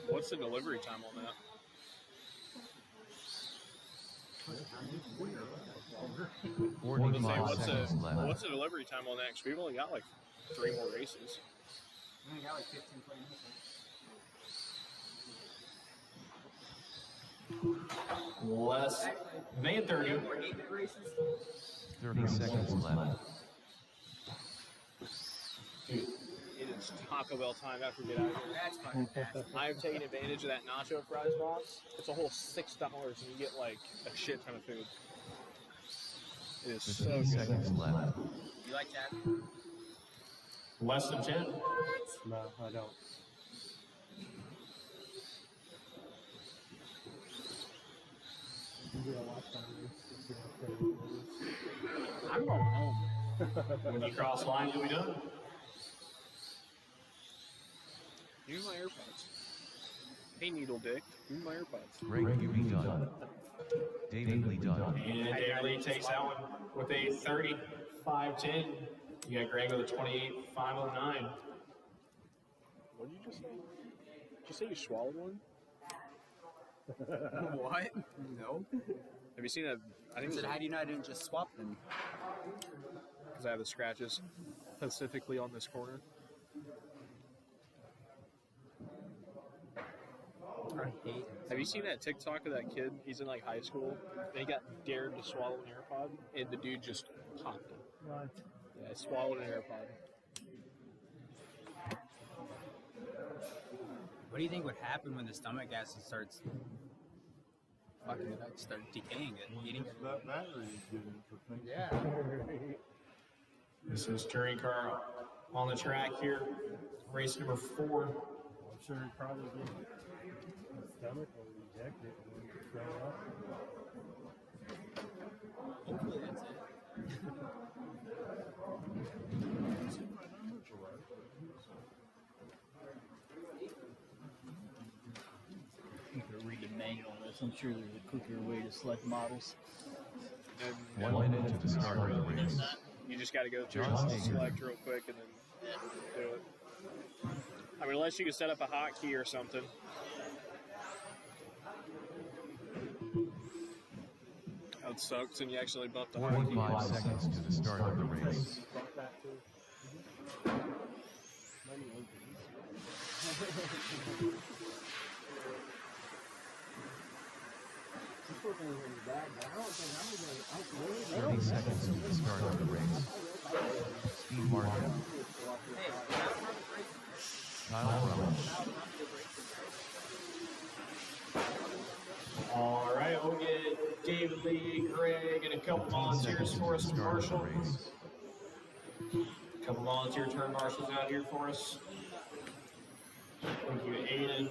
What's the delivery time on that? 45 seconds left. What's the delivery time on that? Because we've only got like 3 more races. We only got like 15, 20 minutes. Less than 30. 30 seconds left. Dude, it is Taco Bell time after we get out of here. That's fantastic. I'm taking advantage of that nacho fries box. It's a whole $6 and you get like a shit ton of food. It is so 15 good. seconds left. You like that? Less than 10. No, I don't. I'm going home. When you cross line, you'll be done. Use my AirPods. Hey, Needle Dick. Use my AirPods. Greg UV done. David Lee done. And David Lee takes that one with a 35-10. You got Greg with a 28-509. What did you just say? Did you say you swallowed one? What? No. Have you seen that? I think Said, how do you know I didn't just swap them? because I have the scratches specifically on this corner. I hate Have you seen that TikTok of that kid? He's in like high school. And he got dared to swallow an AirPod, and the dude just popped it. What? Yeah, swallowed an AirPod. What do you think would happen when the stomach acid starts fucking it up, start decaying it, eating it? That battery is good interesting. Yeah. This is touring car on the track here. Race number 4. I'm sure he probably did. His stomach will reject it and throw it up. Hopefully that's it. You could read the manual on this. I'm sure there's a quicker way to select models. And 1 minute to the start of the race. you just got to go through John and Steger. select real quick and then do it. I mean, unless you can set up a hotkey or something. That would suck, and you actually bumped the hotkey. 45 seconds to the start of the race. Bump that too. Money This wasn't even bad, but I don't think I'm gonna 30 seconds to the start of the race. Steve Martin. Kyle Roach. All right, we'll get David Lee, Greg, and a couple 15 volunteers seconds for to us the from start of the Marshall. race. A couple volunteer turn marshals out here for us. Thank you, Aiden.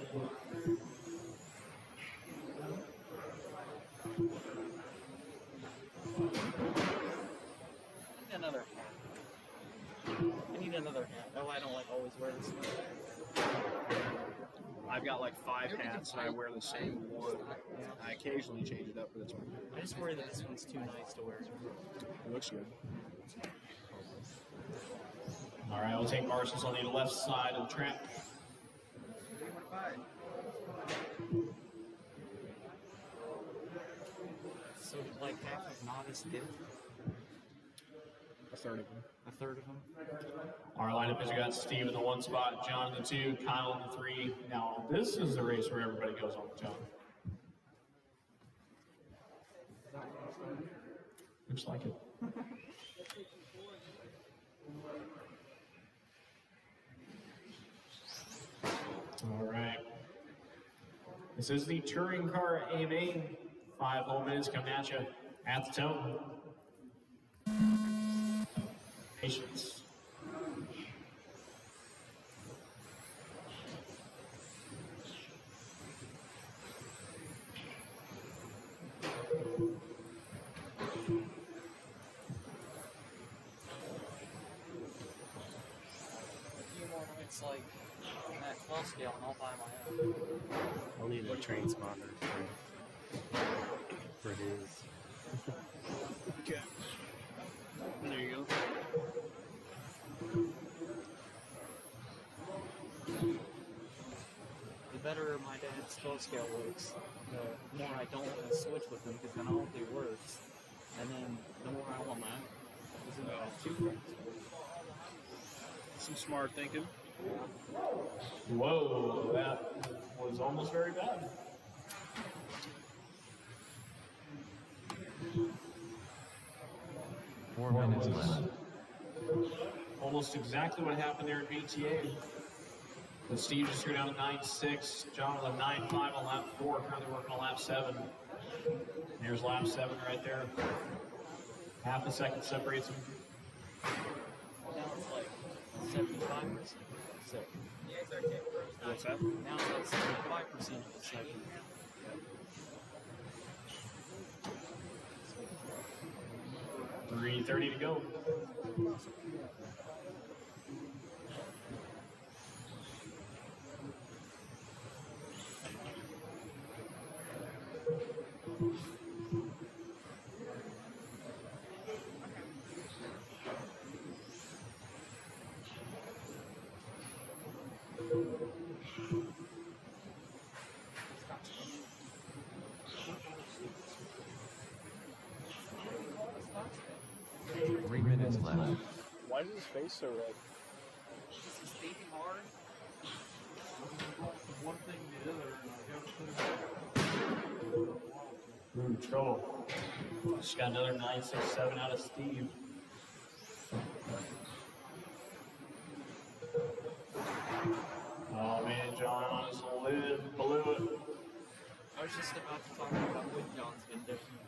I need another hat. I need another hat. Oh, I don't like always wear this one. I've got like 5 hats, and I wear the same one. I occasionally change it up, but it's fine. I just worry that this one's too nice to wear. It looks good. All right, we'll take marshals on the left side of the track. So, like, half of novice did A third of them. a third of them. Our lineup is we got Steve in the 1 spot, John in the 2, Kyle in the 3. Now, this is the race where everybody goes on with John. Looks like it. This is the touring car AMA. 5 whole minutes coming at you at the tone. Patience. It's like that 12 scale and I'll buy my own. I'll need a train spotter for his. Okay. There you go. The better my dad's 12 scale works, the more I don't want to switch with him because then I'll do worse. And then the more I want my own. Because then I have 2 friends. Some smart thinking. Whoa, that was almost very bad. Four minutes left. Almost exactly what happened there in VTA. And Steve just threw down a 9.6. John with a 9.5 on lap 4, currently working on lap 7. Here's lap 7 right there. Half a second separates them. Now it's like 75%. So, What's that? now it's like 75% of the second. 3:30 to go. Left. Why is his face so red? He's thinking hard. One thing to the other, and I gotta put it back. Trouble. Just got another 9.67 out of Steve. Oh man, John on his lid blew it. I was just about to talk about what John's been different.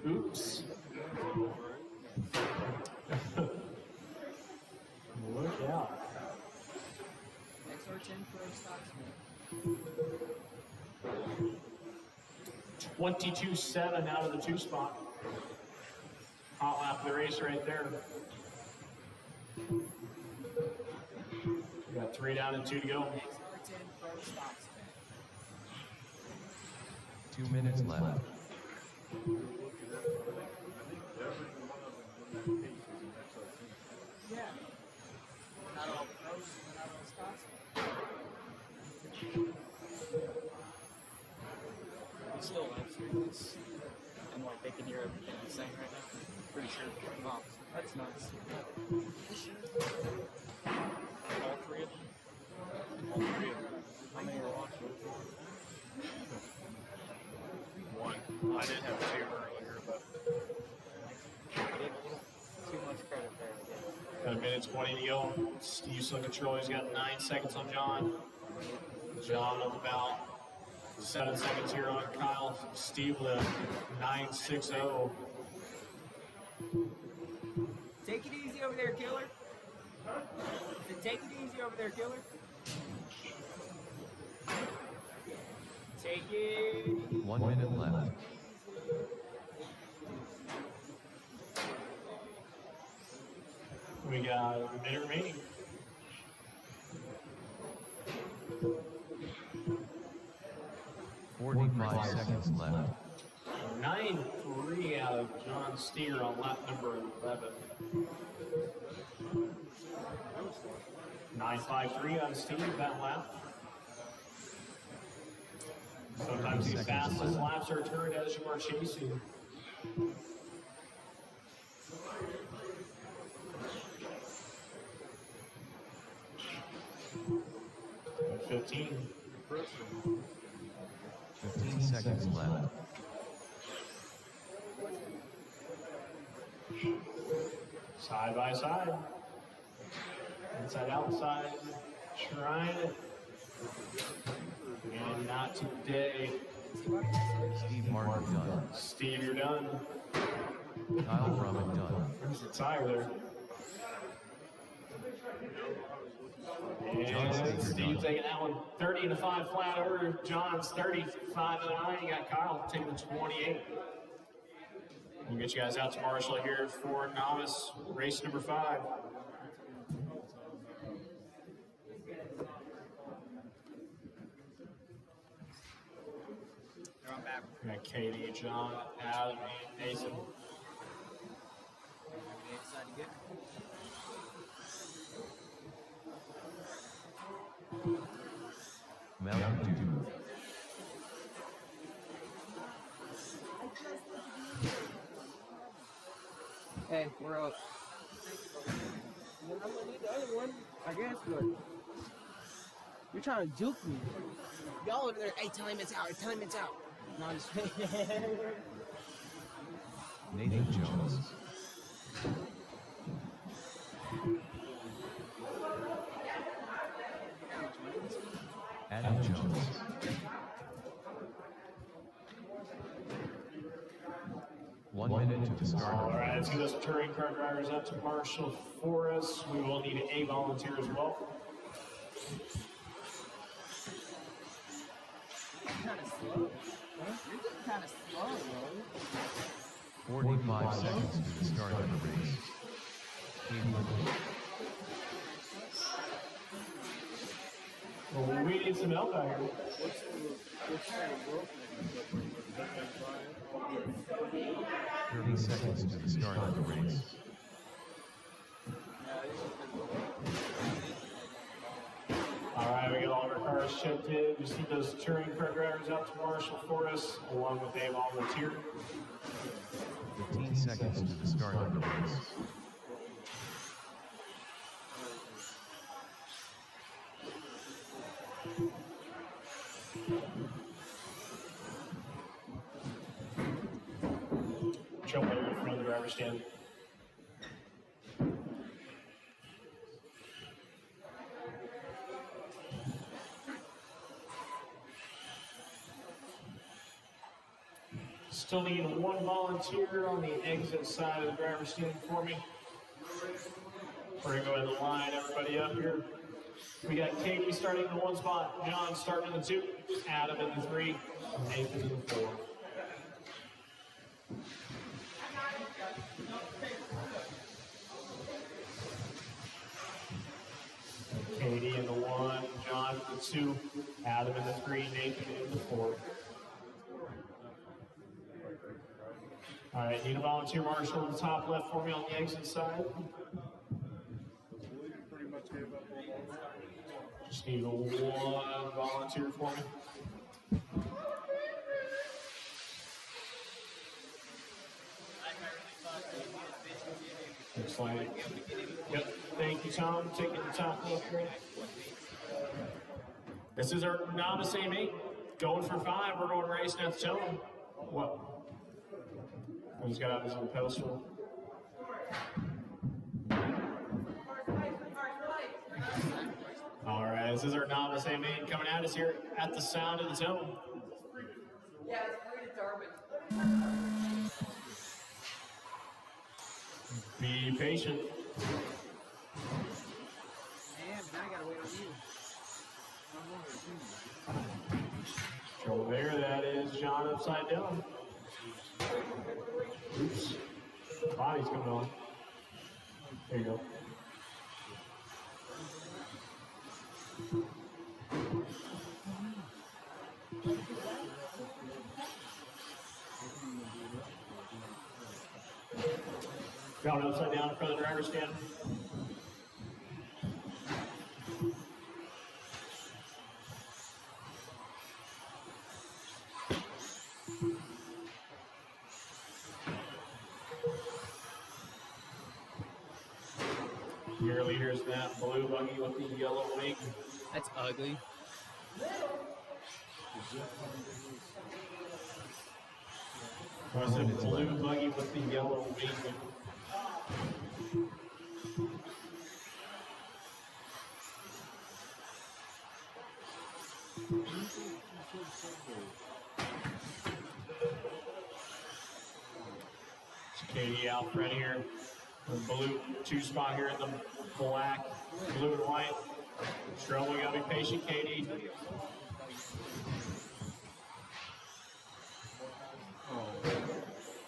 Oops. Look out. XR10 Pro Stocksman. 22.7 out of the 2 spot. Hot lap of the race right there. We got 3 down and 2 to go. XR10 Pro Stocksman. 2 minutes left. Yeah. Not all pros, not all Stocksman. We still have streets. And like they can hear everything I'm saying right now. Pretty sure. Oh, that's nice. All 3 of them? All 3 of them. How many are watching? 1. I did have 2 earlier, but Too much credit there. Got a minute 20 to go. Steve still in control. He's got 9 seconds on John. John with about 7 seconds here on Kyle. Steve with a 9.60. Take it easy over there, killer. Take it easy over there, killer. Take it. 1 minute left. We got a minute remaining. Forty-five seconds left. 9.3 out of John Steer on lap number 11. 9.53 out of Steve that lap. Sometimes these fastest laps are turned as you are chasing. 15. 15 seconds left. Side by side. Inside, outside, trying it. And not today. Steve Martin done. Steve, you're done. Kyle Drummond done. There's the tire there. And Steve taking that one 30-5 flat over. John's 35-9. You got Kyle taking the 28. We'll get you guys out to Marshall here for novice race number 5. We got Katie, John, Adam, and Nathan. Mountain Dew. Hey, we're up. I'm gonna need the other one, I guess, but you're trying to juke me. Y'all over there, hey, tell him it's out, tell him it's out. No, I'm just Nathan Jones. Adam Jones. One minute to the start. All right, let's get those touring car drivers up to Marshall for us. We will need a volunteer as well. Kind of slow. You're just kind of slow, bro. 45 seconds to the start of the race. Well, we need some help out here. 30 seconds to the start of the race. All right, we got all of our cars checked in. Just need those touring car drivers out to Marshall for us, along with a volunteer. 15 seconds to the start of the race. Jump over in front of the driver's stand. Still need one volunteer on the exit side of the driver's stand for me. We're gonna go ahead and line everybody up here. We got Katie starting in the 1 spot, John starting in the 2, Adam in the 3, Nathan in the 4. Katie in the 1, John in the 2, Adam in the 3, Nathan in the 4. All right, need a volunteer marshal in the top left for me on the exit side. Just need one volunteer for me. Looks like, yep, thank you, Tom, taking the top left right. This is our novice A8, going for 5, we're going racing at the tone. What? He's got out his little pedestal. All right, this is our novice A8 coming at us here at the sound of the tone. Yeah, it's pretty determined. Be patient. damn, now I gotta wait on you. Over there, that is John upside down. Oops. Body's coming on. There you go. John upside down in front of the driver's stand. Your leader's that blue buggy with the yellow wing. That's ugly. Was it blue buggy with the yellow wing? Katie out front here. The blue 2 spot here in the black, blue and white. Strello, you gotta be patient, Katie.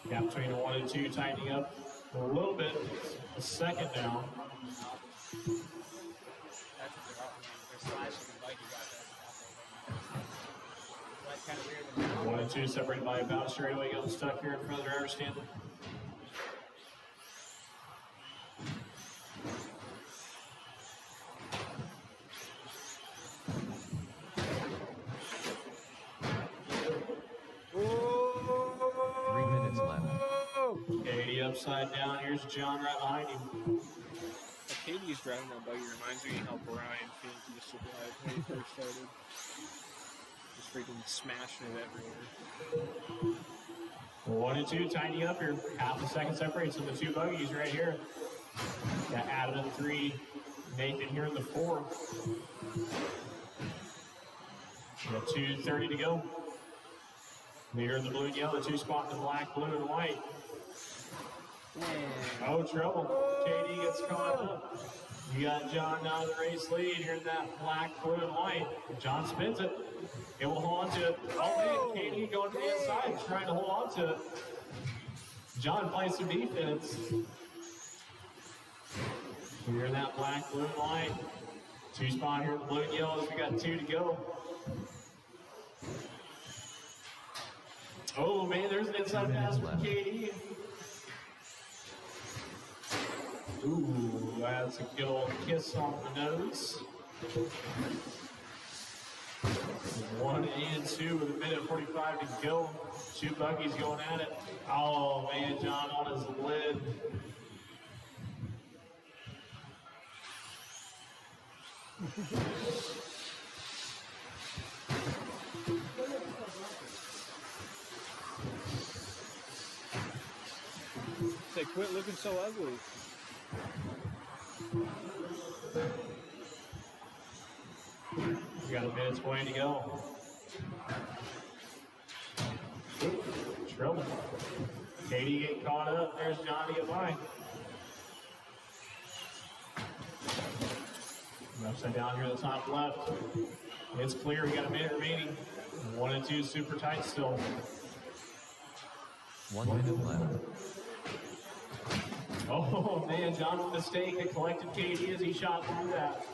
Gap between the 1 and 2 tightening up a little bit. A second now. That's what they're offering. They're slashing the bike. That's kind of weird. 1 and 2 separated by about a straightaway. Getting stuck here in front of the driver's stand. Katie upside down. Here's John right behind him. Katie's driving that buggy reminds me how Brian Fink used to drive when he first started. Just freaking smashing it everywhere. 1 and 2 tightening up here. Half a second separates from the 2 buggies right here. Got Adam in 3. Nathan here in the 4. We got 2:30 to go. Leader in the blue and yellow, 2 spot in the black, blue and white. Oh, trouble. Katie gets caught up. You got John now in the race lead here in that black, blue, and white. John spins it. It will hold on to it. Oh, man, Katie going to the inside, trying to hold on to it. John plays some defense. Here in that black, blue, and white. 2 spot here in the blue and yellows. We got 2 to go. Oh, man, there's an inside pass for Katie. Ooh, that's a good old kiss on the nose. 1 and 2 with 1:45 to go. 2 buggies going at it. Oh, man, John on his lid. Say, quit looking so ugly. We got a minute's way to go. Trouble. Katie getting caught up. There's John to get by. Upside down here at the top left. It's clear. We got a minute remaining. 1 and 2 super tight still. 1 minute left. Oh man, John with a mistake that collected Katie as he shot through that.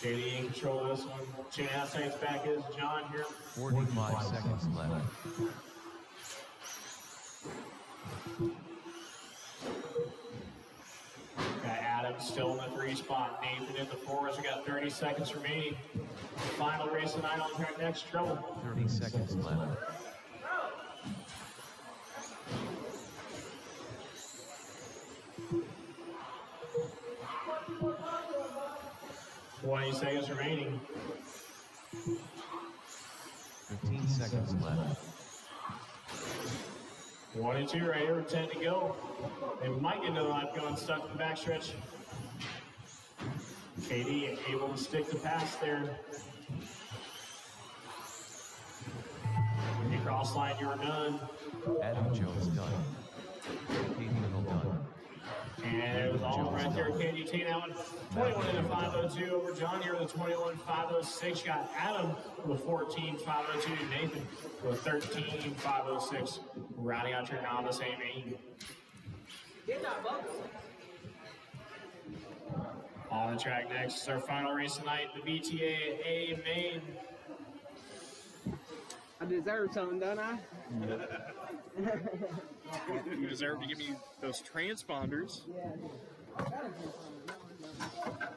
Katie in control of this one. Chain outside's back is John here. 45 seconds left. Got Adam still in the 3 spot. Nathan in the 4s. We got 30 seconds remaining. Final race tonight on track next. Trouble. 30 seconds left. Twenty seconds remaining. 15 seconds left. 1 and 2 right here with 10 to go. They might get another lap going, stuck in the backstretch. Katie able to stick the pass there. When you cross line, you were done. Adam Jones done. Katie Little done. And it was all right there. Katie taking that one. 21 in the 502 over John here with a 21.506. You got Adam with a 14.502. Nathan with a 13.506. Rounding out your novice Amy. On the track next is our final race tonight, the BTA A main. I deserve something, don't I? You deserve to give me those transponders.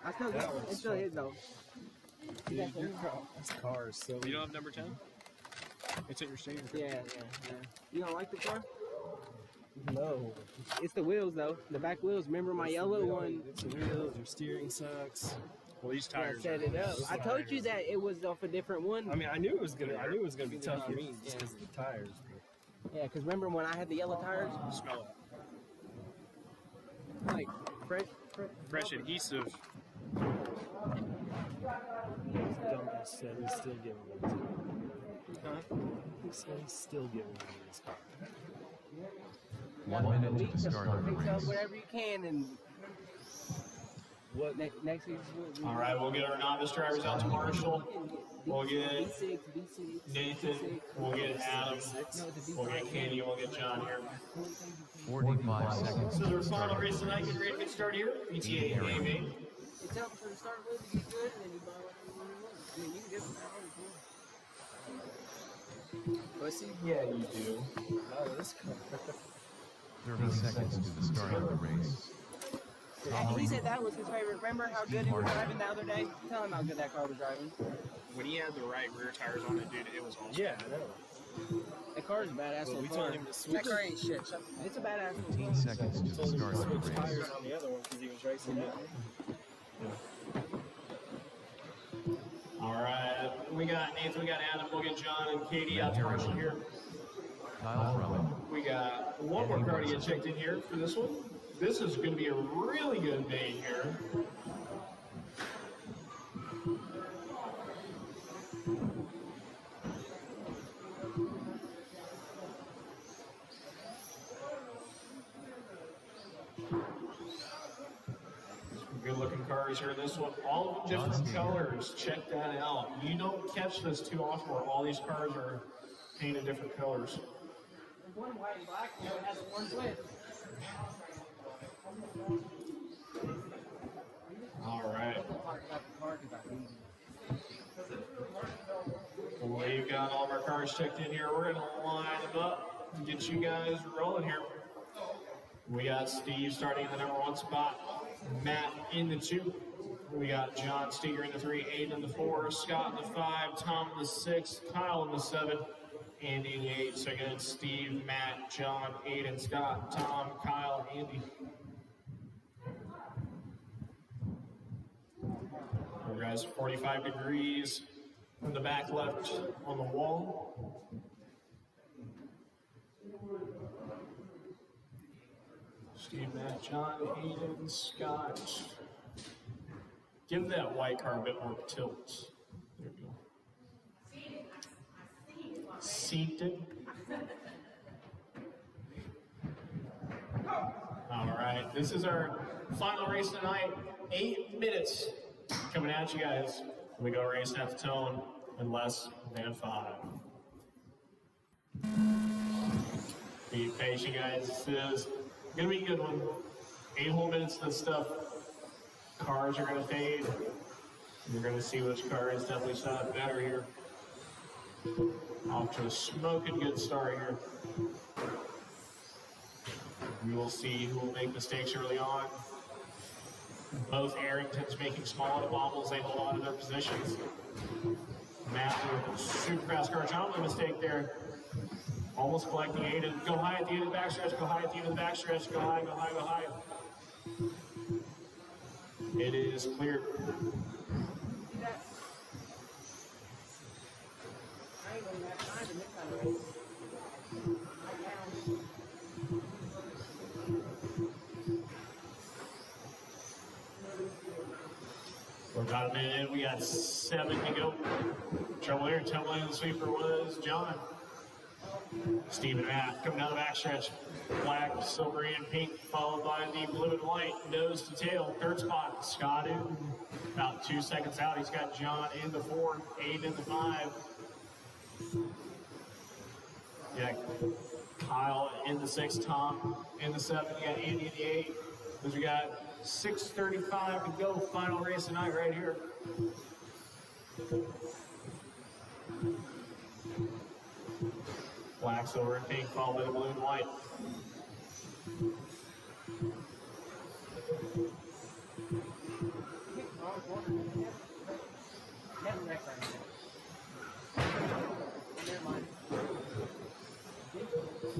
I still get it. It's still his though. Dude, your car is so... You don't have number 10? It's at your steering. Yeah. You don't like the car? No. It's the wheels though. The back wheels. Remember my yellow one? It's the wheels, your steering sucks. Well, these Yeah, tires. set it up. I told you that it was off a different one. I mean, I knew it was gonna be tough for me just because of the tires. Yeah, because remember when I had the yellow tires? Smell it. Like fresh. Fresh adhesive. said he's still giving it to me. Huh? He said he's still giving me his car. 1 minute to the start of the Fix up race. whatever you can, and What? next week's All right, we'll get our novice drivers out to Marshall. We'll get B6. Nathan. We'll get Adam. We'll get Kenny. We'll get John here. 45 seconds So to the the start final of the race tonight, get ready to get started here. PTA AV. It's up for the start with to get good, and then you buy whatever you want. I mean, you can get some power. Pussy? Yeah, you do. Oh, this car. 30 seconds to the start of the race. He said that was his favorite. Remember how good he was driving the other day? Tell him how good that car was driving. When he had the right rear tires on it, dude, it was awesome. Yeah, I know. That car is a badass But little we car. told him to switch. That car ain't shit. It's a badass little 15 car. seconds to the Told him start to of the switch race. tires on the other one because he was racing it. All right, we got Nathan, we got Adam, we'll get John and Katie out to Marshall here. Kyle Drummond. We got one more car to get checked in here for this one. This is going to be a really good day here. Good looking cars here. This one, all of them different colors. Check that out. You don't catch this too often where all these cars are painted different colors. There's one white and black, and it has one twist. All right. Well, we've got all of our cars checked in here. We're going to line them up and get you guys rolling here. We got Steve starting in the number 1 spot. Matt in the 2. We got John Steger in the 3, Aiden in the 4, Scott in the 5, Tom in the 6, Kyle in the 7, Andy in the 8. So again, Steve, Matt, John, Aiden, Scott, Tom, Kyle, Andy. All guys, 45 degrees from the back left on the wall. Steve, Matt, John, Aiden, Scott. Give that white car a bit more tilt. There we go. Seated. All right, this is our final race tonight. 8 minutes coming at you guys. We go race half tone in less than 5. Be patient, guys. This is gonna be a good one. 8 whole minutes of this stuff. Cars are gonna fade. You're gonna see which car is definitely shot better here. Off to a smoking good start here. We will see who will make mistakes early on. Both Arringtons making small and bobbles. They hold on to their positions. Matt with a super fast car. John with a mistake there. Almost collecting Aiden. Go high at the end of the backstretch. Go high at the end of the backstretch. Go high, go high, go high. It is clear. We're about a minute in. We got 7 to go. Trouble here. Tumbling the sweeper was John. Steve and Matt coming down the backstretch. Black, silver, and pink, followed by the blue and white. Nose to tail. 3rd spot, Scott in. About 2 seconds out, he's got John in the 4, Aiden in the 5. Yeah, Kyle in the 6, Tom in the 7. You got Andy in the 8. Because we got 6:35 to go. Final race tonight right here. Black, silver, and pink, followed by the blue and white.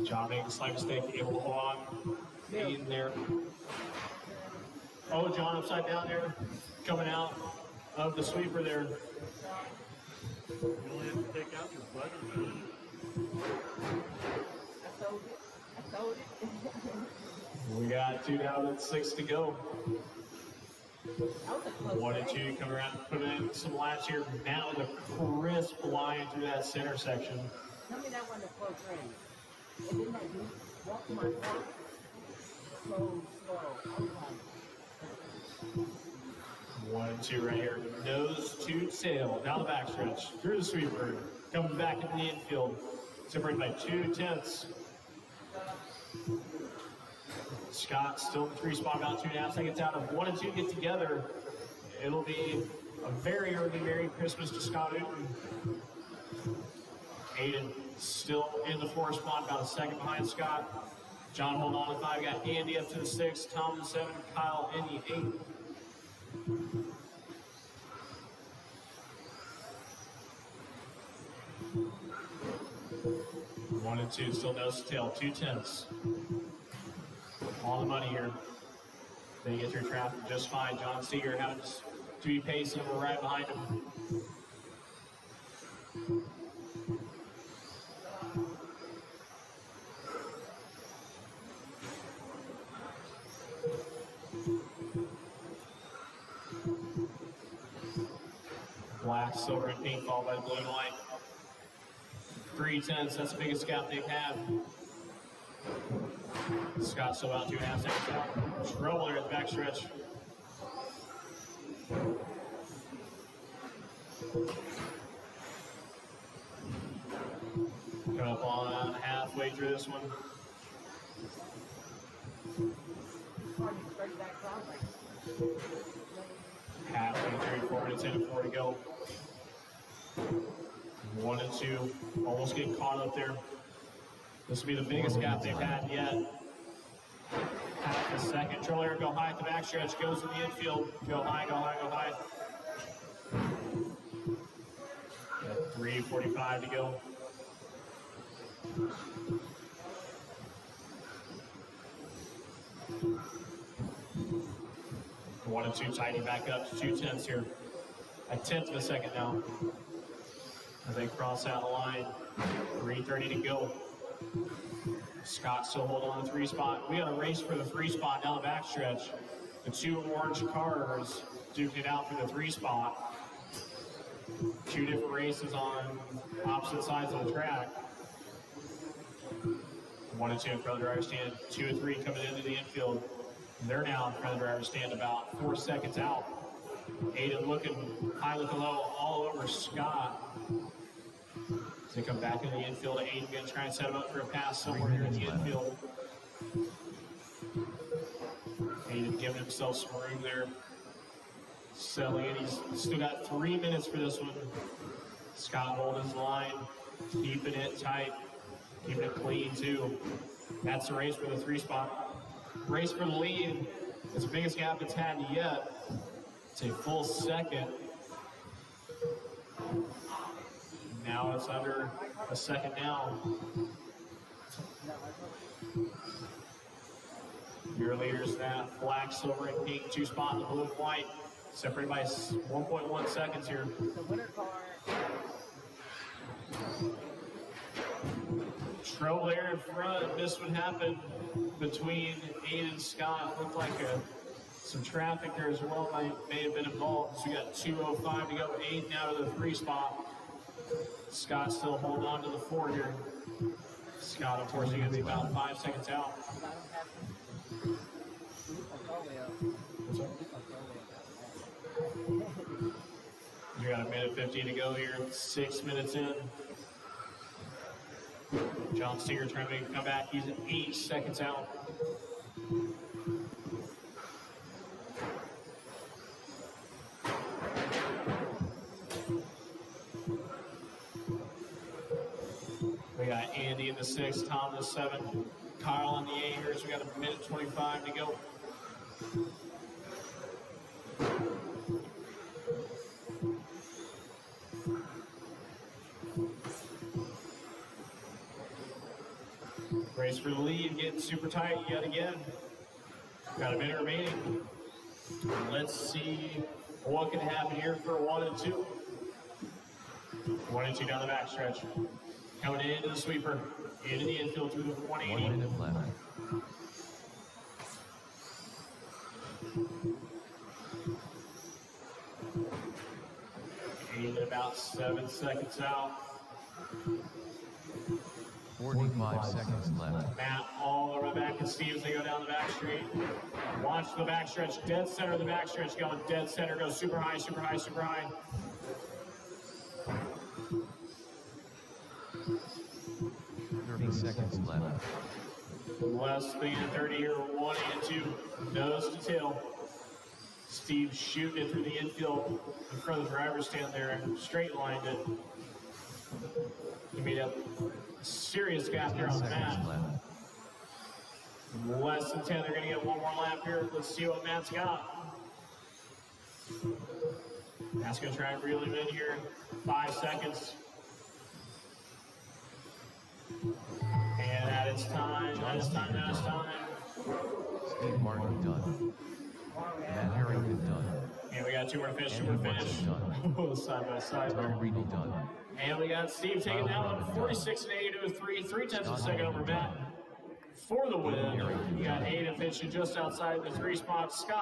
John made a slight mistake, able to hold on. In there. Oh, John upside down there, coming out of the sweeper there. You only have to take out your butter. I sold it. We got 2 down and 6 to go. 1 and 2 come around and put in some laps here. Now the crisp line through that center section. Tell me that wasn't a close race. And then that dude walked to my front so slow. I was like, 1 and 2 right here. Nose to tail. Down the backstretch. Through the sweeper. Coming back into the infield. Separated by 2/10. Scott still in the 3 spot, about 2.5 seconds out. If 1 and 2 get together, it'll be a very early Merry Christmas to Scott Newton. Aiden still in the 4 spot, about a second behind Scott. John hold on to 5. Got Andy up to the 6. Tom in 7. Kyle in the 8. One and 2, still nose to tail, 2/10. On the money here. They get through traffic just fine. John Seeger having to be pacing. We're right behind him. Black, silver, and pink followed by the blue and white. 3/10, that's the biggest gap they've had. Scott still about 2.5 seconds out. Trouble there at the backstretch. Come up on halfway through this one. Halfway through, 4 minutes in and 4 to go. 1 and 2, almost getting caught up there. This will be the biggest gap they've had yet. Half a second. Troller go high at the backstretch, goes in the infield. Go high, go high, go high. 3:45 to go. One and 2 tightening back up to 2/10 here. A 1/10 of a second now. As they cross out the line. 3:30 to go. Scott still holding on the 3 spot. We got a race for the 3 spot down the backstretch. The 2 orange cars duking it out for the 3 spot. 2 different races on opposite sides of the track. 1 and 2 in front of the driver's stand. 2 and 3 coming into the infield. They're now in front of the driver's stand, about 4 seconds out. Aiden looking high, looking low, all over Scott. As they come back in the infield, Aiden going to try and set him up for a pass somewhere here in the infield. Aiden giving himself some room there. Selling it. He's still got 3 minutes for this one. Scott holding his line, keeping it tight, keeping it clean too. That's the race for the 3 spot. Race for the lead. It's the biggest gap it's had yet. It's a full second. Now it's under a second now. Your leaders that black, silver, and pink 2 spot in the blue and white. Separated by 1.1 seconds here. the winner car. Trouble there in front. This would happen between Aiden and Scott. Looked like some traffic there as well may have been involved. So we got 2:05 to go. Aiden out of the 3 spot. Scott still holding on to the 4 here. Scott, unfortunately, going to be about 5 seconds out. You got a minute 50 to go here. 6 minutes in. John Steger trying to make a comeback. He's 8 seconds out. We got Andy in the 6, Tom in the 7, Kyle in the 8 here. So we got a minute 25 to go. Race for the lead, getting super tight yet again. Got a minute remaining. Let's see what can happen here for 1 and 2. 1 and 2 down the backstretch. Coming into the sweeper, into the infield through the 180. 1 minute left. Steve at about 7 seconds out. 45 seconds left. Matt all the way back, and Steve as they go down the back street. Watch the backstretch, dead center of the backstretch, going dead center, goes super high, super high, super high. 30 seconds left. Less than 30 here, 182, nose to tail. Steve shooting it through the infield in front of the driver's stand there and straight lined it. He made up a serious gap here 10 on the seconds mat. left. Less than 10, they're gonna get one more lap here. Let's see what Matt's got. Matt's gonna try and reel him in here. 5 seconds. And that is time, that is time, that is time. Steve Martin done. Matt Harrington done. And we got 2 more to finish, 2 Andy more to finish. Watson Side by side there. Tom Riedel done. And we got Steve taking that one, 46 and 80 to a 3/10 of a second over Matt. For the win, you got Aiden finishing just outside the 3 spot. Scott